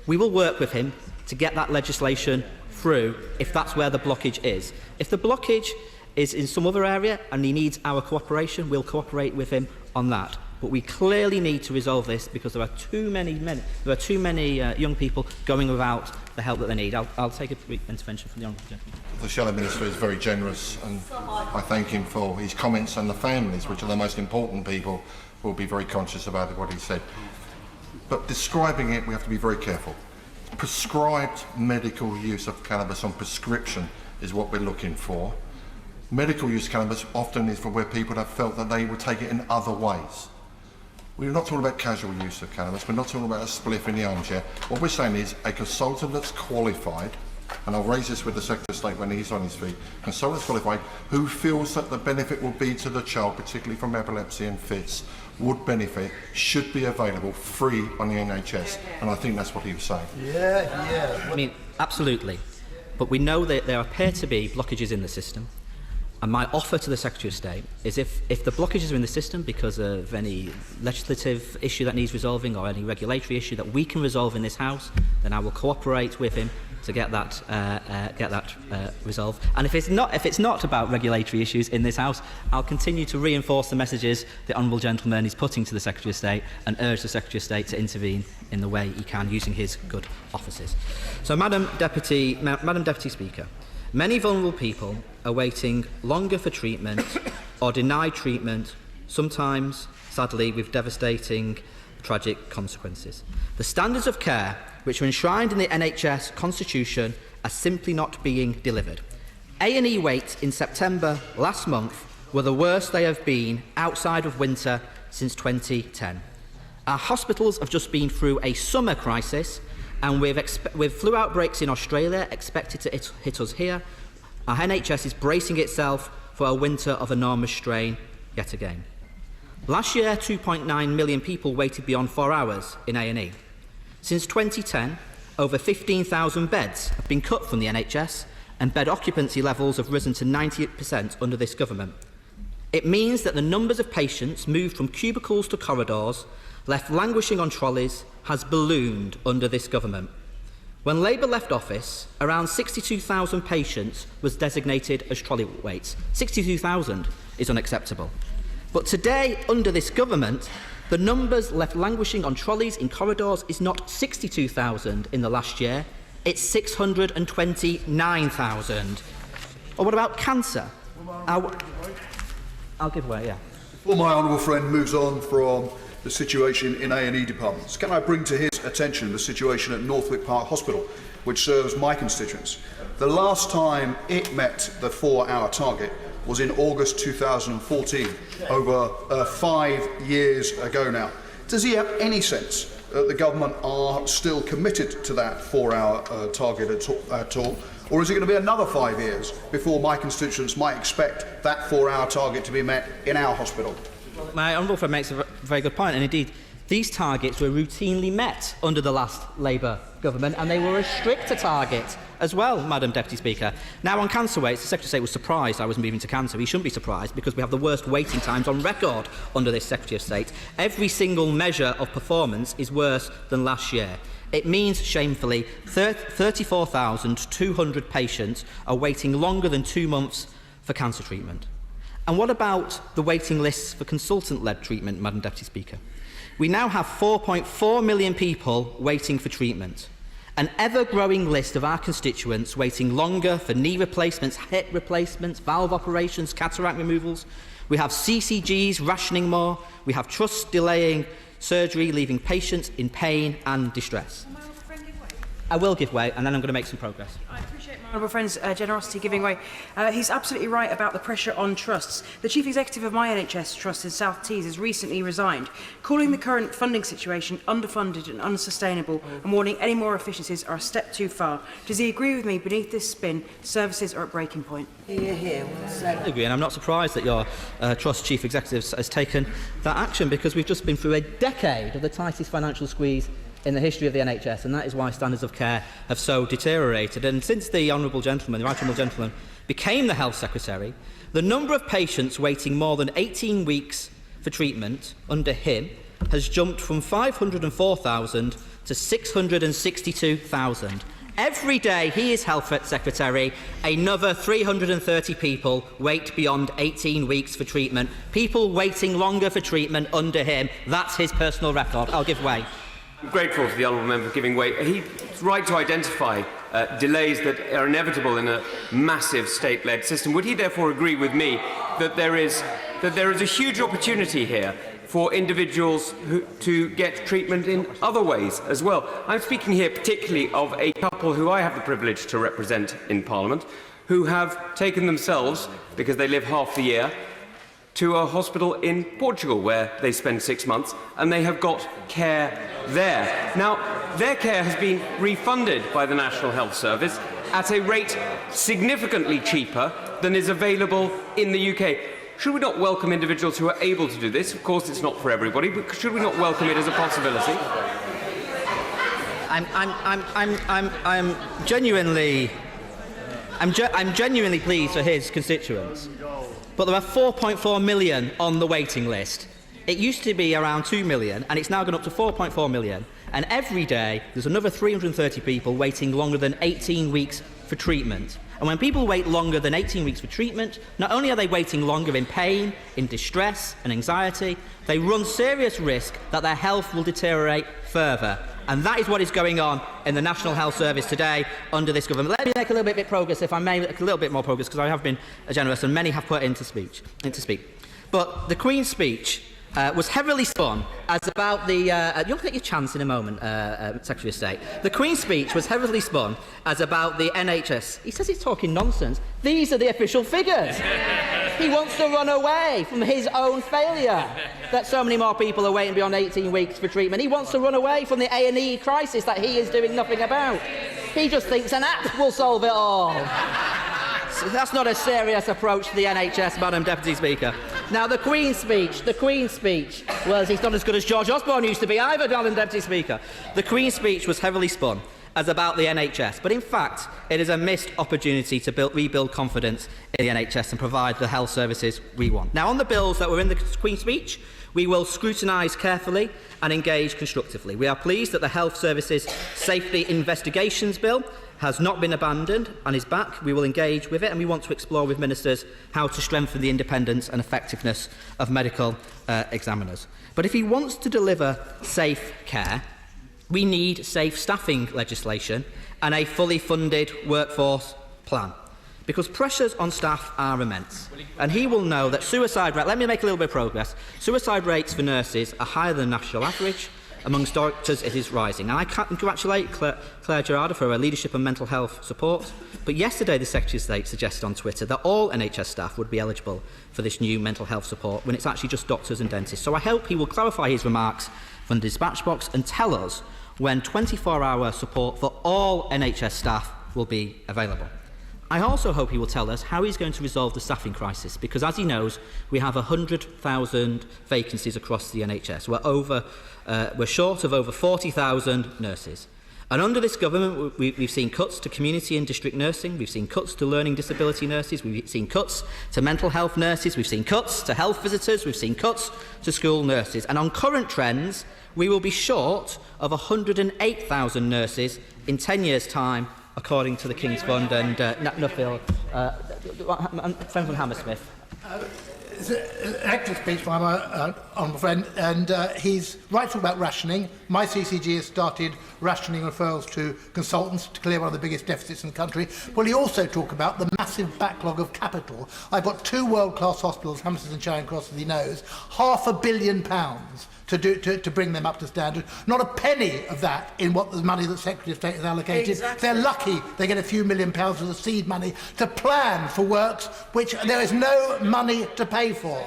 we will work with him to get that legislation through if that's where the blockage is. If the blockage is in some other area and he needs our cooperation, we'll cooperate with him on that. But we clearly need to resolve this because there are too many young people going without the help that they need. I'll take a brief intervention from the Honourable Gentleman. The Shadow Minister is very generous, and I thank him for his comments, and the families, which are the most important people, will be very conscious about what he said. But describing it, we have to be very careful. Prescribed medical use of cannabis on prescription is what we're looking for. Medical use of cannabis often is for where people have felt that they would take it in other ways. We're not talking about casual use of cannabis, we're not talking about a spliff in the armchair. What we're saying is a consultant that's qualified, and I'll raise this with the Secretary of State when he's on his feet, consultant that's qualified, who feels that the benefit will be to the child, particularly from epilepsy and fits, would benefit, should be available free on the NHS. And I think that's what he was saying. I mean, absolutely. But we know that there appear to be blockages in the system. And my offer to the Secretary of State is if the blockages are in the system because of any legislative issue that needs resolving or any regulatory issue that we can resolve in this House, then I will cooperate with him to get that resolved. And if it's not about regulatory issues in this House, I'll continue to reinforce the messages the Honourable Gentleman is putting to the Secretary of State and urge the Secretary of State to intervene in the way he can using his good offices. So, Madam Deputy Speaker, many vulnerable people are waiting longer for treatment or denied treatment, sometimes, sadly, with devastating, tragic consequences. The standards of care which are enshrined in the NHS Constitution are simply not being delivered. A&E waits in September last month were the worst they have been outside of winter since 2010. Our hospitals have just been through a summer crisis, and with flu outbreaks in Australia expected to hit us here, our NHS is bracing itself for a winter of enormous strain yet again. Last year, 2.9 million people waited beyond 4 hours in A&E. Since 2010, over 15,000 beds have been cut from the NHS, and bed occupancy levels have risen to 98% under this government. It means that the numbers of patients moved from cubicles to corridors, left languishing on trolleys, has ballooned under this government. When Labour left office, around 62,000 patients was designated as trolley waits. 62,000 is unacceptable. But today, under this government, the numbers left languishing on trolleys in corridors is not 62,000 in the last year, it's 629,000. Or what about cancer? I'll give way, yeah. Before my honourable friend moves on from the situation in A&E departments, can I bring to his attention the situation at Northwick Park Hospital, which serves my constituents? The last time it met the 4-hour target was in August 2014, over 5 years ago now. Does he have any sense that the government are still committed to that 4-hour target at all? Or is it going to be another 5 years before my constituents might expect that 4-hour target to be met in our hospital? My honourable friend makes a very good point, and indeed, these targets were routinely met under the last Labour government, and they were a stricter target as well, Madam Deputy Speaker. Now, on cancer waits, the Secretary of State was surprised I was moving to cancer. He shouldn't be surprised, because we have the worst waiting times on record under this Secretary of State. Every single measure of performance is worse than last year. It means, shamefully, 34,200 patients are waiting longer than 2 months for cancer treatment. And what about the waiting lists for consultant-led treatment, Madam Deputy Speaker? We now have 4.4 million people waiting for treatment. An ever-growing list of our constituents waiting longer for knee replacements, hip replacements, valve operations, cataract removals. We have CCGs rationing more. We have trusts delaying surgery, leaving patients in pain and distress. I will give way, and then I'm going to make some progress. I appreciate my honourable friend's generosity giving way. He's absolutely right about the pressure on trusts. The Chief Executive of my NHS Trust in South Tees has recently resigned, calling the current funding situation underfunded and unsustainable, and warning any more efficiencies are a step too far. Does he agree with me? Beneath this spin, services are at breaking point. Hear, hear. I agree, and I'm not surprised that your Trust Chief Executive has taken that action, because we've just been through a decade of the tightest financial squeeze in the history of the NHS, and that is why standards of care have so deteriorated. And since the Honourable Gentleman, the Right Honourable Gentleman, became the Health Secretary, the number of patients waiting more than 18 weeks for treatment under him has jumped from 504,000 to 662,000. Every day he is Health Secretary, another 330 people wait beyond 18 weeks for treatment. People waiting longer for treatment under him. That's his personal record. I'll give way. I'm grateful to the honourable member for giving way. He's right to identify delays that are inevitable in a massive state-led system. Would he therefore agree with me that there is a huge opportunity here for individuals to get treatment in other ways as well? I'm speaking here particularly of a couple who I have the privilege to represent in Parliament, who have taken themselves, because they live half the year, to a hospital in Portugal where they spend 6 months, and they have got care there. Now, their care has been refunded by the National Health Service at a rate significantly cheaper than is available in the UK. Should we not welcome individuals who are able to do this? Of course, it's not for everybody, but should we not welcome it as a possibility? I'm genuinely pleased for his constituents. But there are 4.4 million on the waiting list. It used to be around 2 million, and it's now gone up to 4.4 million. And every day, there's another 330 people waiting longer than 18 weeks for treatment. And when people wait longer than 18 weeks for treatment, not only are they waiting longer in pain, in distress and anxiety, they run serious risk that their health will deteriorate further. And that is what is going on in the National Health Service today under this government. Let me make a little bit of progress, if I may, a little bit more progress, because I have been generous and many have put into speak. But the Queen's speech was heavily spun as about the... you'll get your chance in a moment, Secretary of State. The Queen's speech was heavily spun as about the NHS. He says he's talking nonsense. These are the official figures. He wants to run away from his own failure that so many more people are waiting beyond 18 weeks for treatment. He wants to run away from the A&E crisis that he is doing nothing about. He just thinks an app will solve it all. So that's not a serious approach to the NHS, Madam Deputy Speaker. Now, the Queen's speech was, he's not as good as George Osborne used to be either, Madam Deputy Speaker. The Queen's speech was heavily spun as about the NHS, but in fact, it is a missed opportunity to rebuild confidence in the NHS and provide the health services we want. Now, on the bills that were in the Queen's speech, we will scrutinise carefully and engage constructively. We are pleased that the Health Services Safety Investigations Bill has not been abandoned and is back. We will engage with it, and we want to explore with ministers how to strengthen the independence and effectiveness of medical examiners. But if he wants to deliver safe care, we need safe staffing legislation and a fully funded workforce plan, because pressures on staff are immense. And he will know that suicide rates, let me make a little bit of progress, suicide rates for nurses are higher than the national average. Amongst doctors, it is rising. And I congratulate Claire Gerarda for her leadership and mental health support. But yesterday, the Secretary of State suggested on Twitter that all NHS staff would be eligible for this new mental health support, when it's actually just doctors and dentists. So I hope he will clarify his remarks from the dispatch box and tell us when 24-hour support for all NHS staff will be available. I also hope he will tell us how he's going to resolve the staffing crisis, because, as he knows, we have 100,000 vacancies across the NHS. We're short of over 40,000 nurses. And under this government, we've seen cuts to community and district nursing, we've seen cuts to learning disability nurses, we've seen cuts to mental health nurses, we've seen cuts to health visitors, we've seen cuts to school nurses. And on current trends, we will be short of 108,000 nurses in 10 years' time, according to the King's Fund and Nuffield, friend from Hammersmith. It's an excellent speech from my honourable friend, and he's right to talk about rationing. My CCG has started rationing referrals to consultants to clear one of the biggest deficits in the country. Will he also talk about the massive backlog of capital? I've got two world-class hospitals, Hammersmith and Charing Cross, as he knows, £500 million to bring them up to standard. Not a penny of that in what the money that the Secretary of State has allocated. Exactly. They're lucky they get a few £1 million of the seed money to plan for works which there is no money to pay for.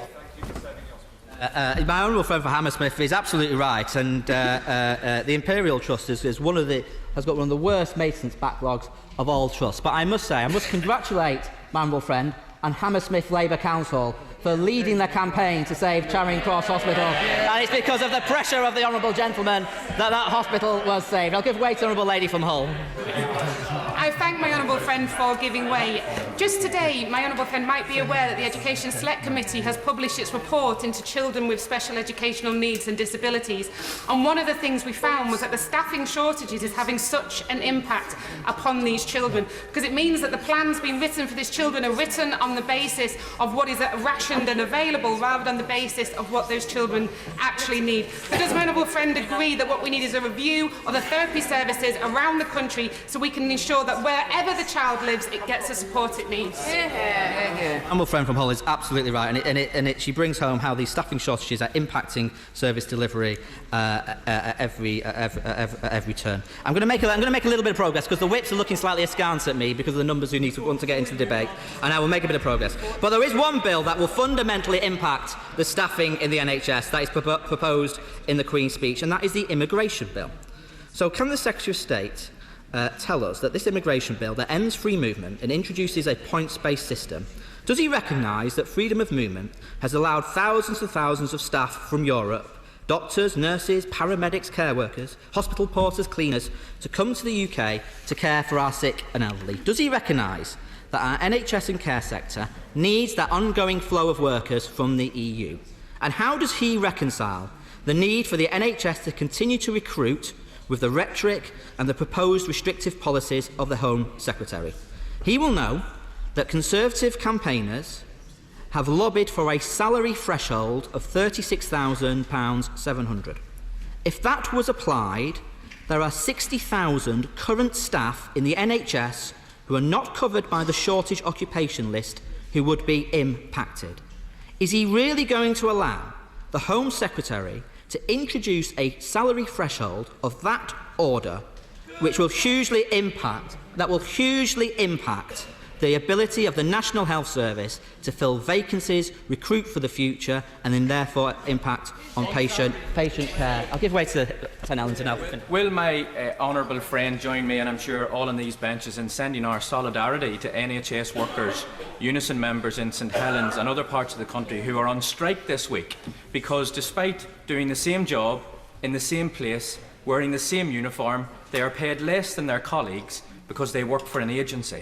My honourable friend for Hammersmith is absolutely right, and the Imperial Trust has got one of the worst maintenance backlogs of all trusts. But I must say, I must congratulate my honourable friend and Hammersmith Labour Council for leading the campaign to save Charing Cross Hospital. And it's because of the pressure of the honourable gentleman that that hospital was saved. I'll give way to the honourable lady from Hull. I thank my honourable friend for giving way. Just today, my honourable friend might be aware that the Education Select Committee has published its report into children with special educational needs and disabilities. And one of the things we found was that the staffing shortages is having such an impact upon these children, because it means that the plans being written for these children are written on the basis of what is rationed and available, rather than the basis of what those children actually need. But does my honourable friend agree that what we need is a review of the therapy services around the country, so we can ensure that wherever the child lives, it gets the support it needs? Honourable friend from Hull is absolutely right, and she brings home how these staffing shortages are impacting service delivery at every turn. I'm going to make a little bit of progress, because the whips are looking slightly askance at me because of the numbers who want to get into the debate, and I will make a bit of progress. But there is one bill that will fundamentally impact the staffing in the NHS that is proposed in the Queen's speech, and that is the immigration bill. So can the Secretary of State tell us that this immigration bill that ends free movement and introduces a points-based system, does he recognise that freedom of movement has allowed thousands and thousands of staff from Europe, doctors, nurses, paramedics, care workers, hospital porters, cleaners, to come to the UK to care for our sick and elderly? Does he recognise that our NHS and care sector needs that ongoing flow of workers from the EU? And how does he reconcile the need for the NHS to continue to recruit with the rhetoric and the proposed restrictive policies of the Home Secretary? He will know that Conservative campaigners have lobbied for a salary threshold of £36,700. If that was applied, there are 60,000 current staff in the NHS who are not covered by the shortage occupation list who would be impacted. Is he really going to allow the Home Secretary to introduce a salary threshold of that order, which will hugely impact the ability of the National Health Service to fill vacancies, recruit for the future, and then therefore impact on patient care? I'll give way to the 10 Ellen to now. Will my honourable friend join me, and I'm sure all on these benches, in sending our solidarity to NHS workers, Unison members in St Helens and other parts of the country who are on strike this week because despite doing the same job in the same place, wearing the same uniform, they are paid less than their colleagues because they work for an agency.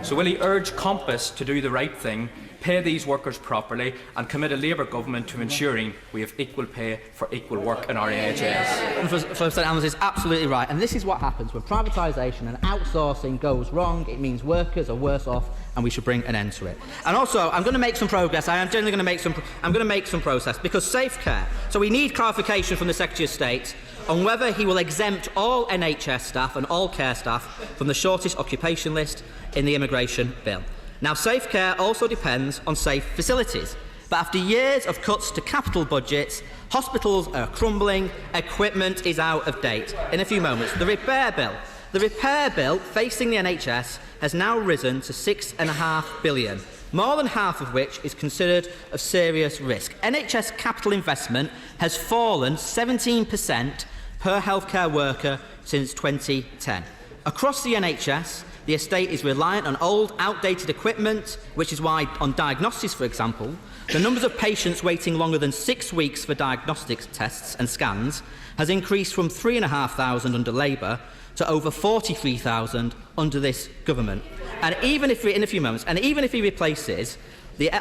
So will he urge Compass to do the right thing, pay these workers properly and commit a Labour government to ensuring we have equal pay for equal work in our NHS? For St Helens is absolutely right, and this is what happens when privatisation and outsourcing goes wrong. It means workers are worse off, and we should bring an end to it. And also, I'm going to make some progress. I am generally going to make some. I'm going to make some process because safe care. So we need clarification from the Secretary of State on whether he will exempt all NHS staff and all care staff from the shortest occupation list in the immigration bill. Now, safe care also depends on safe facilities. But after years of cuts to capital budgets, hospitals are crumbling, equipment is out of date. In a few moments, the repair bill facing the NHS has now risen to £6.5 billion, more than half of which is considered of serious risk. NHS capital investment has fallen 17% per healthcare worker since 2010. Across the NHS, the estate is reliant on old, outdated equipment, which is why, on diagnosis, for example, the numbers of patients waiting longer than 6 weeks for diagnostic tests and scans has increased from 3,500 under Labour to over 43,000 under this government. And even if he replaces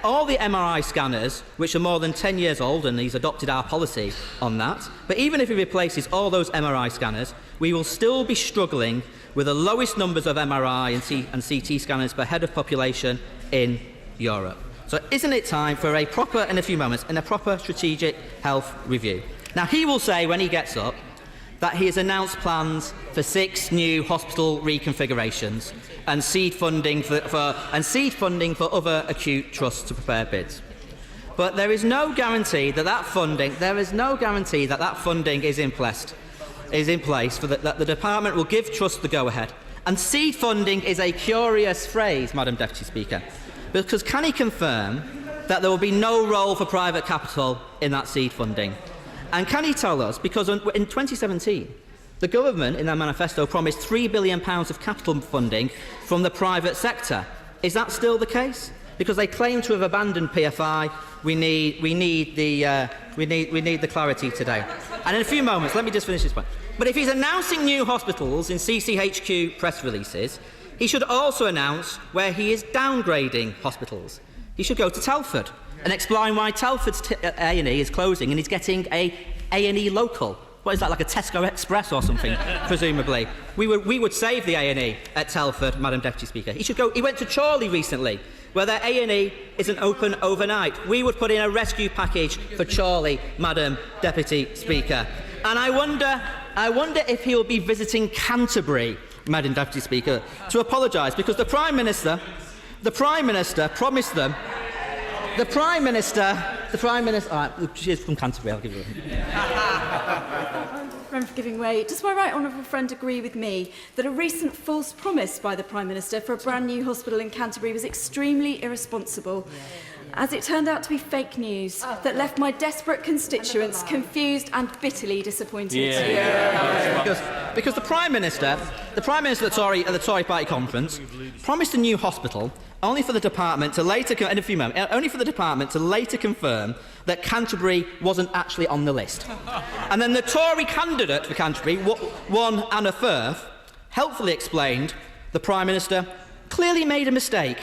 all the MRI scanners, which are more than 10 years old, and he's adopted our policy on that, but even if he replaces all those MRI scanners, we will still be struggling with the lowest numbers of MRI and CT scanners per head of population in Europe. So isn't it time for a proper strategic health review? Now, he will say when he gets up that he has announced plans for 6 new hospital reconfigurations and seed funding for other acute trusts to prepare bids. But there is no guarantee that funding is in place. That the department will give trusts the go-ahead. And seed funding is a curious phrase, Madam Deputy Speaker, because can he confirm that there will be no role for private capital in that seed funding? And can he tell us, because in 2017, the government in their manifesto promised £3 billion of capital funding from the private sector. Is that still the case? Because they claim to have abandoned PFI. We need the clarity today. And in a few moments, let me just finish this point. But if he's announcing new hospitals in CCHQ press releases, he should also announce where he is downgrading hospitals. He should go to Telford and explain why Telford's A&E is closing and he's getting a A&E local. What is that, like a Tesco Express or something, presumably? We would save the A&E at Telford, Madam Deputy Speaker. He went to Chorley recently, where their A&E isn't open overnight. We would put in a rescue package for Chorley, Madam Deputy Speaker. And I wonder if he will be visiting Canterbury, Madam Deputy Speaker, to apologise, because the Prime Minister promised them. She is from Canterbury, I'll give you for giving way. Does my right honourable friend agree with me that a recent false promise by the Prime Minister for a brand new hospital in Canterbury was extremely irresponsible, as it turned out to be fake news that left my desperate constituents confused and bitterly disappointed? Because the Prime Minister at the Tory Party conference promised a new hospital only for the department to later confirm that Canterbury wasn't actually on the list. And then the Tory candidate for Canterbury, one Anna Firth, helpfully explained the Prime Minister clearly made a mistake.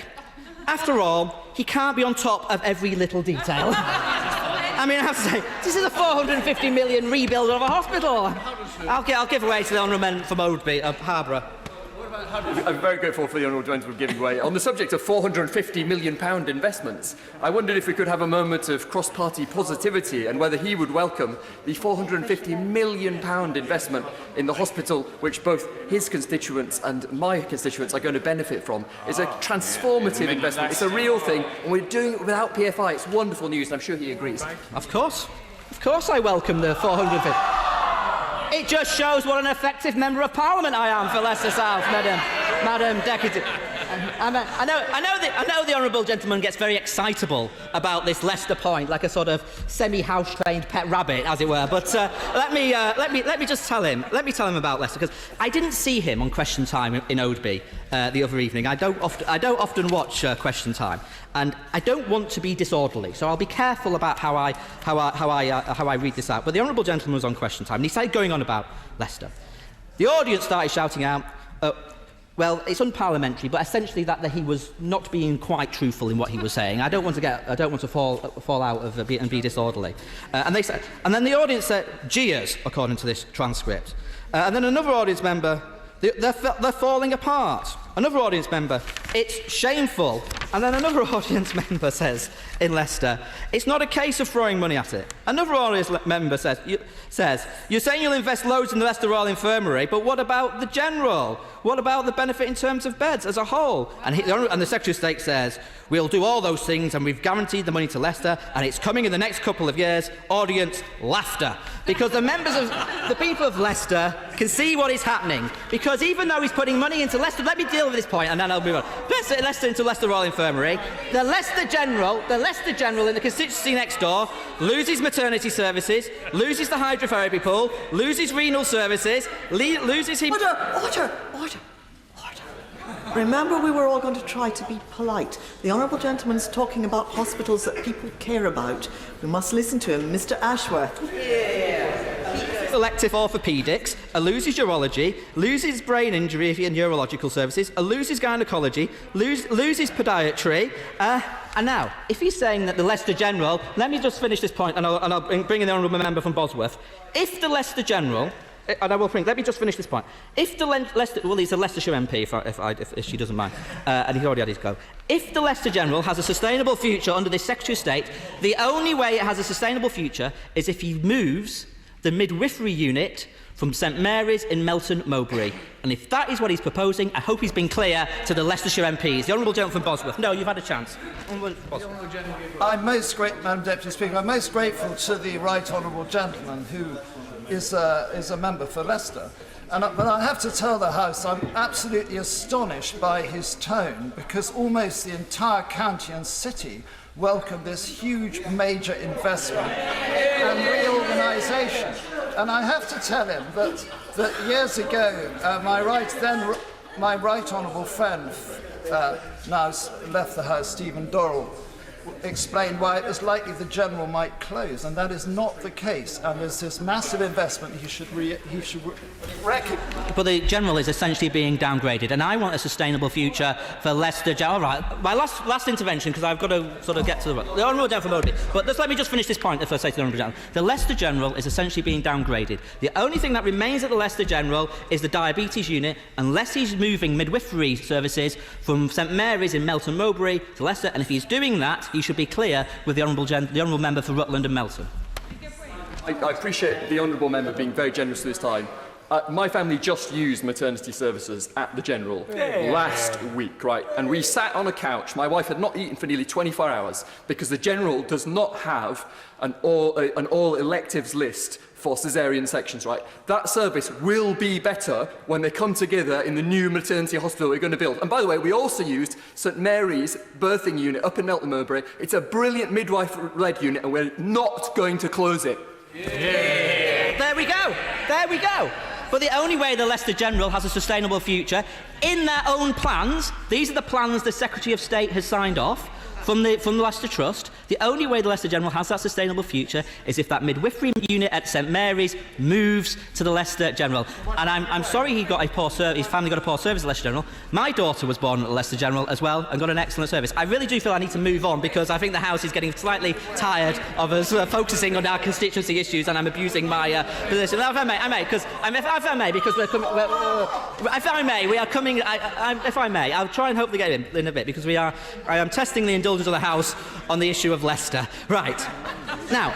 After all, he can't be on top of every little detail. I mean, I have to say, this is a £450 million rebuild of a hospital. I'll give away to the honourable member from Oadby, Harborough. I'm very grateful for the honourable gentleman giving way. On the subject of £450 million investments, I wondered if we could have a moment of cross-party positivity and whether he would welcome the £450 million investment in the hospital, which both his constituents and my constituents are going to benefit from. It's a transformative investment. It's a real thing, and we're doing it without PFI. It's wonderful news, and I'm sure he agrees. Of course I welcome the 450. It just shows what an effective Member of Parliament I am for Leicester South, Madam Deputy. I know the honourable gentleman gets very excitable about this Leicester point, like a sort of semi-house trained pet rabbit, as it were. But let me just tell him. Let me tell him about Leicester, because I didn't see him on Question Time in Oadby the other evening. I don't often watch Question Time, and I don't want to be disorderly, so I'll be careful about how I read this out. But the honourable gentleman was on Question Time, and he started going on about Leicester. The audience started shouting out, well, it's unparliamentary, but essentially that he was not being quite truthful in what he was saying. I don't want to fall out of and be disorderly. And then the audience said, jeers, according to this transcript. And then another audience member, they're falling apart. Another audience member, it's shameful. And then another audience member says in Leicester, it's not a case of throwing money at it. Another audience member says, you're saying you'll invest loads in the Leicester Royal Infirmary, but what about the general? What about the benefit in terms of beds as a whole? And the Secretary of State says, we'll do all those things and we've guaranteed the money to Leicester and it's coming in the next couple of years. Audience, laughter. Because the people of Leicester can see what is happening. Because even though he's putting money into Leicester, let me deal with this point and then I'll move on. Leicester into Leicester Royal Infirmary. The Leicester General in the constituency next door loses maternity services, loses the hydrotherapy pool, loses renal services, loses him. Order. Remember, we were all going to try to be polite. The honourable gentleman's talking about hospitals that people care about. We must listen to him. Mr. Ashworth. Elective orthopaedics, loses urology, loses brain injury and neurological services, loses gynaecology, loses podiatry. And now, if he's saying that the Leicester General, let me just finish this point and I'll bring in the honourable member from Bosworth. If the Leicester General, and I will bring, let me just finish this point. If the Leicester, well, he's a Leicestershire MP, if she doesn't mind, and he's already had his go. If the Leicester General has a sustainable future under this Secretary of State, the only way it has a sustainable future is if he moves the midwifery unit from St Mary's in Melton Mowbray. And if that is what he's proposing, I hope he's been clear to the Leicestershire MPs. The honourable gentleman from Bosworth. No, you've had a chance. I'm most grateful, Madam Deputy Speaker, I'm most grateful to the right honourable gentleman who is a member for Leicester. But I have to tell the House I'm absolutely astonished by his tone, because almost the entire county and city welcomed this huge major investment and reorganisation. And I have to tell him that years ago, my right honourable friend, now left the House, Stephen Dorrell, explained why it was likely the General might close, and that is not the case. And there's this massive investment he should recognise. But the General is essentially being downgraded, and I want a sustainable future for Leicester. All right, my last intervention, because I've got to sort of get to the honourable gentleman. But let me just finish this point. If I say to the honourable gentleman, the Leicester General is essentially being downgraded. The only thing that remains at the Leicester General is the diabetes unit, unless he's moving midwifery services from St Mary's in Melton Mowbray to Leicester. And if he's doing that, he should be clear with the honourable member for Rutland and Melton. I appreciate the honourable member being very generous this time. My family just used maternity services at the General last week, right? And we sat on a couch. My wife had not eaten for nearly 24 hours because the General does not have an all electives list for caesarean sections, right? That service will be better when they come together in the new maternity hospital we're going to build. And by the way, we also used St Mary's birthing unit up in Melton Mowbray. It's a brilliant midwife-led unit, and we're not going to close it. There we go. But the only way the Leicester General has a sustainable future, in their own plans, these are the plans the Secretary of State has signed off from the Leicester Trust, the only way the Leicester General has that sustainable future is if that midwifery unit at St Mary's moves to the Leicester General. And I'm sorry his family got a poor service at Leicester General. My daughter was born at the Leicester General as well and got an excellent service. I really do feel I need to move on, because I think the House is getting slightly tired of us focusing on our constituency issues, and I'm abusing my position. If I may, I'll try and hope to get in a bit, because I am testing the indulgence of the House on the issue of Leicester. Right. Now,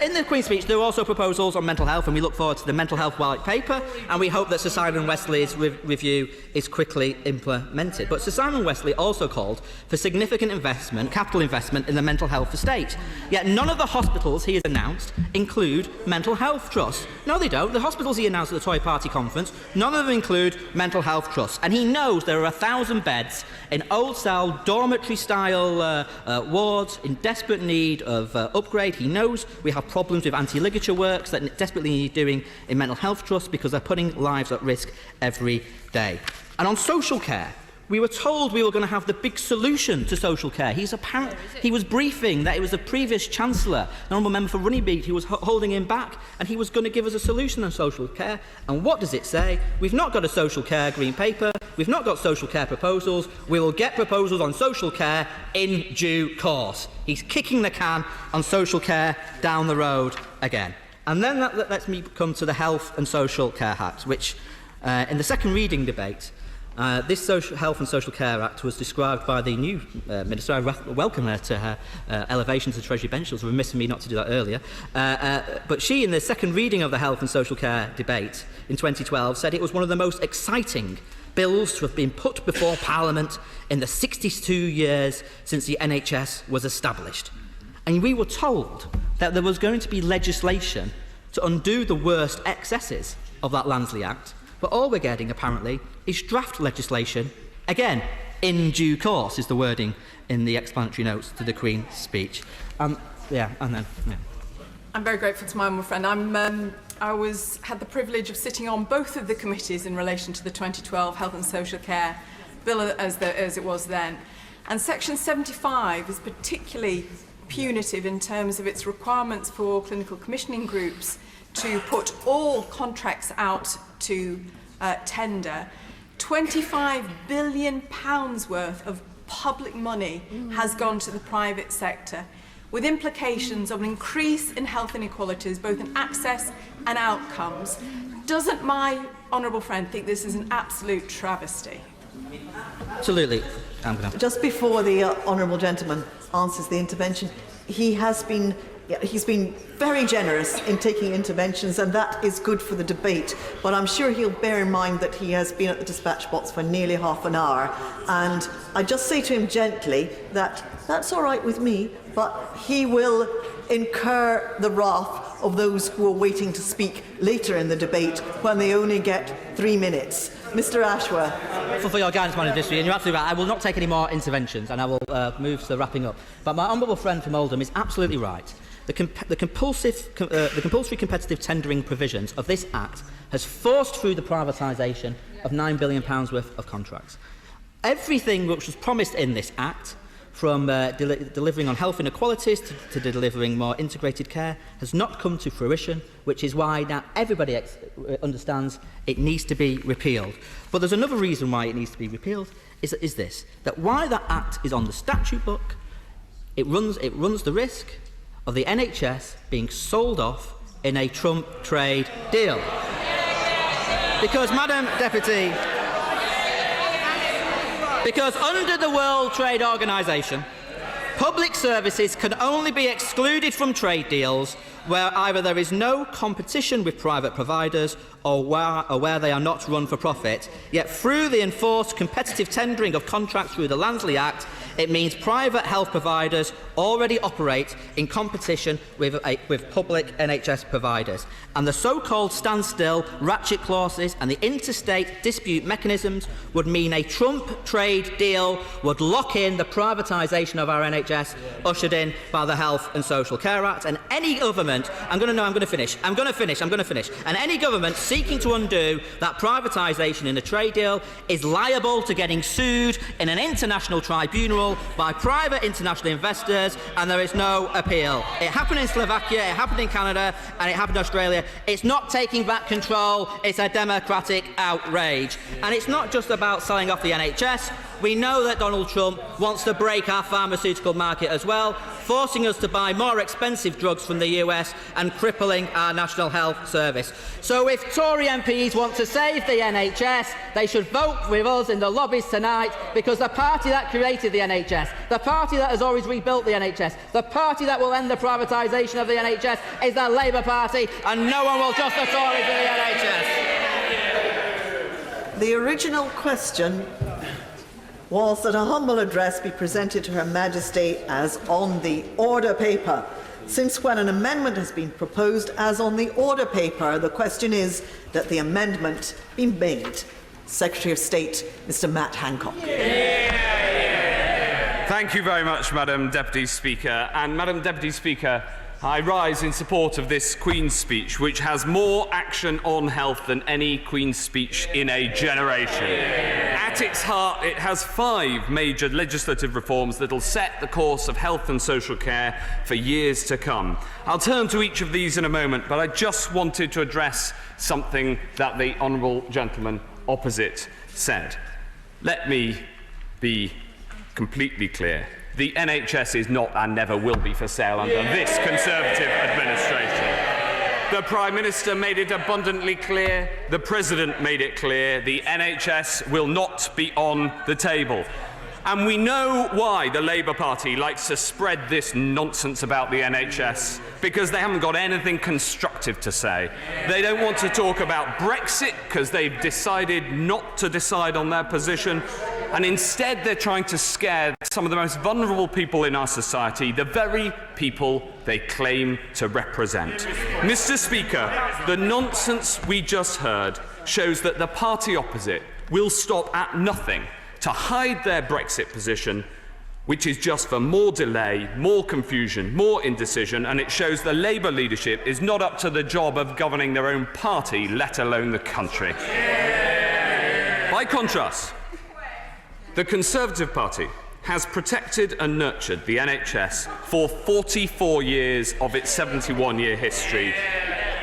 in the Queen's speech, there are also proposals on mental health, and we look forward to the mental health white paper, and we hope that Sir Simon Westley's review is quickly implemented. But Sir Simon Westley also called for significant investment, capital investment, in the mental health estate. Yet none of the hospitals he has announced include mental health trusts. No, they don't. The hospitals he announced at the Tory Party conference, none of them include mental health trusts. And he knows there are 1,000 beds in old-style, dormitory-style wards in desperate need of upgrade. He knows we have problems with anti-ligature works that desperately need doing in mental health trusts because they're putting lives at risk every day. And on social care, we were told we were going to have the big solution to social care. He was briefing that it was the previous Chancellor, the Honourable Member for Runnymede, who was holding him back, and he was going to give us a solution on social care. And what does it say? We've not got a social care green paper. We've not got social care proposals. We will get proposals on social care in due course. He's kicking the can on social care down the road again. And then that lets me come to the Health and Social Care Act, which in the second reading debate, this Health and Social Care Act was described by the new Minister. I welcome her to her elevation to the Treasury bench. It was remiss of me not to do that earlier. But she, in the second reading of the Health and Social Care debate in 2012, said it was one of the most exciting bills to have been put before Parliament in the 62 years since the NHS was established. And we were told that there was going to be legislation to undo the worst excesses of that Lansley Act. But all we're getting, apparently, is draft legislation, again, in due course, is the wording in the explanatory notes to the Queen's speech. I'm very grateful to my honourable friend. I had the privilege of sitting on both of the committees in relation to the 2012 Health and Social Care Bill as it was then. And Section 75 is particularly punitive in terms of its requirements for clinical commissioning groups to put all contracts out to tender. £25 billion worth of public money has gone to the private sector, with implications of an increase in health inequalities, both in access and outcomes. Doesn't my honourable friend think this is an absolute travesty? Absolutely. Just before the honourable gentleman answers the intervention, he's been very generous in taking interventions, and that is good for the debate. But I'm sure he'll bear in mind that he has been at the dispatch box for nearly half an hour. And I just say to him gently that that's all right with me, but he will incur the wrath of those who are waiting to speak later in the debate when they only get 3 minutes. Mr. Ashworth. For your guidance, Madam District, and you're absolutely right. I will not take any more interventions, and I will move to the wrapping up. But my honourable friend from Oldham is absolutely right. The compulsory competitive tendering provisions of this Act has forced through the privatisation of £9 billion worth of contracts. Everything which was promised in this Act, from delivering on health inequalities to delivering more integrated care, has not come to fruition, which is why now everybody understands it needs to be repealed. But there's another reason why it needs to be repealed, is this, that while that Act is on the statute book, it runs the risk of the NHS being sold off in a Trump trade deal. Because, Madam Deputy, because under the World Trade Organisation, public services can only be excluded from trade deals where either there is no competition with private providers or where they are not run for profit. Yet through the enforced competitive tendering of contracts through the Lansley Act, it means private health providers already operate in competition with public NHS providers. And the so-called standstill, ratchet clauses and the interstate dispute mechanisms would mean a Trump trade deal would lock in the privatisation of our NHS ushered in by the Health and Social Care Act. And any government, I'm going to finish. And any government seeking to undo that privatisation in a trade deal is liable to getting sued in an international tribunal by private international investors, and there is no appeal. It happened in Slovakia, it happened in Canada, and it happened in Australia. It's not taking back control, it's a democratic outrage. And it's not just about selling off the NHS. We know that Donald Trump wants to break our pharmaceutical market as well, forcing us to buy more expensive drugs drugs from the US and crippling our National Health Service. So if Tory MPs want to save the NHS, they should vote with us in the lobbies tonight, because the party that created the NHS, the party that has always rebuilt the NHS, the party that will end the privatisation of the NHS is the Labour Party, and no one will trust the Tories in the NHS. The original question was that a humble address be presented to Her Majesty as on the order paper. Since when an amendment has been proposed as on the order paper, the question is that the amendment be made. Secretary of State, Mr. Matt Hancock. Thank you very much, Madam Deputy Speaker. And Madam Deputy Speaker, I rise in support of this Queen's speech, which has more action on health than any Queen's speech in a generation. At its heart, it has 5 major legislative reforms that will set the course of health and social care for years to come. I'll turn to each of these in a moment, but I just wanted to address something that the honourable gentleman opposite said. Let me be completely clear. The NHS is not and never will be for sale under this Conservative administration. The Prime Minister made it abundantly clear, the President made it clear, the NHS will not be on the table. And we know why the Labour Party likes to spread this nonsense about the NHS, because they haven't got anything constructive to say. They don't want to talk about Brexit because they've decided not to decide on their position, and instead they're trying to scare some of the most vulnerable people in our society, the very people they claim to represent. Mr. Speaker, the nonsense we just heard shows that the party opposite will stop at nothing to hide their Brexit position, which is just for more delay, more confusion, more indecision, and it shows the Labour leadership is not up to the job of governing their own party, let alone the country. By contrast, the Conservative Party has protected and nurtured the NHS for 44 years of its 71-year history.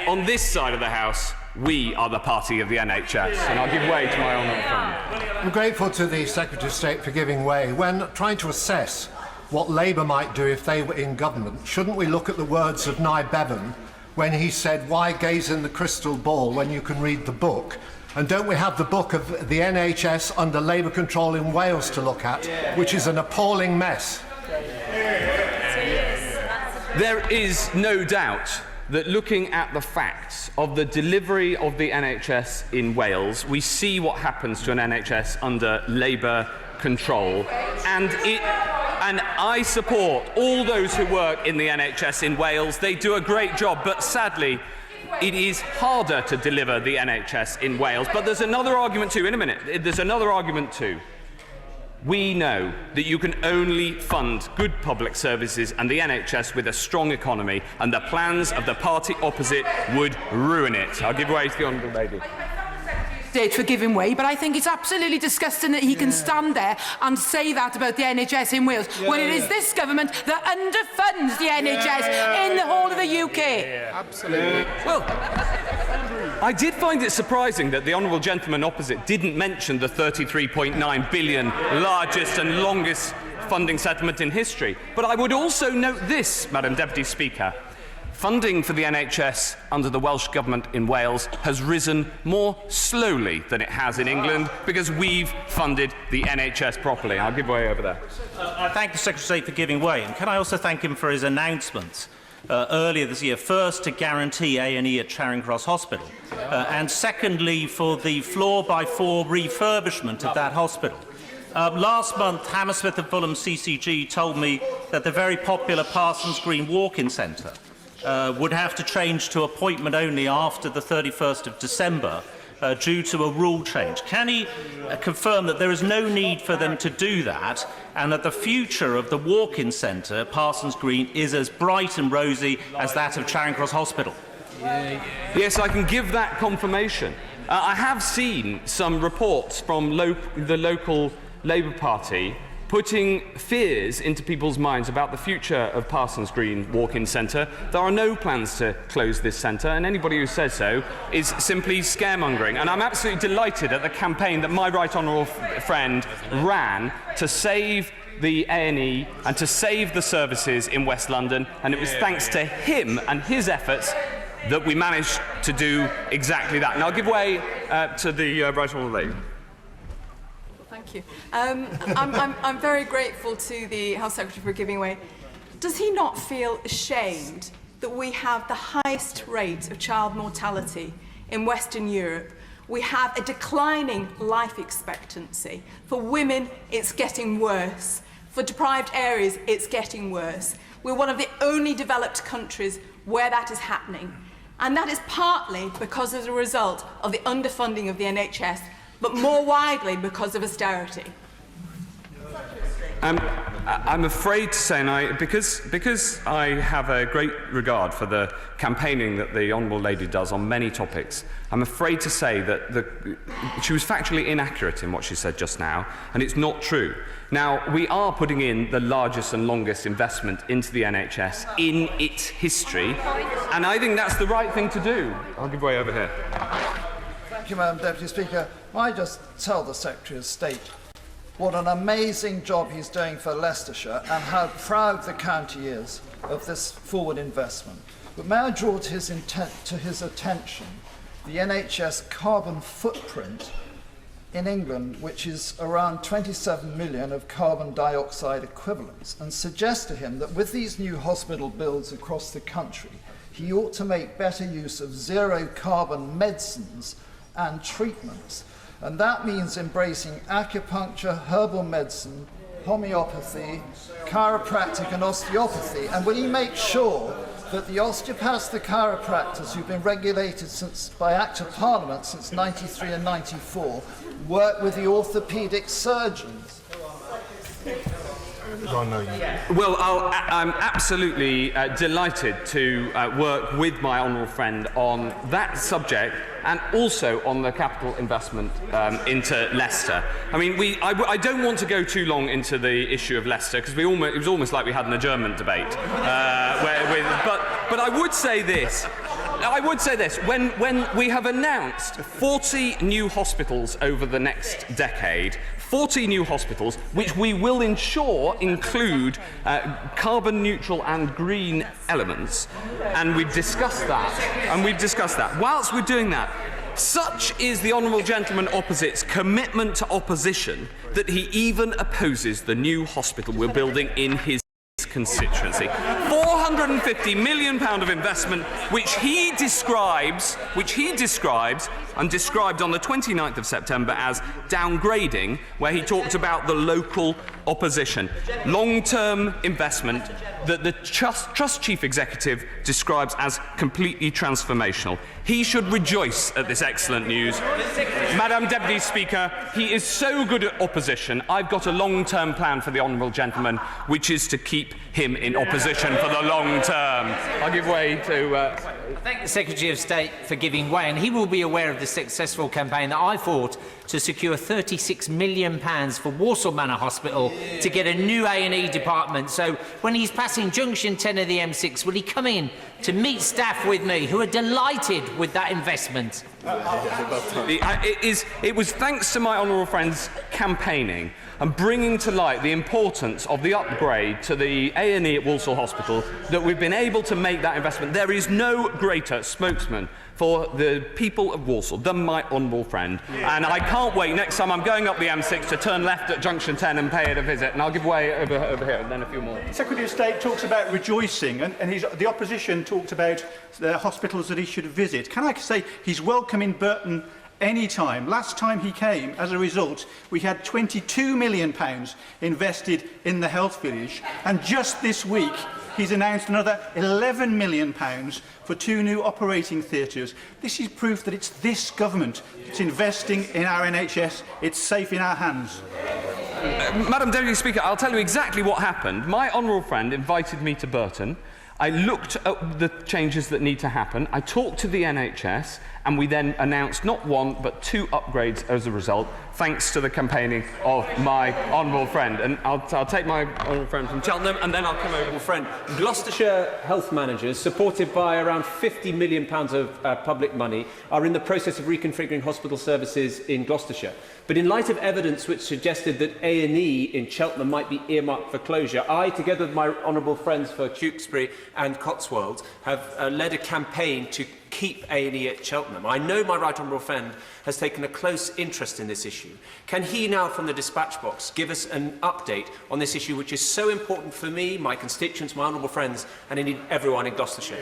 On this side of the House, we are the party of the NHS, and I'll give way to my honourable friend. I'm grateful to the Secretary of State for giving way. When trying to assess what Labour might do if they were in government, shouldn't we look at the words of Nye Bevan when he said, "Why gaze in the crystal ball when you can read the book?" And don't we have the book of the NHS under Labour control in Wales to look at, which is an appalling mess? There is no doubt that looking at the facts of the delivery of the NHS in Wales, we see what happens to an NHS under Labour control. And I support all those who work in the NHS in Wales. They do a great job, but sadly, it is harder to deliver the NHS in Wales. But there's another argument too. In a minute, there's another argument too. We know that you can only fund good public services and the NHS with a strong economy, and the plans of the party opposite would ruin it. I'll give way to the honourable lady. For giving way, but I think it's absolutely disgusting that he can stand there and say that about the NHS in Wales when it is this government that underfunds the NHS in the whole of the UK. Absolutely. Well, I did find it surprising that the honourable gentleman opposite didn't mention the £33.9 billion largest and longest funding settlement in history. But I would also note this, Madam Deputy Speaker. Funding for the NHS under the Welsh Government in Wales has risen more slowly than it has in England because we've funded the NHS properly. I'll give way over there. I thank the Secretary of State for giving way, and can I also thank him for his announcements earlier this year, first to guarantee A&E at Charing Cross Hospital, and secondly for the floor-by-floor refurbishment of that hospital. Last month, Hammersmith and Fulham CCG told me that the very popular Parsons Green Walk-in Centre would have to change to appointment only after the 31st of December due to a rule change. Can he confirm that there is no need for them to do that, and that the future of the walk-in centre, Parsons Green, is as bright and rosy as that of Charing Cross Hospital? Yes, I can give that confirmation. I have seen some reports from the local Labour Party putting fears into people's minds about the future of Parsons Green Walk-in Centre. There are no plans to close this centre, and anybody who says so is simply scaremongering. And I'm absolutely delighted at the campaign that my right honourable friend ran to save the A&E and to save the services in West London, and it was thanks to him and his efforts that we managed to do exactly that. And I'll give way to the right honourable lady. Thank you. I'm very grateful to the Health Secretary for giving way. Does he not feel ashamed that we have the highest rate of child mortality in Western Europe? We have a declining life expectancy. For women, it's getting worse. For deprived areas, it's getting worse. We're one of the only developed countries where that is happening. And that is partly because as a result of the underfunding of the NHS, but more widely because of austerity. I'm afraid to say, and because I have a great regard for the campaigning that the Honourable Lady does on many topics, I'm afraid to say that she was factually inaccurate in what she said just now, and it's not true. Now, we are putting in the largest and longest investment into the NHS in its history, and I think that's the right thing to do. I'll give way over here. Thank you, Madam Deputy Speaker. I just tell the Secretary of State what an amazing job he's doing for Leicestershire and how proud the county is of this forward investment. But may I draw to his attention the NHS carbon footprint in England, which is around 27 million of carbon dioxide equivalents, and suggest to him that with these new hospital builds across the country, he ought to make better use of zero carbon medicines and treatments. And that means embracing acupuncture, herbal medicine, homeopathy, chiropractic and osteopathy. And will he make sure that the osteopaths, the chiropractors who've been regulated by Act of Parliament since 93 and 94 work with the orthopaedic surgeons? Well, I'm absolutely delighted to work with my honourable friend on that subject and also on the capital investment into Leicester. I mean, I don't want to go too long into the issue of Leicester because it was almost like we had an adjournment debate. But I would say this. When we have announced 40 new hospitals over the next decade, 40 new hospitals, which we will ensure include carbon neutral and green elements, and we've discussed that. Whilst we're doing that, such is the Honourable Gentleman Opposite's commitment to opposition that he even opposes the new hospital we're building in his constituency. £450 million of investment, which he describes and described on the 29th of September as downgrading, where he talked about the local opposition. Long-term investment that the Trust Chief Executive describes as completely transformational. He should rejoice at this excellent news. Madam Deputy Speaker, he is so good at opposition. I've got a long-term plan for the Honourable Gentleman, which is to keep him in opposition for the long term. I'll give way to... I thank the Secretary of State for giving way, and he will be aware of the successful campaign that I fought to secure £36 million for Walsall Manor Hospital to get a new A&E department. So when he's passing junction 10 of the M6, will he come in to meet staff with me who are delighted with that investment? It was thanks to my honourable friend's campaigning and bringing to light the importance of the upgrade to the A&E at Walsall Hospital that we've been able to make that investment. There is no greater spokesman for the people of Walsall than my honourable friend. And I can't wait. Next time I'm going up the M6 to turn left at junction 10 and pay it a visit. And I'll give way over here and then a few more. Secretary of State talks about rejoicing, and the opposition talked about the hospitals that he should visit. Can I say he's welcome in Burton any time? Last time he came, as a result, we had £22 million invested in the health village, and just this week he's announced another £11 million for 2 new operating theatres. This is proof that it's this government that's investing in our NHS. It's safe in our hands. Madam Deputy Speaker, I'll tell you exactly what happened. My honourable friend invited me to Burton. I looked at the changes that need to happen. I talked to the NHS, and we then announced not one but 2 upgrades as a result, thanks to the campaigning of my honourable friend. And I'll take my honourable friend from Cheltenham, and then I'll come over. Friend, Gloucestershire health managers, supported by around £50 million of public money, are in the process of reconfiguring hospital services in Gloucestershire. But in light of evidence which suggested that A&E in Cheltenham might be earmarked for closure, I, together with my honourable friends for Tewkesbury and Cotswolds, have led a campaign to keep A&E at Cheltenham. I know my right honourable friend has taken a close interest in this issue. Can he now, from the dispatch box, give us an update on this issue, which is so important for me, my constituents, my honourable friends, and indeed everyone in Gloucestershire?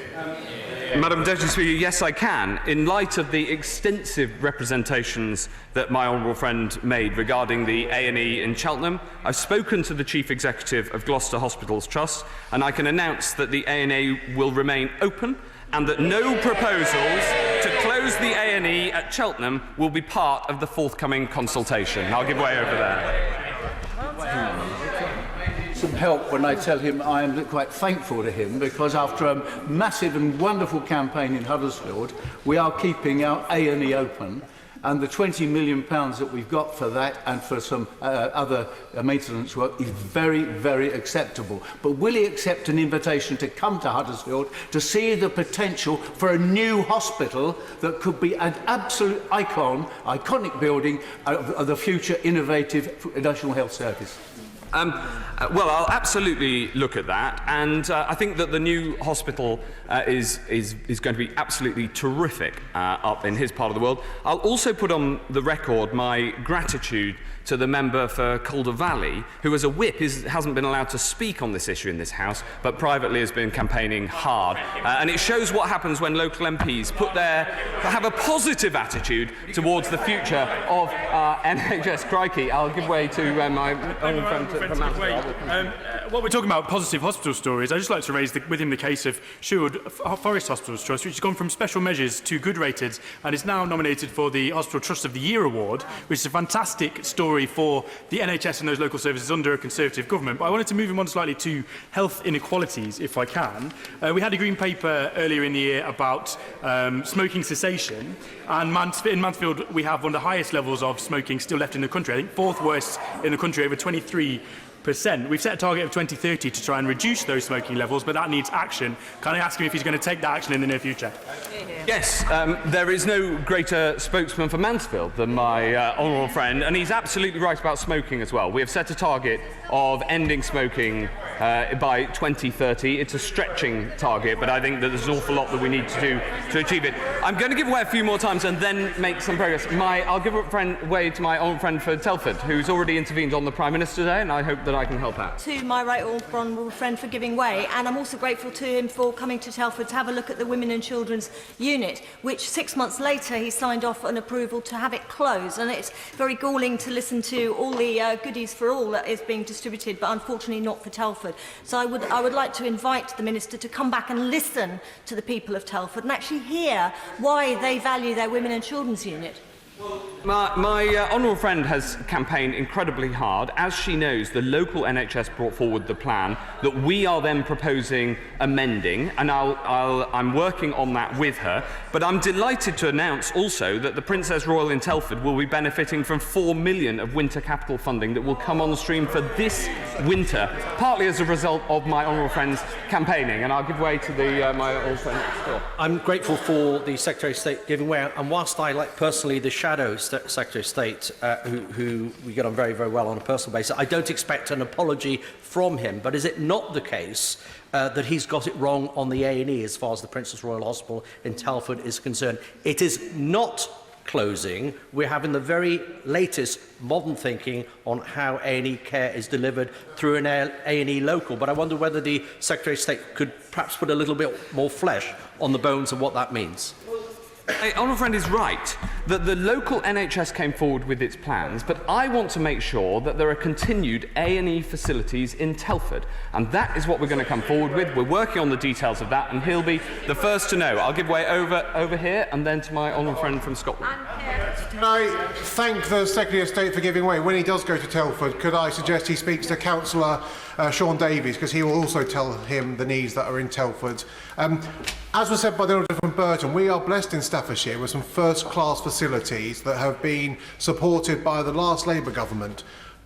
Madam Deputy Speaker, yes, I can. In light of the extensive representations that my honourable friend made regarding the A&E in Cheltenham, I've spoken to the Chief Executive of Gloucester Hospitals Trust, and I can announce that the A&E will remain open and that no proposals to close the A&E at Cheltenham will be part of the forthcoming consultation. I'll give way over there. Some help when I tell him I am quite thankful to him, because after a massive and wonderful campaign in Huddersfield, we are keeping our A&E open. And the £20 million that we've got for that and for some other maintenance work is very, very acceptable. But will he accept an invitation to come to Huddersfield to see the potential for a new hospital that could be an absolute iconic building of the future innovative National Health Service? Well, I'll absolutely look at that, and I think that the new hospital is going to be absolutely terrific up in his part of the world. I'll also put on the record my gratitude to the member for Calder Valley, who as a whip hasn't been allowed to speak on this issue in this House, but privately has been campaigning hard. And it shows what happens when local MPs have a positive attitude towards the future of NHS. Crikey, I'll give way to my own friend from Mansfield. What we're talking about, positive hospital stories, I'd just like to raise with him the case of Sherwood Forest Hospital Trust, which has gone from special measures to good rated and is now nominated for the Hospital Trust of the Year award, which is a fantastic story for the NHS and those local services under a Conservative government. But I wanted to move him on slightly to health inequalities, if I can. We had a Green Paper earlier in the year about smoking cessation, and in Mansfield we have one of the highest levels of smoking still left in the country. I think 4th worst in the country, over 23%. We've set a target of 2030 to try and reduce those smoking levels, but that needs action. Can I ask him if he's going to take that action in the near future? Yes, there is no greater spokesman for Mansfield than my honourable friend, and he's absolutely right about smoking as well. We have set a target of ending smoking by 2030. It's a stretching target, but I think that there's an awful lot that we need to do to achieve it. I'm going to give way a few more times and then make some progress. I'll give way to my honourable friend for Telford, who's already intervened on the Prime Minister today, and I hope that I can help out. To my right honourable friend for giving way, and I'm also grateful to him for coming to Telford to have a look at the Women and Children's Unit, which 6 months later he signed off an approval to have it closed. And it's very galling to listen to all the goodies for all that is being distributed, but unfortunately not for Telford. So I would like to invite the Minister to come back and listen to the people of Telford and actually hear why they value their Women and Children's Unit. My honourable friend has campaigned incredibly hard. As she knows, the local NHS brought forward the plan that we are then proposing amending, and I'm working on that with her. But I'm delighted to announce also that the Princess Royal in Telford will be benefiting from £4 million of winter capital funding that will come on the stream for this winter, partly as a result of my honourable friend's campaigning. And I'll give way to my honourable friend next door. I'm grateful for the Secretary of State giving way, and whilst I like personally the Shadow Secretary of State, who we get on very, very well on a personal basis, I don't expect an apology from him. But is it not the case that he's got it wrong on the A&E as far as the Princess Royal Hospital in Telford is concerned? It is not closing. We're having the very latest modern thinking on how A&E care is delivered through an A&E local. But I wonder whether the Secretary of State could perhaps put a little bit more flesh on the bones of what that means. My honourable friend is right. that the local NHS came forward with its plans, but I want to make sure that there are continued A&E facilities in Telford, and that is what we're going to come forward with. We're working on the details of that, and he'll be the first to know. I'll give way over here, and then to my honourable friend from Scotland. Can I thank the Secretary of State for giving way? When he does go to Telford, could I suggest he speaks to Councillor Sean Davies, because he will also tell him the needs that are in Telford. As was said by the Honourable from Burton, we are blessed in Staffordshire with some first-class facilities that have been supported by the last Labour government.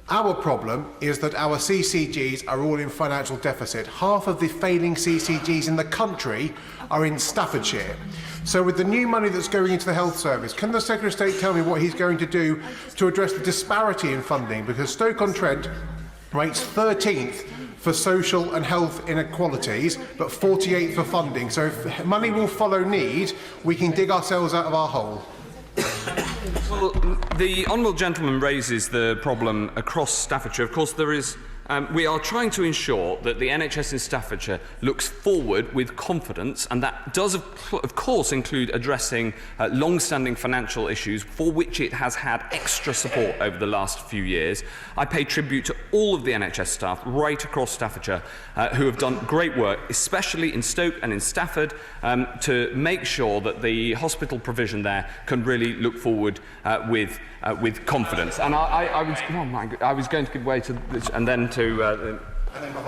Our problem is that our CCGs are all in financial deficit. Half of the failing CCGs in the country are in Staffordshire. So with the new money that's going into the health service, can the Secretary of State tell me what he's going to do to address the disparity in funding? Because Stoke-on-Trent rates 13th for social and health inequalities, but 48th for funding. So if money will follow need, we can dig ourselves out of our hole. Well, the honourable gentleman raises the problem across Staffordshire. Of course, there is. We are trying to ensure that the NHS in Staffordshire looks forward with confidence, and that does, of course, include addressing long-standing financial issues for which it has had extra support over the last few years. I pay tribute to all of the NHS staff right across Staffordshire who have done great work, especially in Stoke and in Stafford, to make sure that the hospital provision there can really look forward with confidence. And I was going to give way to this, and then to.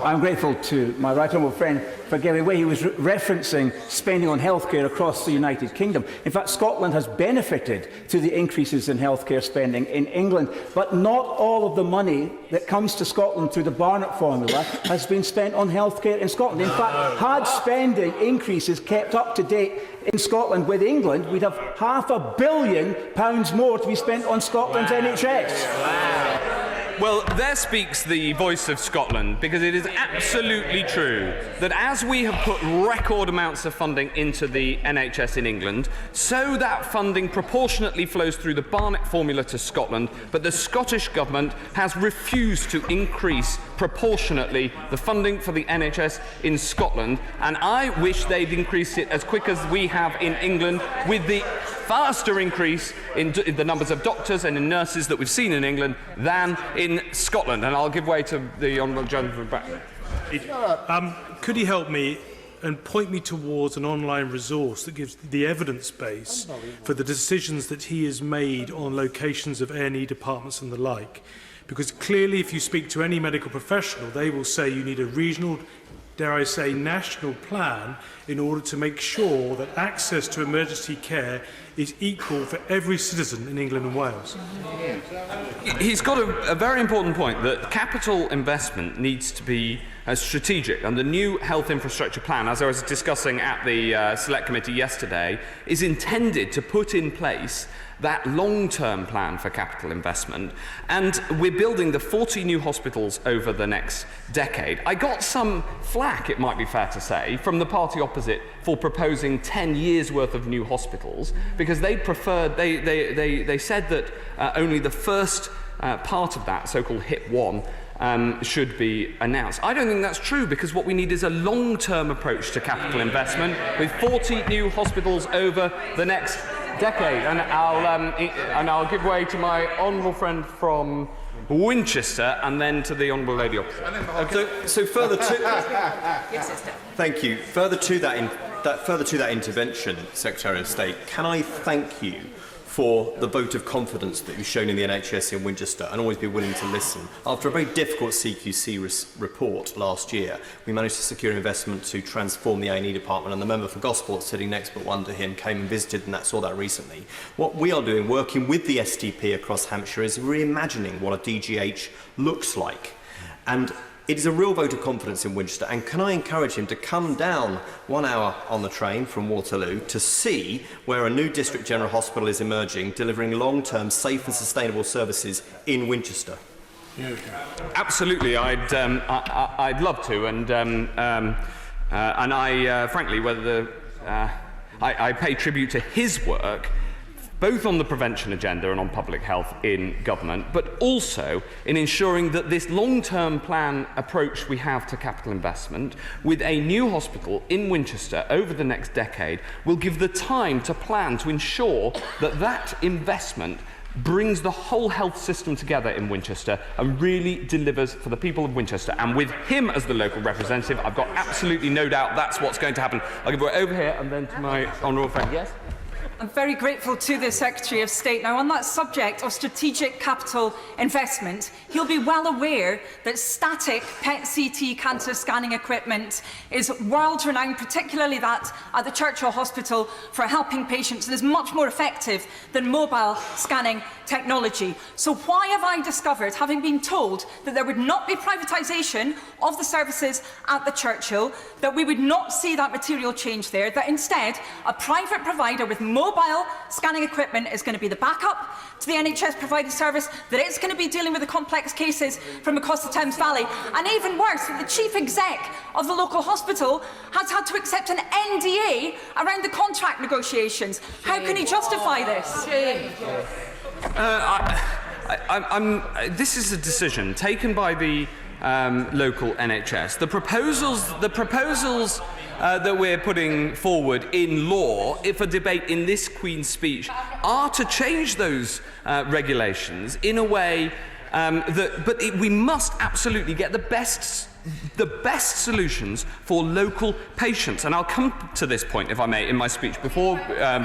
I'm grateful to my right honourable friend for giving way. He was referencing spending on healthcare across the United Kingdom. In fact, Scotland has benefited to the increases in healthcare spending in England, but not all of the money that comes to Scotland through the Barnett formula has been spent on healthcare in Scotland. In fact, had spending increases kept up to date in Scotland with England, we'd have £500 million more to be spent on Scotland's NHS. Well, there speaks the voice of Scotland, because it is absolutely true that as we have put record amounts of funding into the NHS in England, so that funding proportionately flows through the Barnett formula to Scotland, but the Scottish Government has refused to increase proportionately the funding for the NHS in Scotland, and I wish they'd increase it as quick as we have in England, with the faster increase in the numbers of doctors and in nurses that we've seen in England than in Scotland. And I'll give way to the honourable gentleman back. Could he help me and point me towards an online resource that gives the evidence base for the decisions that he has made on locations of A&E departments and the like? Because clearly, if you speak to any medical professional, they will say you need a regional, dare I say, national plan in order to make sure that access to emergency care is equal for every citizen in England and Wales. He's got a very important point, that capital investment needs to be strategic, and the new health infrastructure plan, as I was discussing at the Select Committee yesterday, is intended to put in place that long-term plan for capital investment, and we're building the 40 new hospitals over the next decade. I got some flack, it might be fair to say, from the party opposite for proposing 10 years worth of new hospitals, because they preferred, they said that only the first part of that, so-called HIP 1, should be announced. I don't think that's true, because what we need is a long-term approach to capital investment with 40 new hospitals over the next decade. And I'll give way to my honourable friend from Winchester, and then to the honourable lady opposite. Okay. So further to thank you. Further to that intervention, Secretary of State, can I thank you for the vote of confidence that you've shown in the NHS in Winchester, and always be willing to listen. After a very difficult CQC report last year, we managed to secure investment to transform the A&E department, and the member for Gosport, sitting next but one to him, came and visited and saw that recently. What we are doing, working with the STP across Hampshire, is reimagining what a DGH looks like. And it is a real vote of confidence in Winchester, and can I encourage him to come down 1 hour on the train from Waterloo to see where a new District General Hospital is emerging, delivering long-term, safe and sustainable services in Winchester? Absolutely, I'd love to, and I frankly, I pay tribute to his work both on the prevention agenda and on public health in government, but also in ensuring that this long-term plan approach we have to capital investment with a new hospital in Winchester over the next decade will give the time to plan to ensure that that investment brings the whole health system together in Winchester and really delivers for the people of Winchester. And with him as the local representative, I've got absolutely no doubt that's what's going to happen. I'll give it over here and then to my honourable friend. Yes? I'm very grateful to the Secretary of State. Now, on that subject of strategic capital investment, he'll be well aware that static PET-CT cancer scanning equipment is world-renowned, particularly that at the Churchill Hospital, for helping patients, and is much more effective than mobile scanning technology. So why have I discovered, having been told that there would not be privatisation of the services at the Churchill, that we would not see that material change there, that instead a private provider with mobile scanning equipment is going to be the backup to the NHS provided service, that it's going to be dealing with the complex cases from across the Thames Valley, and even worse, that the chief exec of the local hospital has had to accept an NDA around the contract negotiations. How can he justify this? This is a decision taken by the local NHS. The proposals that we're putting forward in law, if a debate in this Queen's speech, are to change those regulations in a way we must absolutely get the best solutions for local patients. And I'll come to this point, if I may, in my speech, before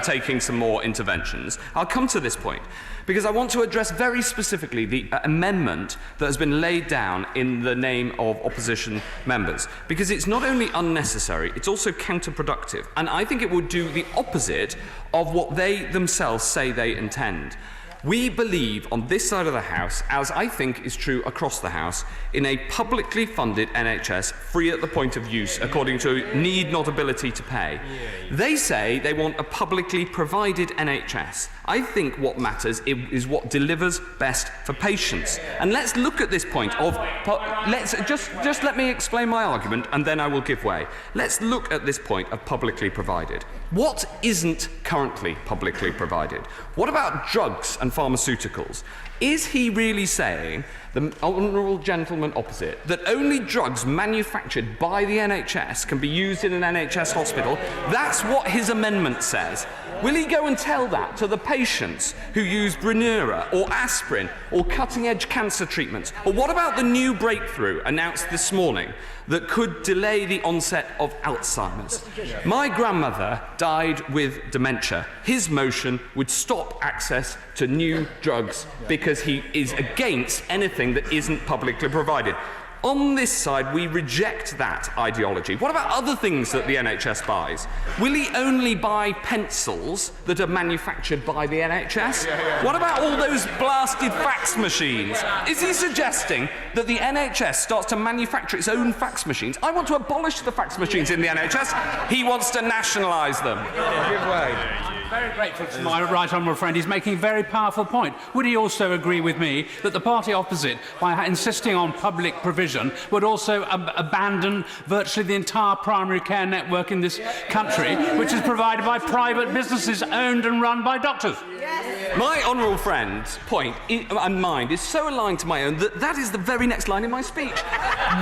taking some more interventions. I'll come to this point, because I want to address very specifically the amendment that has been laid down in the name of opposition members, because it's not only unnecessary, it's also counterproductive. And I think it would do the opposite of what they themselves say they intend. We believe on this side of the House, as I think is true across the House, in a publicly funded NHS, free at the point of use, according to need, not ability to pay. They say they want a publicly provided NHS. I think what matters is what delivers best for patients. And let's look at this point of... Just let me explain my argument and then I will give way. Let's look at this point of publicly provided. What isn't currently publicly provided? What about drugs and pharmaceuticals? Is he really saying, the honourable gentleman opposite, that only drugs manufactured by the NHS can be used in an NHS hospital? That's what his amendment says. Will he go and tell that to the patients who use Brineura or aspirin or cutting-edge cancer treatments? Or what about the new breakthrough announced this morning that could delay the onset of Alzheimer's? My grandmother died with dementia. His motion would stop access to new drugs because he is against anything that isn't publicly provided. On this side, we reject that ideology. What about other things that the NHS buys? Will he only buy pencils that are manufactured by the NHS? What about all those blasted fax machines? Is he suggesting that the NHS starts to manufacture its own fax machines? I want to abolish the fax machines in the NHS. He wants to nationalise them. Give way. Very grateful to my right honourable friend. He's making a very powerful point. Would he also agree with me that the party opposite, by insisting on public provision, would also abandon virtually the entire primary care network in this country, which is provided by private businesses owned and run by doctors? Yes. My honourable friend's point and mind is so aligned to my own that that is the very next line in my speech.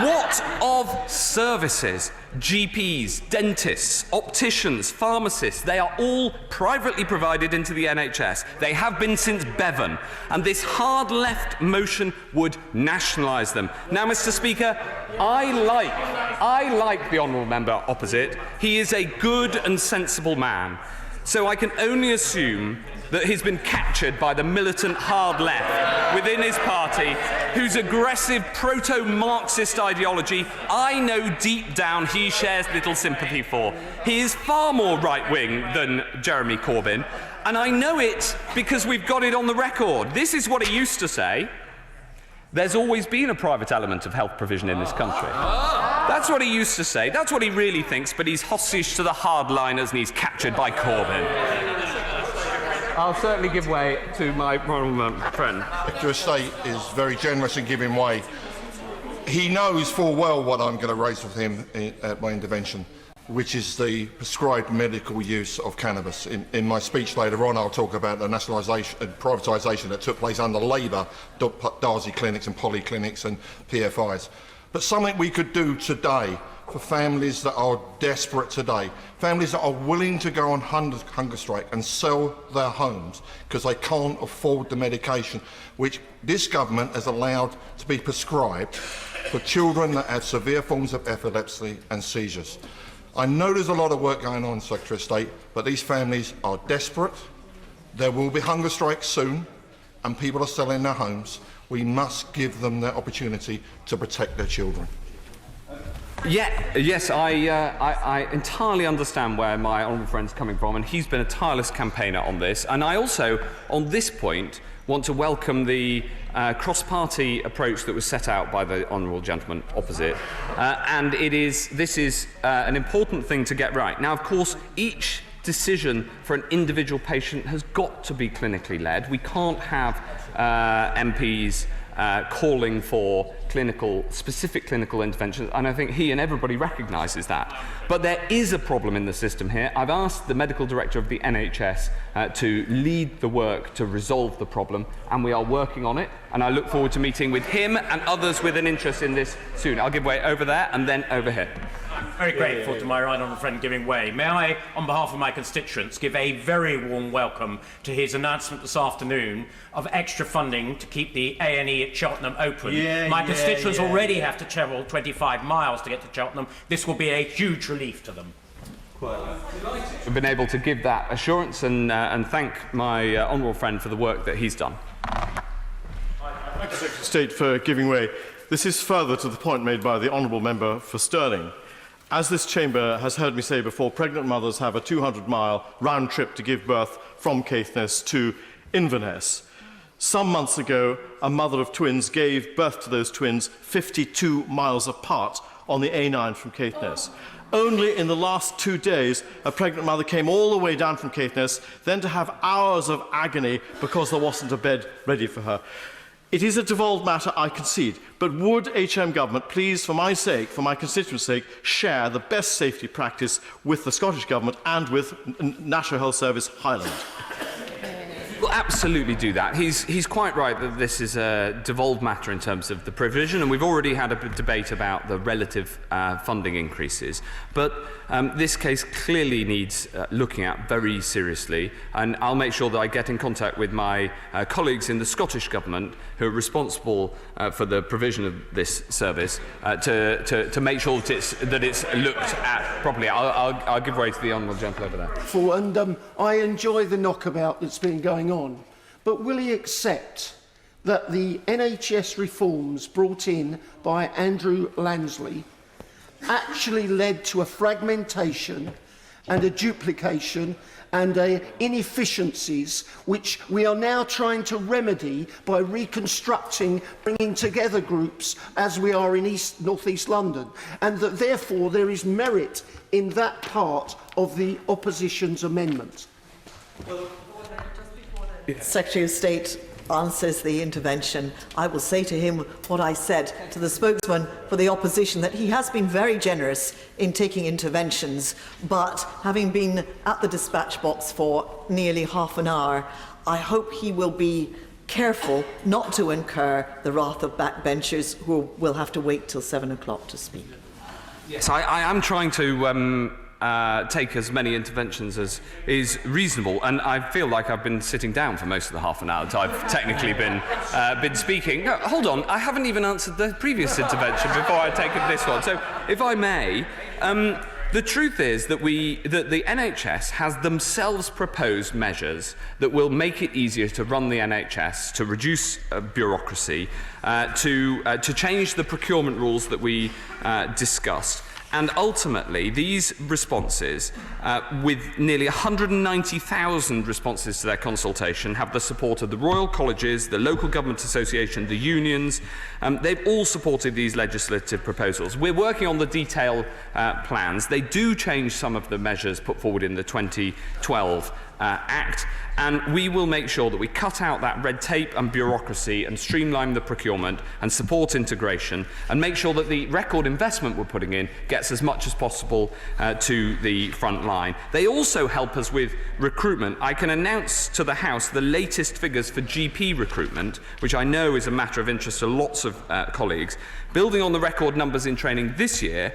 What of services? GPs, dentists, opticians, pharmacists, they are all privately provided into the NHS. They have been since Bevan, and this hard left motion would nationalise them. Now, Mr. Speaker, I like the honourable member opposite. He is a good and sensible man. So I can only assume that he's been captured by the militant hard left within his party, whose aggressive proto-Marxist ideology I know deep down he shares little sympathy for. He is far more right-wing than Jeremy Corbyn, and I know it because we've got it on the record. This is what he used to say. There's always been a private element of health provision in this country. That's what he used to say. That's what he really thinks, but he's hostage to the hardliners and he's captured by Corbyn. I'll certainly give way to my friend. Secretary of State is very generous in giving way. He knows full well what I'm going to raise with him at my intervention. which is the prescribed medical use of cannabis. In my speech later on, I'll talk about the nationalisation and privatisation that took place under Labour, Darcy clinics and polyclinics and PFIs. But something we could do today for families that are desperate today, families that are willing to go on hunger strike and sell their homes because they can't afford the medication, which this government has allowed to be prescribed for children that have severe forms of epilepsy and seizures. I know there's a lot of work going on, Secretary of State, but these families are desperate. There will be hunger strikes soon, and people are selling their homes. We must give them the opportunity to protect their children. Yes, I entirely understand where my honourable friend's coming from, and he's been a tireless campaigner on this. And I also, on this point, want to welcome the cross-party approach that was set out by the honourable gentleman opposite. And this is an important thing to get right. Now, of course, each decision for an individual patient has got to be clinically led. We can't have MPs calling for specific clinical interventions, and I think he and everybody recognises that. But there is a problem in the system here. I've asked the medical director of the NHS to lead the work to resolve the problem, and we are working on it, and I look forward to meeting with him and others with an interest in this soon. I'll give way over there and then over here. Very grateful to my right honourable friend giving way. May I, on behalf of my constituents, give a very warm welcome to his announcement this afternoon of extra funding to keep the A&E at Cheltenham open. My constituents already have to travel 25 miles to get to Cheltenham. This will be a huge relief to them. We've been able to give that assurance and thank my honourable friend for the work that he's done. Thank you, Secretary of State, for giving way. This is further to the point made by the honourable member for Stirling. As this chamber has heard me say before, pregnant mothers have a 200-mile round trip to give birth from Caithness to Inverness. Some months ago, a mother of twins gave birth to those twins 52 miles apart on the A9 from Caithness. Only in the last 2 days, a pregnant mother came all the way down from Caithness, then to have hours of agony because there wasn't a bed ready for her. It is a devolved matter, I concede, but would HM Government please, for my sake, for my constituents' sake, share the best safety practice with the Scottish Government and with National Health Service Highland? We'll absolutely do that. He's quite right that this is a devolved matter in terms of the provision, and we've already had a debate about the relative funding increases. But this case clearly needs looking at very seriously, and I'll make sure that I get in contact with my colleagues in the Scottish Government who are responsible for the provision of this service to make sure that it's looked at properly. I'll give way to the honourable gentleman over there. And I enjoy the knockabout that's been going on, but will he accept that the NHS reforms brought in by Andrew Lansley actually led to a fragmentation and a duplication and inefficiencies which we are now trying to remedy by reconstructing, bringing together groups as we are in North East London, and that therefore there is merit in that part of the opposition's amendment? Secretary of State answers the intervention. I will say to him what I said to the spokesman for the opposition, that he has been very generous in taking interventions, but having been at the dispatch box for nearly half an hour, I hope he will be careful not to incur the wrath of backbenchers who will have to wait till 7 o'clock to speak. Yes, I am trying to take as many interventions as is reasonable, and I feel like I've been sitting down for most of the half an hour that I've technically been speaking. No, hold on, I haven't even answered the previous intervention before I take this one. So, if I may, the truth is that the NHS has themselves proposed measures that will make it easier to run the NHS, to reduce bureaucracy, to change the procurement rules that we discussed. And ultimately, these responses, with nearly 190,000 responses to their consultation, have the support of the Royal Colleges, the Local Government Association, the unions. They've all supported these legislative proposals. We're working on the detailed plans. They do change some of the measures put forward in the 2012 Act, and we will make sure that we cut out that red tape and bureaucracy and streamline the procurement and support integration and make sure that the record investment we're putting in gets as much as possible to the front line. They also help us with recruitment. I can announce to the House the latest figures for GP recruitment, which I know is a matter of interest to lots of colleagues. Building on the record numbers in training this year,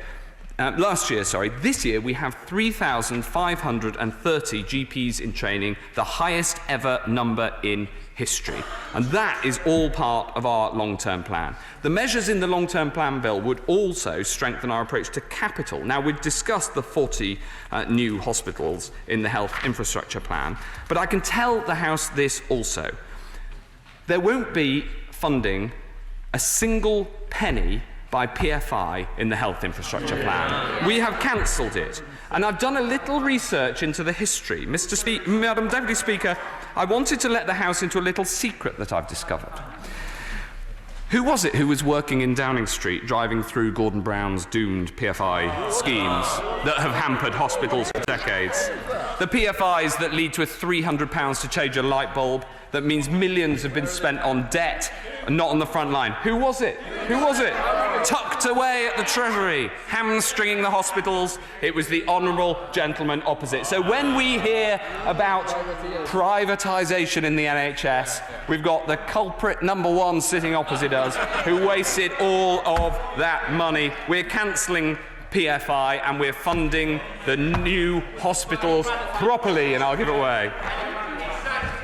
this year we have 3,530 GPs in training, the highest ever number in history. And that is all part of our long-term plan. The measures in the long-term plan bill would also strengthen our approach to capital. Now, we've discussed the 40 new hospitals in the health infrastructure plan, but I can tell the House this also. There won't be funding a single penny by PFI in the health infrastructure plan. We have cancelled it. And I've done a little research into the history. Madam Deputy Speaker, I wanted to let the House into a little secret that I've discovered. Who was it who was working in Downing Street, driving through Gordon Brown's doomed PFI schemes that have hampered hospitals for decades? The PFIs that lead to £300 to change a light bulb, that means millions have been spent on debt and not on the front line. Who was it? Who was it? Tucked away at the Treasury, hamstringing the hospitals. It was the honourable gentleman opposite. So when we hear about privatisation in the NHS, we've got the culprit number one sitting opposite us who wasted all of that money. We're cancelling PFI and we're funding the new hospitals properly, and I'll give it away.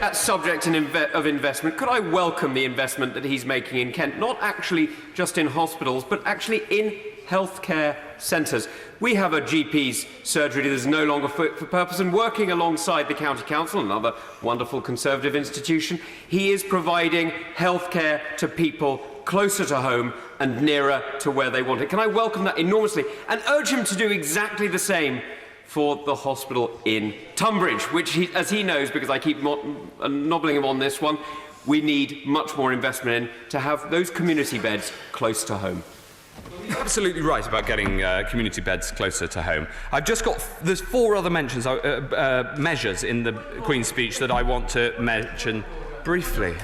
That subject of investment, could I welcome the investment that he's making in Kent, not actually just in hospitals, but actually in healthcare centres? We have a GP's surgery that is no longer fit for purpose, and working alongside the County Council, another wonderful Conservative institution, he is providing healthcare to people closer to home and nearer to where they want it. Can I welcome that enormously and urge him to do exactly the same for the hospital in Tunbridge, which, as he knows, because I keep nobbling him on this one, we need much more investment in to have those community beds close to home. You're absolutely right about getting community beds closer to home. I've just got, there's 4 other measures in the Queen's speech that I want to mention briefly.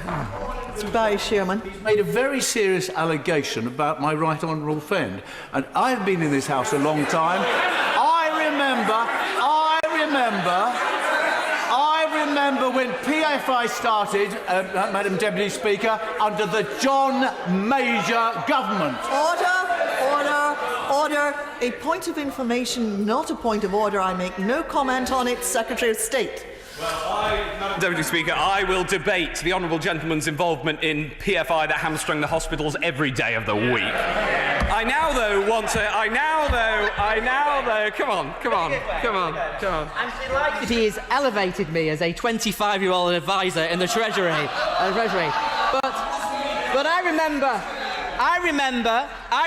By Chairman. He's made a very serious allegation about my right honourable friend, and I've been in this House a long time. I remember when PFI started, Madam Deputy Speaker, under the John Major government. Order. A point of information, not a point of order. I make no comment on it, Secretary of State. Madam Deputy Speaker, I will debate the honourable gentleman's involvement in PFI that hamstrung the hospitals every day of the week. I now, though, come on. I'm delighted he has elevated me as a 25-year-old advisor in the Treasury. But I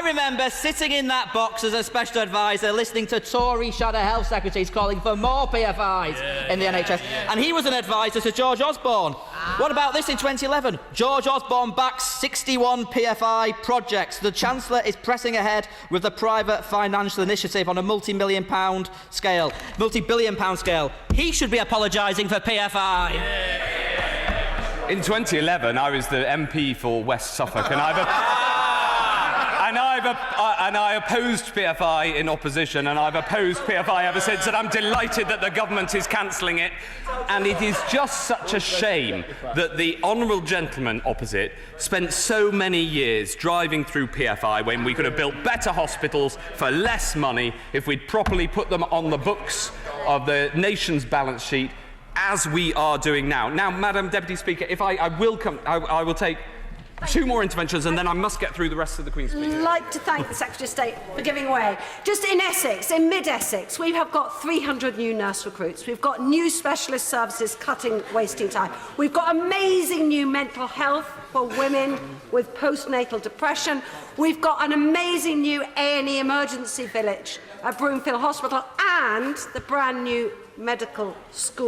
remember sitting in that box as a special advisor, listening to Tory shadow health secretaries calling for more PFIs in the NHS, and he was an advisor to George Osborne. What about this in 2011? George Osborne backs 61 PFI projects. The Chancellor is pressing ahead with the private financial initiative on a multi-billion pound scale. He should be apologising for PFI. In 2011, I was the MP for West Suffolk, and I opposed PFI in opposition, and I've opposed PFI ever since, and I'm delighted that the government is cancelling it. And it is just such a shame that the honourable gentleman opposite spent so many years driving through PFI when we could have built better hospitals for less money if we'd properly put them on the books of the nation's balance sheet, as we are doing now. Now, Madam Deputy Speaker, if I will take 2 more interventions, and then I must get through the rest of the Queen's speech. I'd like to thank the Secretary of State for giving way. Just in Essex, in mid-Essex, we have got 300 new nurse recruits. We've got new specialist services cutting wasting time. We've got amazing new mental health for women with postnatal depression. We've got an amazing new A&E emergency village at Broomfield Hospital and the brand new medical school.